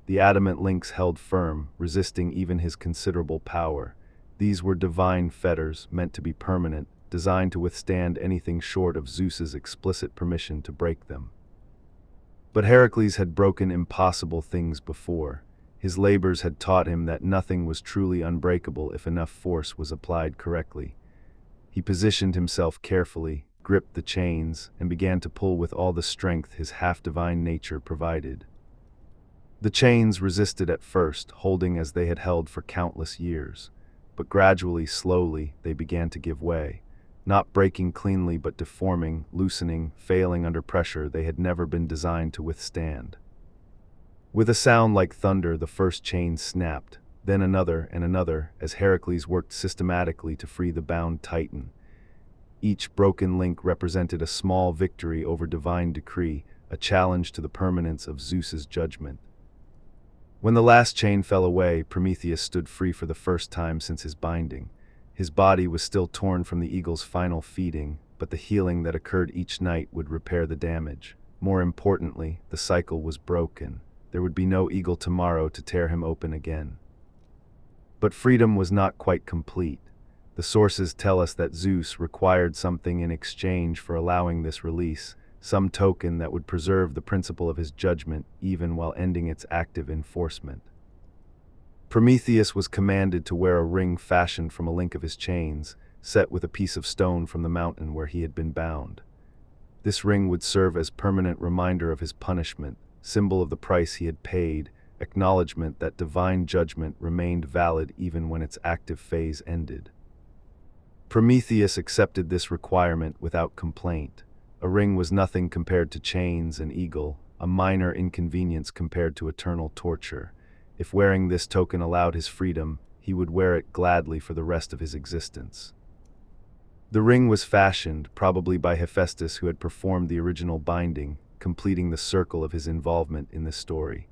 The adamant links held firm, resisting even his considerable power. These were divine fetters, meant to be permanent, designed to withstand anything short of Zeus's explicit permission to break them. But Heracles had broken impossible things before. His labors had taught him that nothing was truly unbreakable if enough force was applied correctly. He positioned himself carefully, gripped the chains, and began to pull with all the strength his half-divine nature provided. The chains resisted at first, holding as they had held for countless years, but gradually, slowly, they began to give way. Not breaking cleanly but deforming, loosening, failing under pressure they had never been designed to withstand. With a sound like thunder, the first chain snapped, then another and another, as Heracles worked systematically to free the bound Titan. Each broken link represented a small victory over divine decree, a challenge to the permanence of Zeus's judgment. When the last chain fell away, Prometheus stood free for the first time since his binding. His body was still torn from the eagle's final feeding, but the healing that occurred each night would repair the damage. More importantly, the cycle was broken. There would be no eagle tomorrow to tear him open again. But freedom was not quite complete. The sources tell us that Zeus required something in exchange for allowing this release, some token that would preserve the principle of his judgment even while ending its active enforcement. Prometheus was commanded to wear a ring fashioned from a link of his chains, set with a piece of stone from the mountain where he had been bound. This ring would serve as permanent reminder of his punishment, symbol of the price he had paid, acknowledgement that divine judgment remained valid even when its active phase ended. Prometheus accepted this requirement without complaint. A ring was nothing compared to chains and eagle, a minor inconvenience compared to eternal torture. If wearing this token allowed his freedom, he would wear it gladly for the rest of his existence. The ring was fashioned, probably by Hephaestus, who had performed the original binding, completing the circle of his involvement in this story.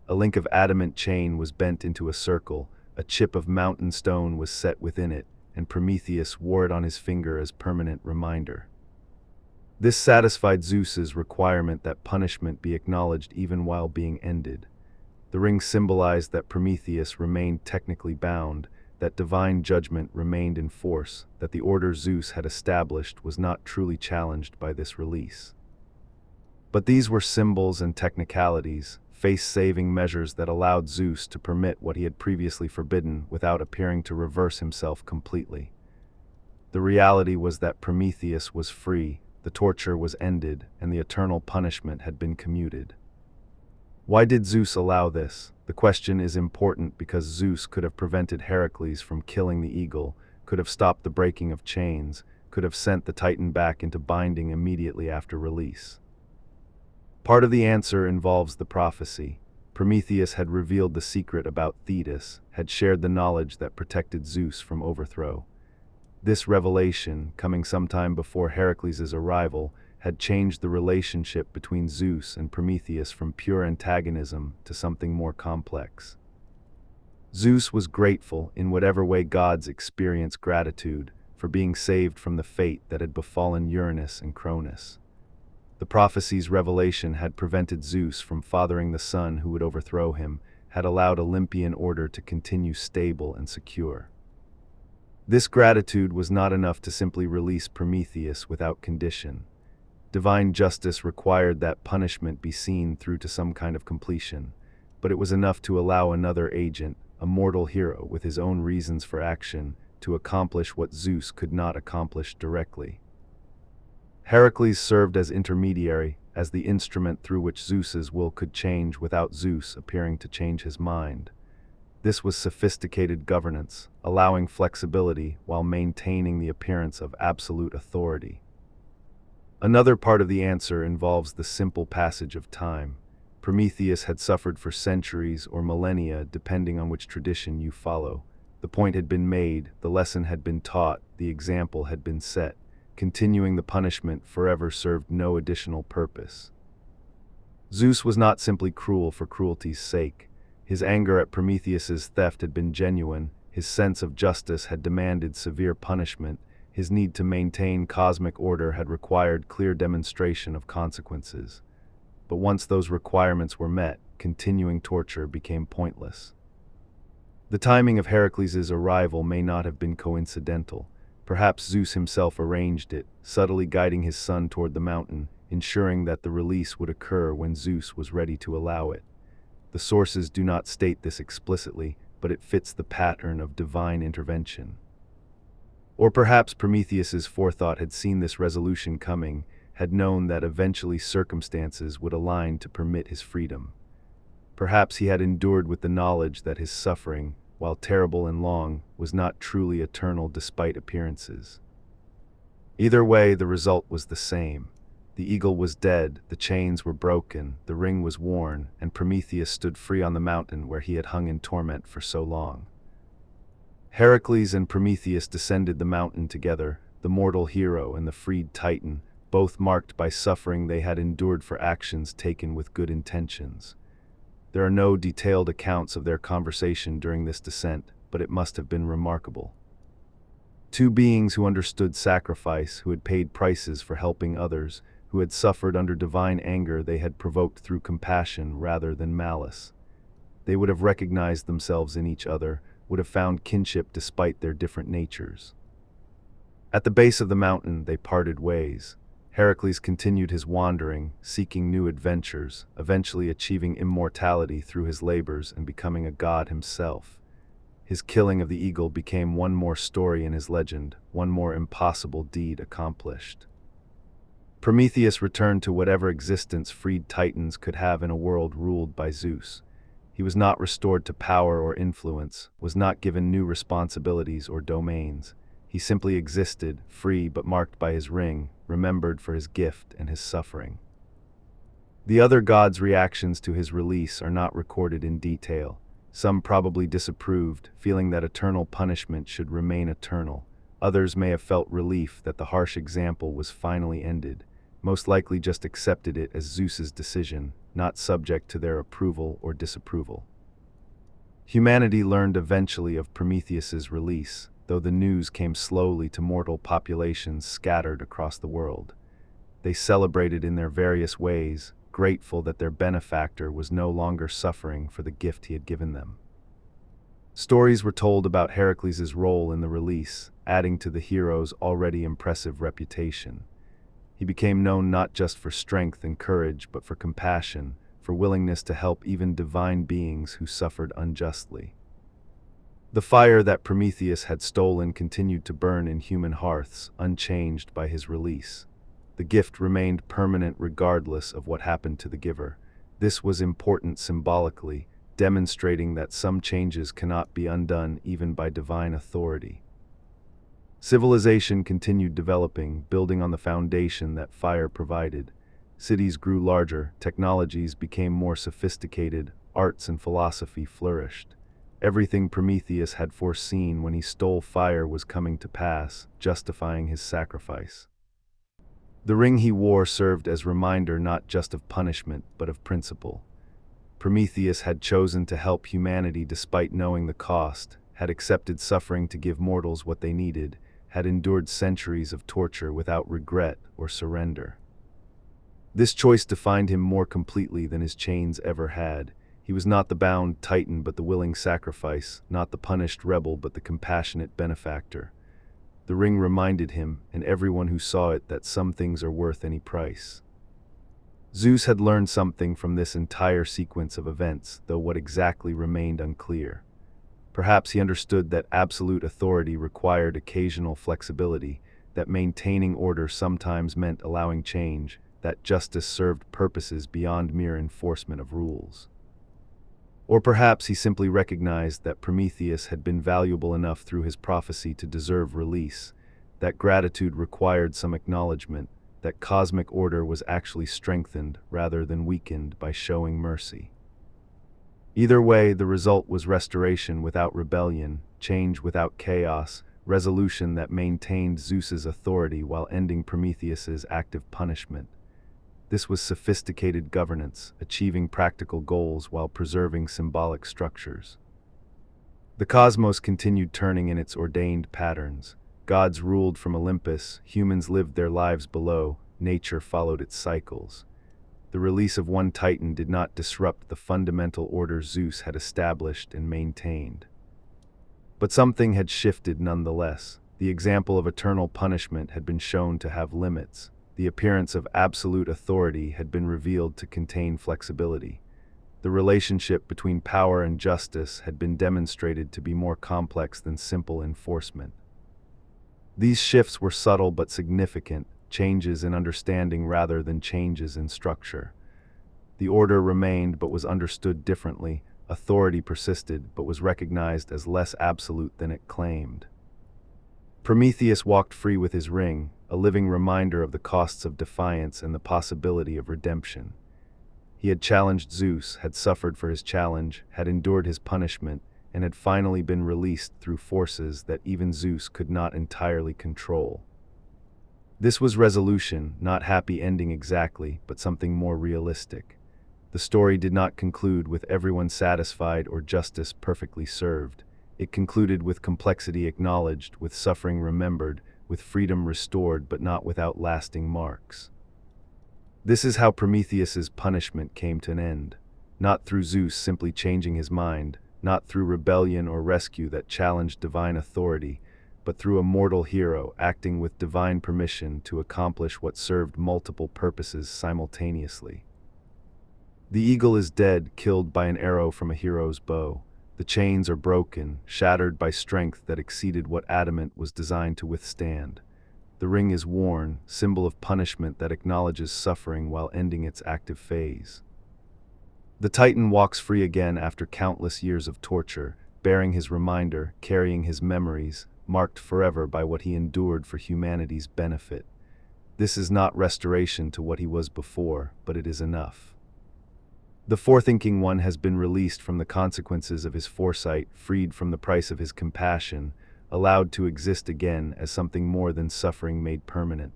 A link of adamant chain was bent into a circle, a chip of mountain stone was set within it, and Prometheus wore it on his finger as permanent reminder. This satisfied Zeus's requirement that punishment be acknowledged even while being ended. The ring symbolized that Prometheus remained technically bound, that divine judgment remained in force, that the order Zeus had established was not truly challenged by this release. But these were symbols and technicalities, face-saving measures that allowed Zeus to permit what he had previously forbidden without appearing to reverse himself completely. The reality was that Prometheus was free, the torture was ended, and the eternal punishment had been commuted. Why did Zeus allow this? The question is important because Zeus could have prevented Heracles from killing the eagle, could have stopped the breaking of chains, could have sent the Titan back into binding immediately after release. Part of the answer involves the prophecy. Prometheus had revealed the secret about Thetis, had shared the knowledge that protected Zeus from overthrow. This revelation, coming sometime before Heracles' arrival, had changed the relationship between Zeus and Prometheus from pure antagonism to something more complex. Zeus was grateful, in whatever way gods experience gratitude, for being saved from the fate that had befallen Uranus and Cronus. The prophecy's revelation had prevented Zeus from fathering the son who would overthrow him, had allowed Olympian order to continue stable and secure. This gratitude was not enough to simply release Prometheus without condition. Divine justice required that punishment be seen through to some kind of completion, but it was enough to allow another agent, a mortal hero with his own reasons for action, to accomplish what Zeus could not accomplish directly. Heracles served as intermediary, as the instrument through which Zeus's will could change without Zeus appearing to change his mind. This was sophisticated governance, allowing flexibility while maintaining the appearance of absolute authority. Another part of the answer involves the simple passage of time. Prometheus had suffered for centuries or millennia, depending on which tradition you follow. The point had been made, the lesson had been taught, the example had been set. Continuing the punishment forever served no additional purpose. Zeus was not simply cruel for cruelty's sake. His anger at Prometheus's theft had been genuine, his sense of justice had demanded severe punishment, his need to maintain cosmic order had required clear demonstration of consequences. But once those requirements were met, continuing torture became pointless. The timing of Heracles' arrival may not have been coincidental. Perhaps Zeus himself arranged it, subtly guiding his son toward the mountain, ensuring that the release would occur when Zeus was ready to allow it. The sources do not state this explicitly, but it fits the pattern of divine intervention. Or perhaps Prometheus's forethought had seen this resolution coming, had known that eventually circumstances would align to permit his freedom. Perhaps he had endured with the knowledge that his suffering, while terrible and long, was not truly eternal despite appearances. Either way, the result was the same. The eagle was dead, the chains were broken, the ring was worn, and Prometheus stood free on the mountain where he had hung in torment for so long. Heracles and Prometheus descended the mountain together, the mortal hero and the freed Titan, both marked by suffering they had endured for actions taken with good intentions. There are no detailed accounts of their conversation during this descent, but it must have been remarkable. Two beings who understood sacrifice, who had paid prices for helping others, who had suffered under divine anger they had provoked through compassion rather than malice. They would have recognized themselves in each other, would have found kinship despite their different natures. At the base of the mountain, they parted ways. Heracles continued his wandering, seeking new adventures, eventually achieving immortality through his labors and becoming a god himself. His killing of the eagle became one more story in his legend, one more impossible deed accomplished. Prometheus returned to whatever existence freed Titans could have in a world ruled by Zeus. He was not restored to power or influence, was not given new responsibilities or domains. He simply existed, free but marked by his ring, remembered for his gift and his suffering. The other gods' reactions to his release are not recorded in detail. Some probably disapproved, feeling that eternal punishment should remain eternal. Others may have felt relief that the harsh example was finally ended, most likely just accepted it as Zeus's decision, not subject to their approval or disapproval. Humanity learned eventually of Prometheus's release, though the news came slowly to mortal populations scattered across the world. They celebrated in their various ways, grateful that their benefactor was no longer suffering for the gift he had given them. Stories were told about Heracles' role in the release, adding to the hero's already impressive reputation. He became known not just for strength and courage, but for compassion, for willingness to help even divine beings who suffered unjustly. The fire that Prometheus had stolen continued to burn in human hearths, unchanged by his release. The gift remained permanent regardless of what happened to the giver. This was important symbolically, demonstrating that some changes cannot be undone even by divine authority. Civilization continued developing, building on the foundation that fire provided. Cities grew larger, technologies became more sophisticated, arts and philosophy flourished. Everything Prometheus had foreseen when he stole fire was coming to pass, justifying his sacrifice. The ring he wore served as reminder not just of punishment, but of principle. Prometheus had chosen to help humanity despite knowing the cost, had accepted suffering to give mortals what they needed, had endured centuries of torture without regret or surrender. This choice defined him more completely than his chains ever had. He was not the bound Titan but the willing sacrifice, not the punished rebel but the compassionate benefactor. The ring reminded him, and everyone who saw it, that some things are worth any price. Zeus had learned something from this entire sequence of events, though what exactly remained unclear. Perhaps he understood that absolute authority required occasional flexibility, that maintaining order sometimes meant allowing change, that justice served purposes beyond mere enforcement of rules. Or perhaps he simply recognized that Prometheus had been valuable enough through his prophecy to deserve release, that gratitude required some acknowledgement, that cosmic order was actually strengthened rather than weakened by showing mercy. Either way, the result was restoration without rebellion, change without chaos, resolution that maintained Zeus's authority while ending Prometheus's active punishment. This was sophisticated governance, achieving practical goals while preserving symbolic structures. The cosmos continued turning in its ordained patterns. Gods ruled from Olympus, humans lived their lives below, nature followed its cycles. The release of one Titan did not disrupt the fundamental order Zeus had established and maintained. But something had shifted nonetheless. The example of eternal punishment had been shown to have limits. The appearance of absolute authority had been revealed to contain flexibility. The relationship between power and justice had been demonstrated to be more complex than simple enforcement. These shifts were subtle but significant, changes in understanding rather than changes in structure. The order remained but was understood differently, authority persisted but was recognized as less absolute than it claimed. Prometheus walked free with his ring, a living reminder of the costs of defiance and the possibility of redemption. He had challenged Zeus, had suffered for his challenge, had endured his punishment, and had finally been released through forces that even Zeus could not entirely control. This was resolution, not happy ending exactly, but something more realistic. The story did not conclude with everyone satisfied or justice perfectly served. It concluded with complexity acknowledged, with suffering remembered, with freedom restored but not without lasting marks. This is how Prometheus's punishment came to an end, not through Zeus simply changing his mind, not through rebellion or rescue that challenged divine authority, but through a mortal hero acting with divine permission to accomplish what served multiple purposes simultaneously. The eagle is dead, killed by an arrow from a hero's bow. The chains are broken, shattered by strength that exceeded what adamant was designed to withstand. The ring is worn, symbol of punishment that acknowledges suffering while ending its active phase. The Titan walks free again after countless years of torture, bearing his reminder, carrying his memories, marked forever by what he endured for humanity's benefit. This is not restoration to what he was before, but it is enough. The Forethinking one has been released from the consequences of his foresight, freed from the price of his compassion, allowed to exist again as something more than suffering made permanent.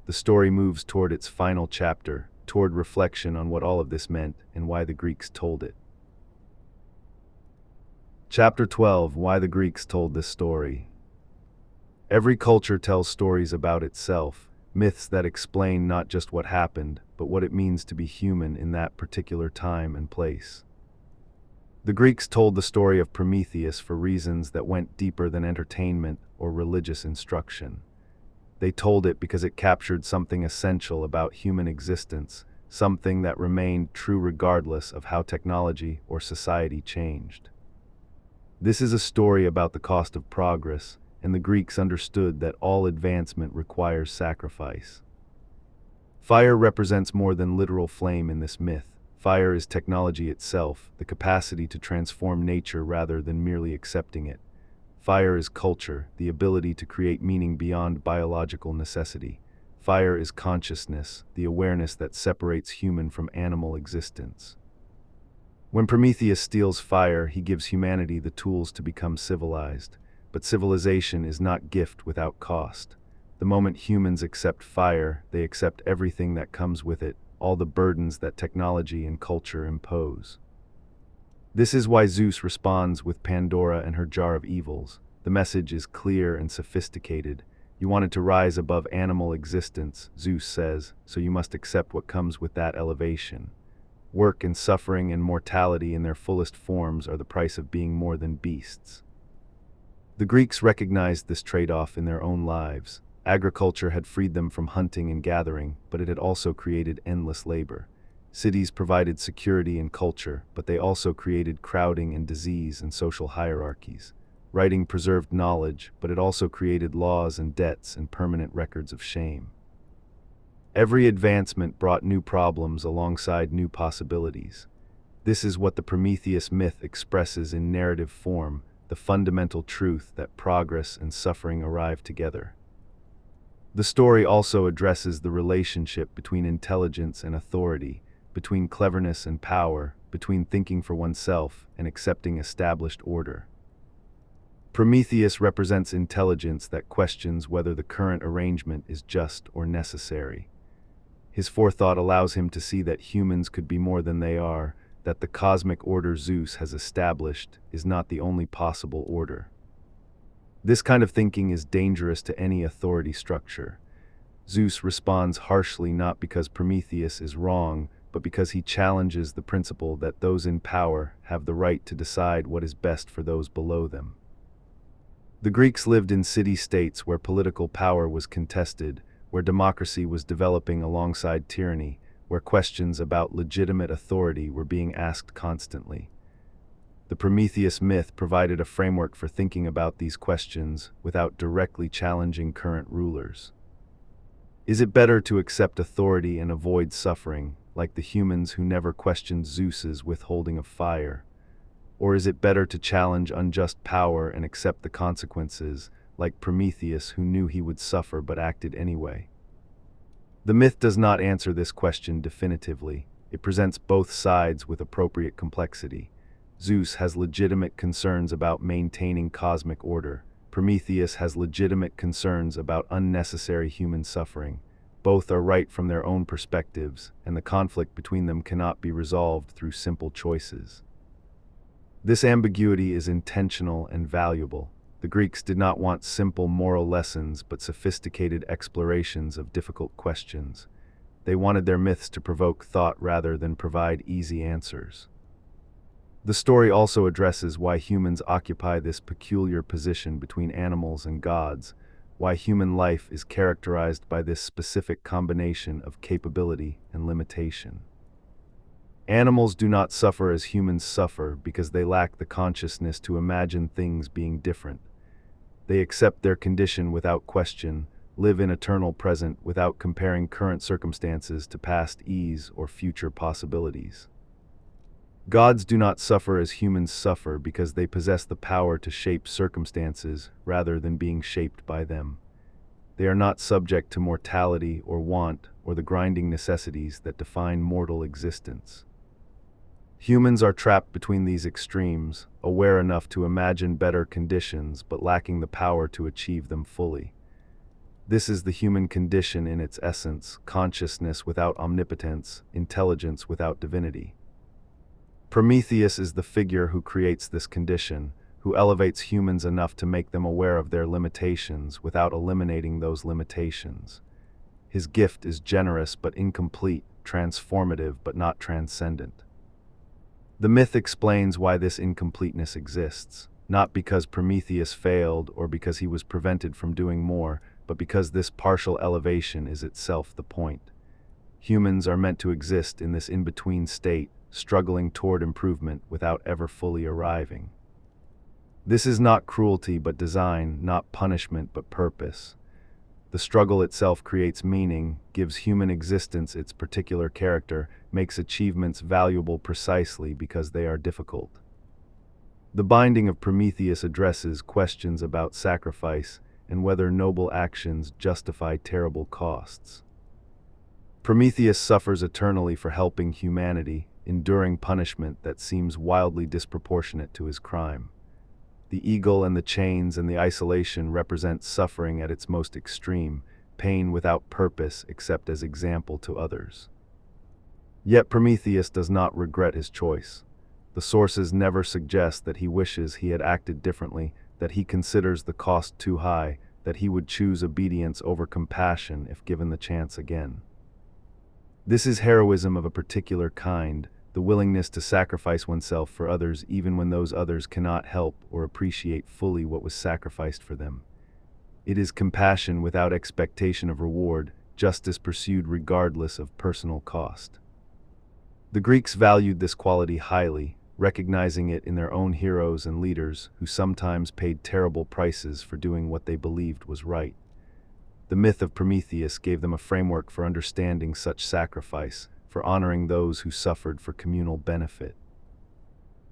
The story moves toward its final chapter, toward reflection on what all of this meant and why the Greeks told it. Chapter 12: Why the Greeks told this story. Every culture tells stories about itself, myths that explain not just what happened, but what it means to be human in that particular time and place. The Greeks told the story of Prometheus for reasons that went deeper than entertainment or religious instruction. They told it because it captured something essential about human existence, something that remained true regardless of how technology or society changed. This is a story about the cost of progress, and the Greeks understood that all advancement requires sacrifice. Fire represents more than literal flame in this myth. Fire is technology itself, the capacity to transform nature rather than merely accepting it. Fire is culture, the ability to create meaning beyond biological necessity. Fire is consciousness, the awareness that separates human from animal existence. When Prometheus steals fire, he gives humanity the tools to become civilized. But civilization is not gift without cost. The moment humans accept fire, they accept everything that comes with it, all the burdens that technology and culture impose. This is why Zeus responds with Pandora and her jar of evils. The message is clear and sophisticated. You wanted to rise above animal existence, Zeus says, so you must accept what comes with that elevation. Work and suffering and mortality in their fullest forms are the price of being more than beasts. The Greeks recognized this trade-off in their own lives. Agriculture had freed them from hunting and gathering, but it had also created endless labor. Cities provided security and culture, but they also created crowding and disease and social hierarchies. Writing preserved knowledge, but it also created laws and debts and permanent records of shame. Every advancement brought new problems alongside new possibilities. This is what the Prometheus myth expresses in narrative form, the fundamental truth that progress and suffering arrive together. The story also addresses the relationship between intelligence and authority, between cleverness and power, between thinking for oneself and accepting established order. Prometheus represents intelligence that questions whether the current arrangement is just or necessary. His forethought allows him to see that humans could be more than they are, that the cosmic order Zeus has established is not the only possible order. This kind of thinking is dangerous to any authority structure. Zeus responds harshly not because Prometheus is wrong, but because he challenges the principle that those in power have the right to decide what is best for those below them. The Greeks lived in city-states where political power was contested, where democracy was developing alongside tyranny, where questions about legitimate authority were being asked constantly. The Prometheus myth provided a framework for thinking about these questions without directly challenging current rulers. Is it better to accept authority and avoid suffering, like the humans who never questioned Zeus's withholding of fire? Or is it better to challenge unjust power and accept the consequences, like Prometheus who knew he would suffer but acted anyway? The myth does not answer this question definitively. It presents both sides with appropriate complexity. Zeus has legitimate concerns about maintaining cosmic order. Prometheus has legitimate concerns about unnecessary human suffering. Both are right from their own perspectives, and the conflict between them cannot be resolved through simple choices. This ambiguity is intentional and valuable. The Greeks did not want simple moral lessons but sophisticated explorations of difficult questions. They wanted their myths to provoke thought rather than provide easy answers. The story also addresses why humans occupy this peculiar position between animals and gods, why human life is characterized by this specific combination of capability and limitation. Animals do not suffer as humans suffer because they lack the consciousness to imagine things being different. They accept their condition without question, live in eternal present without comparing current circumstances to past ease or future possibilities. Gods do not suffer as humans suffer because they possess the power to shape circumstances rather than being shaped by them. They are not subject to mortality or want or the grinding necessities that define mortal existence. Humans are trapped between these extremes, aware enough to imagine better conditions but lacking the power to achieve them fully. This is the human condition in its essence: consciousness without omnipotence, intelligence without divinity. Prometheus is the figure who creates this condition, who elevates humans enough to make them aware of their limitations without eliminating those limitations. His gift is generous but incomplete, transformative but not transcendent. The myth explains why this incompleteness exists, not because Prometheus failed or because he was prevented from doing more, but because this partial elevation is itself the point. Humans are meant to exist in this in-between state, struggling toward improvement without ever fully arriving. This is not cruelty but design, not punishment but purpose. The struggle itself creates meaning, gives human existence its particular character, makes achievements valuable precisely because they are difficult. The binding of Prometheus addresses questions about sacrifice and whether noble actions justify terrible costs. Prometheus suffers eternally for helping humanity, enduring punishment that seems wildly disproportionate to his crime. The eagle and the chains and the isolation represent suffering at its most extreme, pain without purpose except as example to others. Yet Prometheus does not regret his choice. The sources never suggest that he wishes he had acted differently, that he considers the cost too high, that he would choose obedience over compassion if given the chance again. This is heroism of a particular kind, the willingness to sacrifice oneself for others even when those others cannot help or appreciate fully what was sacrificed for them. It is compassion without expectation of reward, justice pursued regardless of personal cost. The Greeks valued this quality highly, recognizing it in their own heroes and leaders who sometimes paid terrible prices for doing what they believed was right. The myth of Prometheus gave them a framework for understanding such sacrifice, for honoring those who suffered for communal benefit.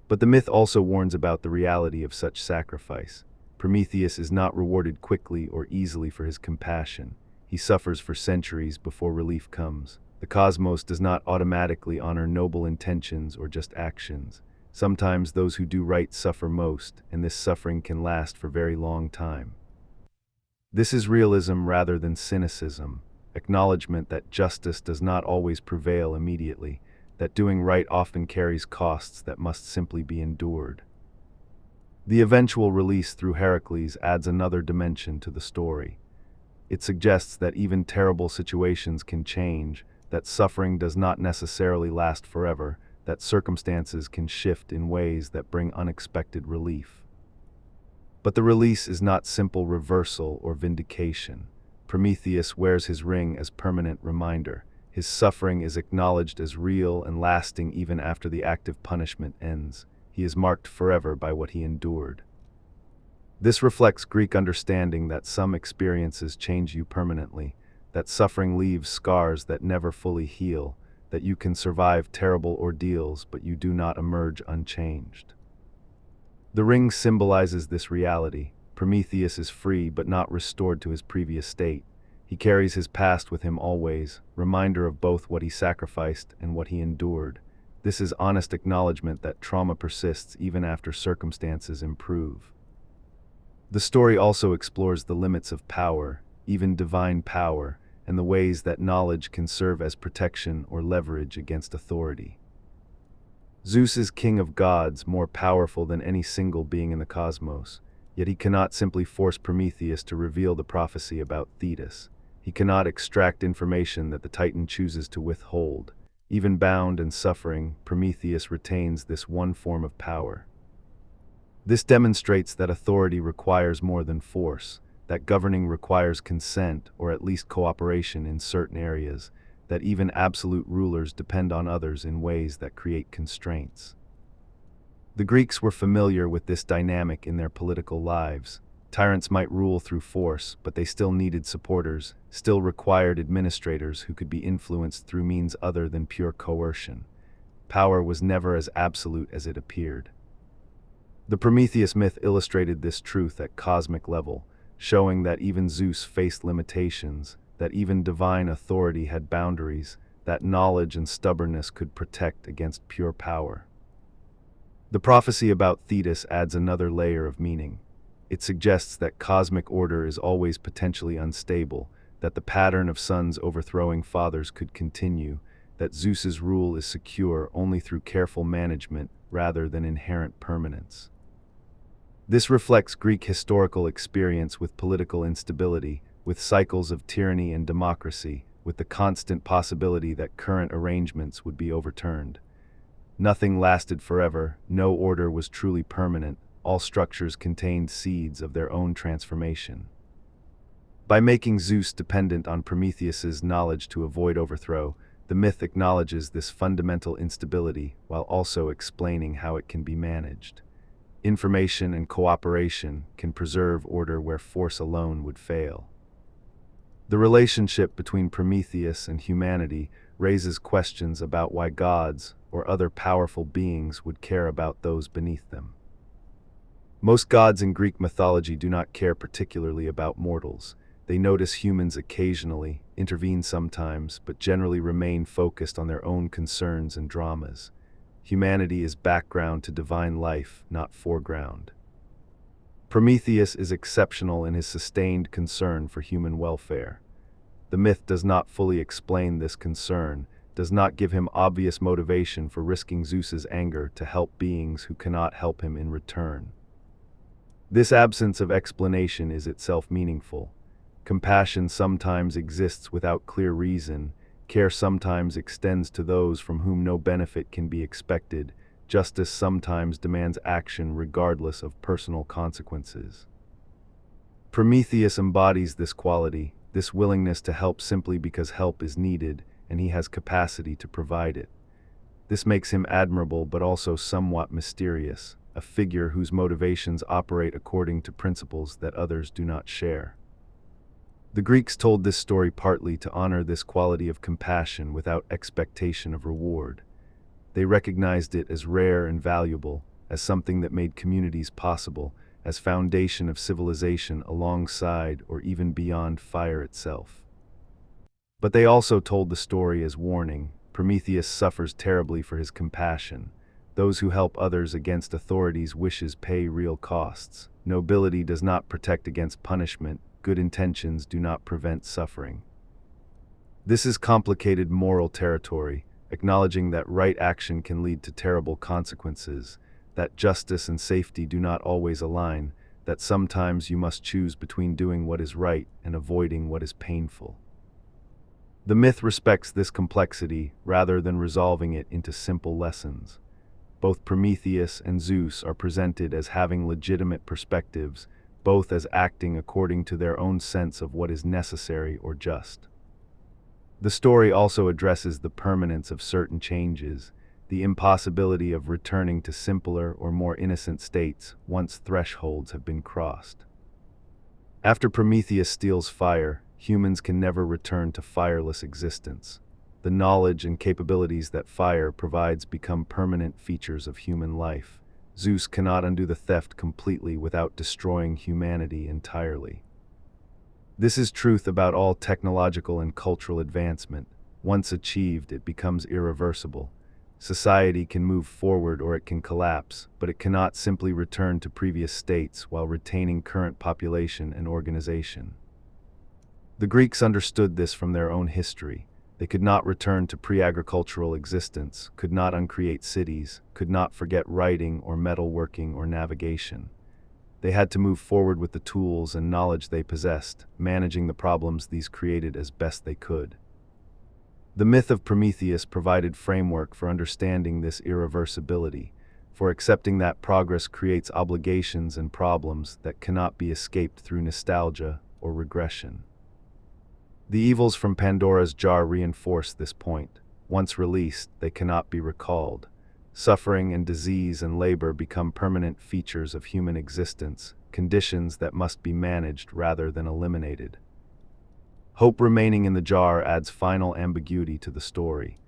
But the myth also warns about the reality of such sacrifice. Prometheus is not rewarded quickly or easily for his compassion. He suffers for centuries before relief comes. The cosmos does not automatically honor noble intentions or just actions. Sometimes those who do right suffer most, and this suffering can last for a very long time. This is realism rather than cynicism, acknowledgement that justice does not always prevail immediately, that doing right often carries costs that must simply be endured. The eventual release through Heracles adds another dimension to the story. It suggests that even terrible situations can change, that suffering does not necessarily last forever, that circumstances can shift in ways that bring unexpected relief. But the release is not simple reversal or vindication. Prometheus wears his ring as permanent reminder. His suffering is acknowledged as real and lasting even after the active punishment ends. He is marked forever by what he endured. This reflects Greek understanding that some experiences change you permanently, that suffering leaves scars that never fully heal, that you can survive terrible ordeals but you do not emerge unchanged. The ring symbolizes this reality. Prometheus is free but not restored to his previous state. He carries his past with him always, reminder of both what he sacrificed and what he endured. This is honest acknowledgement that trauma persists even after circumstances improve. The story also explores the limits of power, even divine power, and the ways that knowledge can serve as protection or leverage against authority. Zeus is king of gods, more powerful than any single being in the cosmos, yet he cannot simply force Prometheus to reveal the prophecy about Thetis. He cannot extract information that the Titan chooses to withhold. Even bound and suffering, Prometheus retains this one form of power. This demonstrates that authority requires more than force, that governing requires consent or at least cooperation in certain areas, that even absolute rulers depend on others in ways that create constraints. The Greeks were familiar with this dynamic in their political lives. Tyrants might rule through force, but they still needed supporters, still required administrators who could be influenced through means other than pure coercion. Power was never as absolute as it appeared. The Prometheus myth illustrated this truth at cosmic level, showing that even Zeus faced limitations, that even divine authority had boundaries, that knowledge and stubbornness could protect against pure power. The prophecy about Thetis adds another layer of meaning. It suggests that cosmic order is always potentially unstable, that the pattern of sons overthrowing fathers could continue, that Zeus's rule is secure only through careful management rather than inherent permanence. This reflects Greek historical experience with political instability, with cycles of tyranny and democracy, with the constant possibility that current arrangements would be overturned. Nothing lasted forever, no order was truly permanent, all structures contained seeds of their own transformation. By making Zeus dependent on Prometheus's knowledge to avoid overthrow, the myth acknowledges this fundamental instability while also explaining how it can be managed. Information and cooperation can preserve order where force alone would fail. The relationship between Prometheus and humanity raises questions about why gods or other powerful beings would care about those beneath them. Most gods in Greek mythology do not care particularly about mortals. They notice humans occasionally, intervene sometimes, but generally remain focused on their own concerns and dramas. Humanity is background to divine life, not foreground. Prometheus is exceptional in his sustained concern for human welfare. The myth does not fully explain this concern, does not give him obvious motivation for risking Zeus's anger to help beings who cannot help him in return. This absence of explanation is itself meaningful. Compassion sometimes exists without clear reason. Care sometimes extends to those from whom no benefit can be expected. Justice sometimes demands action regardless of personal consequences. Prometheus embodies this quality, this willingness to help simply because help is needed, and he has capacity to provide it. This makes him admirable but also somewhat mysterious, a figure whose motivations operate according to principles that others do not share. The Greeks told this story partly to honor this quality of compassion without expectation of reward. They recognized it as rare and valuable, as something that made communities possible, as foundation of civilization alongside or even beyond fire itself. But they also told the story as warning. Prometheus suffers terribly for his compassion. Those who help others against authorities' wishes pay real costs. Nobility does not protect against punishment. Good intentions do not prevent suffering. This is complicated moral territory, acknowledging that right action can lead to terrible consequences, that justice and safety do not always align, that sometimes you must choose between doing what is right and avoiding what is painful. The myth respects this complexity rather than resolving it into simple lessons. Both Prometheus and Zeus are presented as having legitimate perspectives, both as acting according to their own sense of what is necessary or just. The story also addresses the permanence of certain changes, the impossibility of returning to simpler or more innocent states once thresholds have been crossed. After Prometheus steals fire, humans can never return to fireless existence. The knowledge and capabilities that fire provides become permanent features of human life. Zeus cannot undo the theft completely without destroying humanity entirely. This is truth about all technological and cultural advancement. Once achieved, it becomes irreversible. Society can move forward or it can collapse, but it cannot simply return to previous states while retaining current population and organization. The Greeks understood this from their own history. They could not return to pre-agricultural existence, could not uncreate cities, could not forget writing or metalworking or navigation. They had to move forward with the tools and knowledge they possessed, managing the problems these created as best they could. The myth of Prometheus provided framework for understanding this irreversibility, for accepting that progress creates obligations and problems that cannot be escaped through nostalgia or regression. The evils from Pandora's jar reinforce this point. Once released, they cannot be recalled. Suffering and disease and labor become permanent features of human existence, conditions that must be managed rather than eliminated. Hope remaining in the jar adds final ambiguity to the story.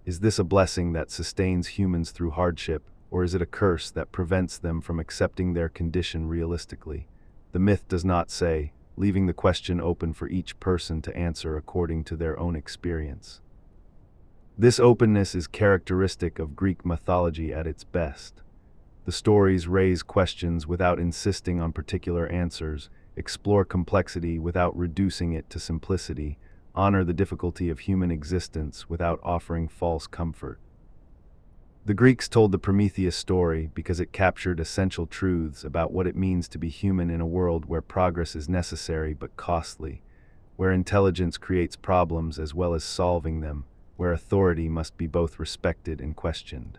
Is this a blessing that sustains humans through hardship, or is it a curse that prevents them from accepting their condition realistically? The myth does not say, leaving the question open for each person to answer according to their own experience. This openness is characteristic of Greek mythology at its best. The stories raise questions without insisting on particular answers, explore complexity without reducing it to simplicity, honor the difficulty of human existence without offering false comfort. The Greeks told the Prometheus story because it captured essential truths about what it means to be human in a world where progress is necessary but costly, where intelligence creates problems as well as solving them, where authority must be both respected and questioned.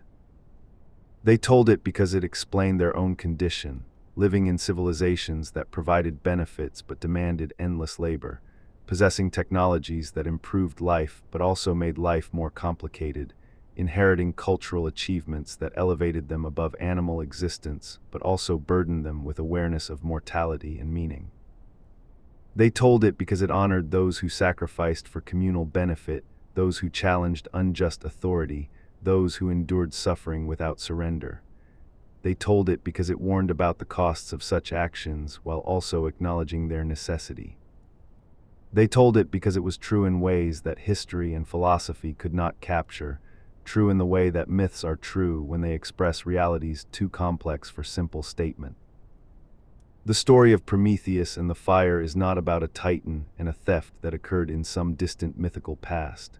They told it because it explained their own condition, living in civilizations that provided benefits but demanded endless labor, possessing technologies that improved life but also made life more complicated, inheriting cultural achievements that elevated them above animal existence but also burdened them with awareness of mortality and meaning. They told it because it honored those who sacrificed for communal benefit, those who challenged unjust authority, those who endured suffering without surrender. They told it because it warned about the costs of such actions while also acknowledging their necessity. They told it because it was true in ways that history and philosophy could not capture, true in the way that myths are true when they express realities too complex for simple statement. The story of Prometheus and the fire is not about a titan and a theft that occurred in some distant mythical past.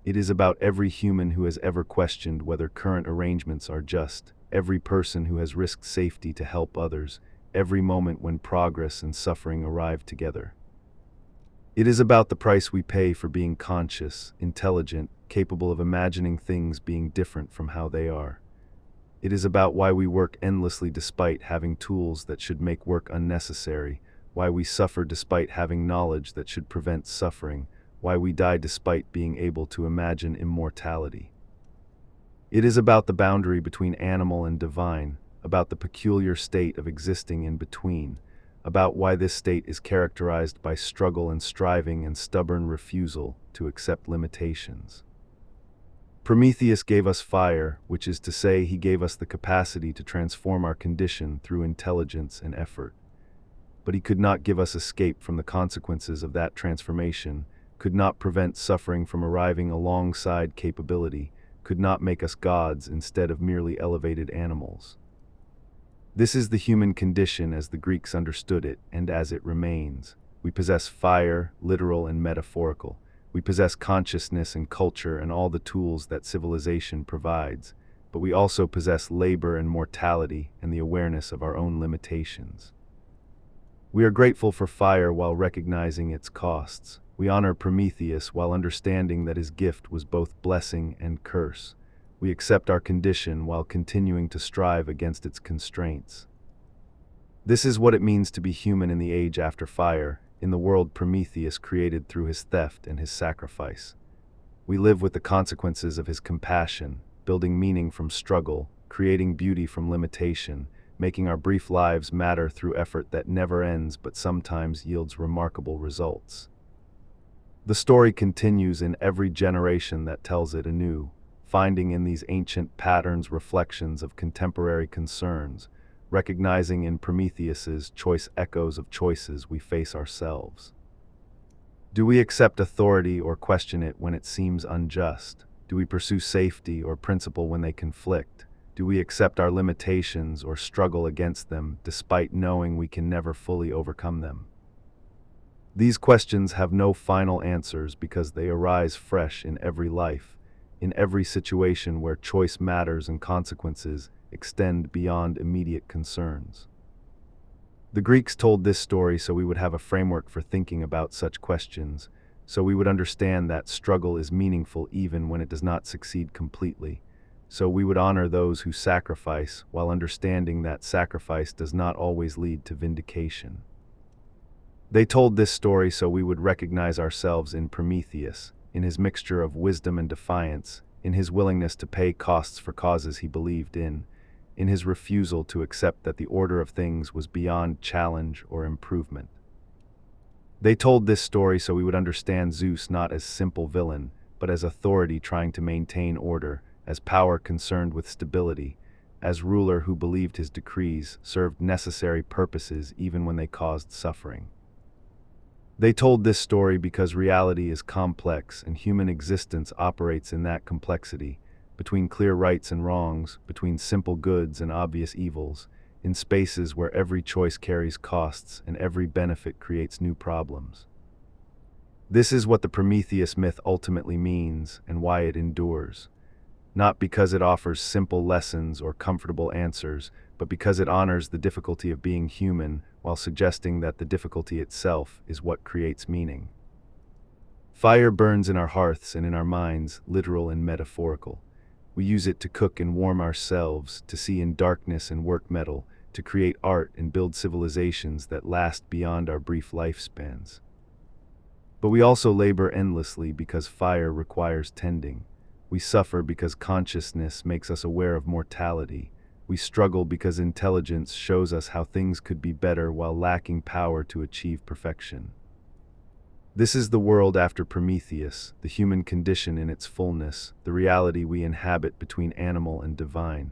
It is about every human who has ever questioned whether current arrangements are just, every person who has risked safety to help others, every moment when progress and suffering arrive together. It is about the price we pay for being conscious, intelligent, capable of imagining things being different from how they are. It is about why we work endlessly despite having tools that should make work unnecessary, why we suffer despite having knowledge that should prevent suffering, why we die despite being able to imagine immortality. It is about the boundary between animal and divine, about the peculiar state of existing in between, about why this state is characterized by struggle and striving and stubborn refusal to accept limitations. Prometheus gave us fire, which is to say he gave us the capacity to transform our condition through intelligence and effort. But he could not give us escape from the consequences of that transformation, could not prevent suffering from arriving alongside capability, could not make us gods instead of merely elevated animals. This is the human condition as the Greeks understood it and as it remains. We possess fire, literal and metaphorical. We possess consciousness and culture and all the tools that civilization provides, but we also possess labor and mortality and the awareness of our own limitations. We are grateful for fire while recognizing its costs. We honor Prometheus while understanding that his gift was both blessing and curse. We accept our condition while continuing to strive against its constraints. This is what it means to be human in the age after fire, in the world Prometheus created through his theft and his sacrifice. We live with the consequences of his compassion, building meaning from struggle, creating beauty from limitation, making our brief lives matter through effort that never ends but sometimes yields remarkable results. The story continues in every generation that tells it anew, finding in these ancient patterns reflections of contemporary concerns, recognizing in Prometheus's choice echoes of choices we face ourselves. Do we accept authority or question it when it seems unjust? Do we pursue safety or principle when they conflict? Do we accept our limitations or struggle against them despite knowing we can never fully overcome them? These questions have no final answers because they arise fresh in every life, in every situation where choice matters and consequences extend beyond immediate concerns. The Greeks told this story so we would have a framework for thinking about such questions, so we would understand that struggle is meaningful even when it does not succeed completely, so we would honor those who sacrifice while understanding that sacrifice does not always lead to vindication. They told this story so we would recognize ourselves in Prometheus, in his mixture of wisdom and defiance, in his willingness to pay costs for causes he believed in his refusal to accept that the order of things was beyond challenge or improvement. They told this story so we would understand Zeus not as simple villain, but as authority trying to maintain order, as power concerned with stability, as ruler who believed his decrees served necessary purposes even when they caused suffering. They told this story because reality is complex and human existence operates in that complexity, between clear rights and wrongs, between simple goods and obvious evils, in spaces where every choice carries costs and every benefit creates new problems. This is what the Prometheus myth ultimately means and why it endures. Not because it offers simple lessons or comfortable answers, but because it honors the difficulty of being human while suggesting that the difficulty itself is what creates meaning. Fire burns in our hearths and in our minds, literal and metaphorical. We use it to cook and warm ourselves, to see in darkness and work metal, to create art and build civilizations that last beyond our brief lifespans. But we also labor endlessly because fire requires tending. We suffer because consciousness makes us aware of mortality. We struggle because intelligence shows us how things could be better while lacking power to achieve perfection. This is the world after Prometheus, the human condition in its fullness, the reality we inhabit between animal and divine.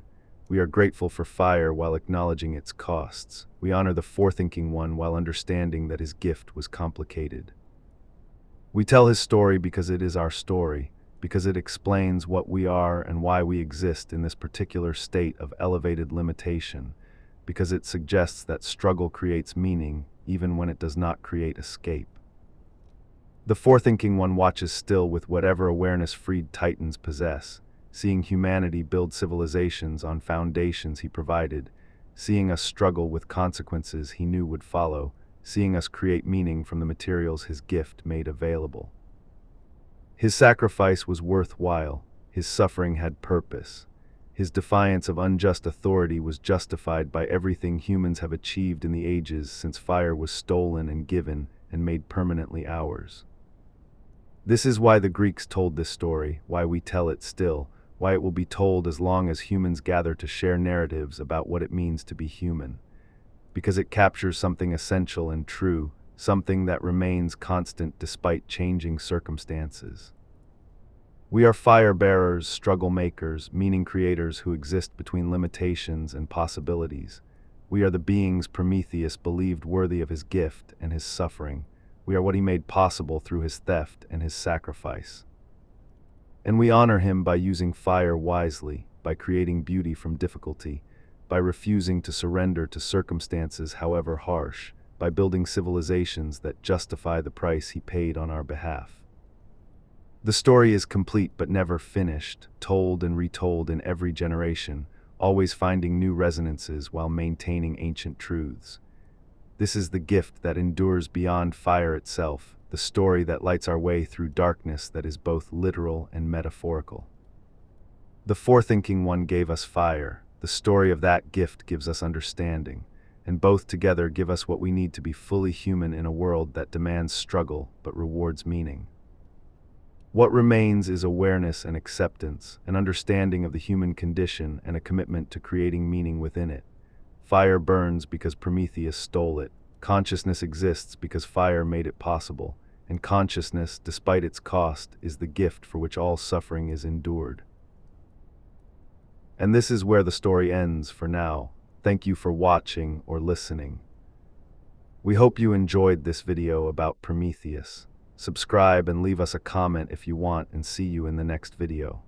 We are grateful for fire while acknowledging its costs. We honor the forethinking one while understanding that his gift was complicated. We tell his story because it is our story, because it explains what we are and why we exist in this particular state of elevated limitation, because it suggests that struggle creates meaning even when it does not create escape. The forethinking one watches still with whatever awareness freed titans possess, seeing humanity build civilizations on foundations he provided, seeing us struggle with consequences he knew would follow, seeing us create meaning from the materials his gift made available. His sacrifice was worthwhile, his suffering had purpose. His defiance of unjust authority was justified by everything humans have achieved in the ages since fire was stolen and given and made permanently ours. This is why the Greeks told this story, why we tell it still, why it will be told as long as humans gather to share narratives about what it means to be human. Because it captures something essential and true, something that remains constant despite changing circumstances. We are fire bearers, struggle makers, meaning creators who exist between limitations and possibilities. We are the beings Prometheus believed worthy of his gift and his suffering. We are what he made possible through his theft and his sacrifice. And we honor him by using fire wisely, by creating beauty from difficulty, by refusing to surrender to circumstances however harsh, by building civilizations that justify the price he paid on our behalf. The story is complete but never finished, told and retold in every generation, always finding new resonances while maintaining ancient truths. This is the gift that endures beyond fire itself, the story that lights our way through darkness that is both literal and metaphorical. The forethinking one gave us fire, the story of that gift gives us understanding, and both together give us what we need to be fully human in a world that demands struggle but rewards meaning. What remains is awareness and acceptance, an understanding of the human condition and a commitment to creating meaning within it. Fire burns because Prometheus stole it. Consciousness exists because fire made it possible. And consciousness, despite its cost, is the gift for which all suffering is endured. And this is where the story ends for now. Thank you for watching or listening. We hope you enjoyed this video about Prometheus. Subscribe and leave us a comment if you want, and see you in the next video.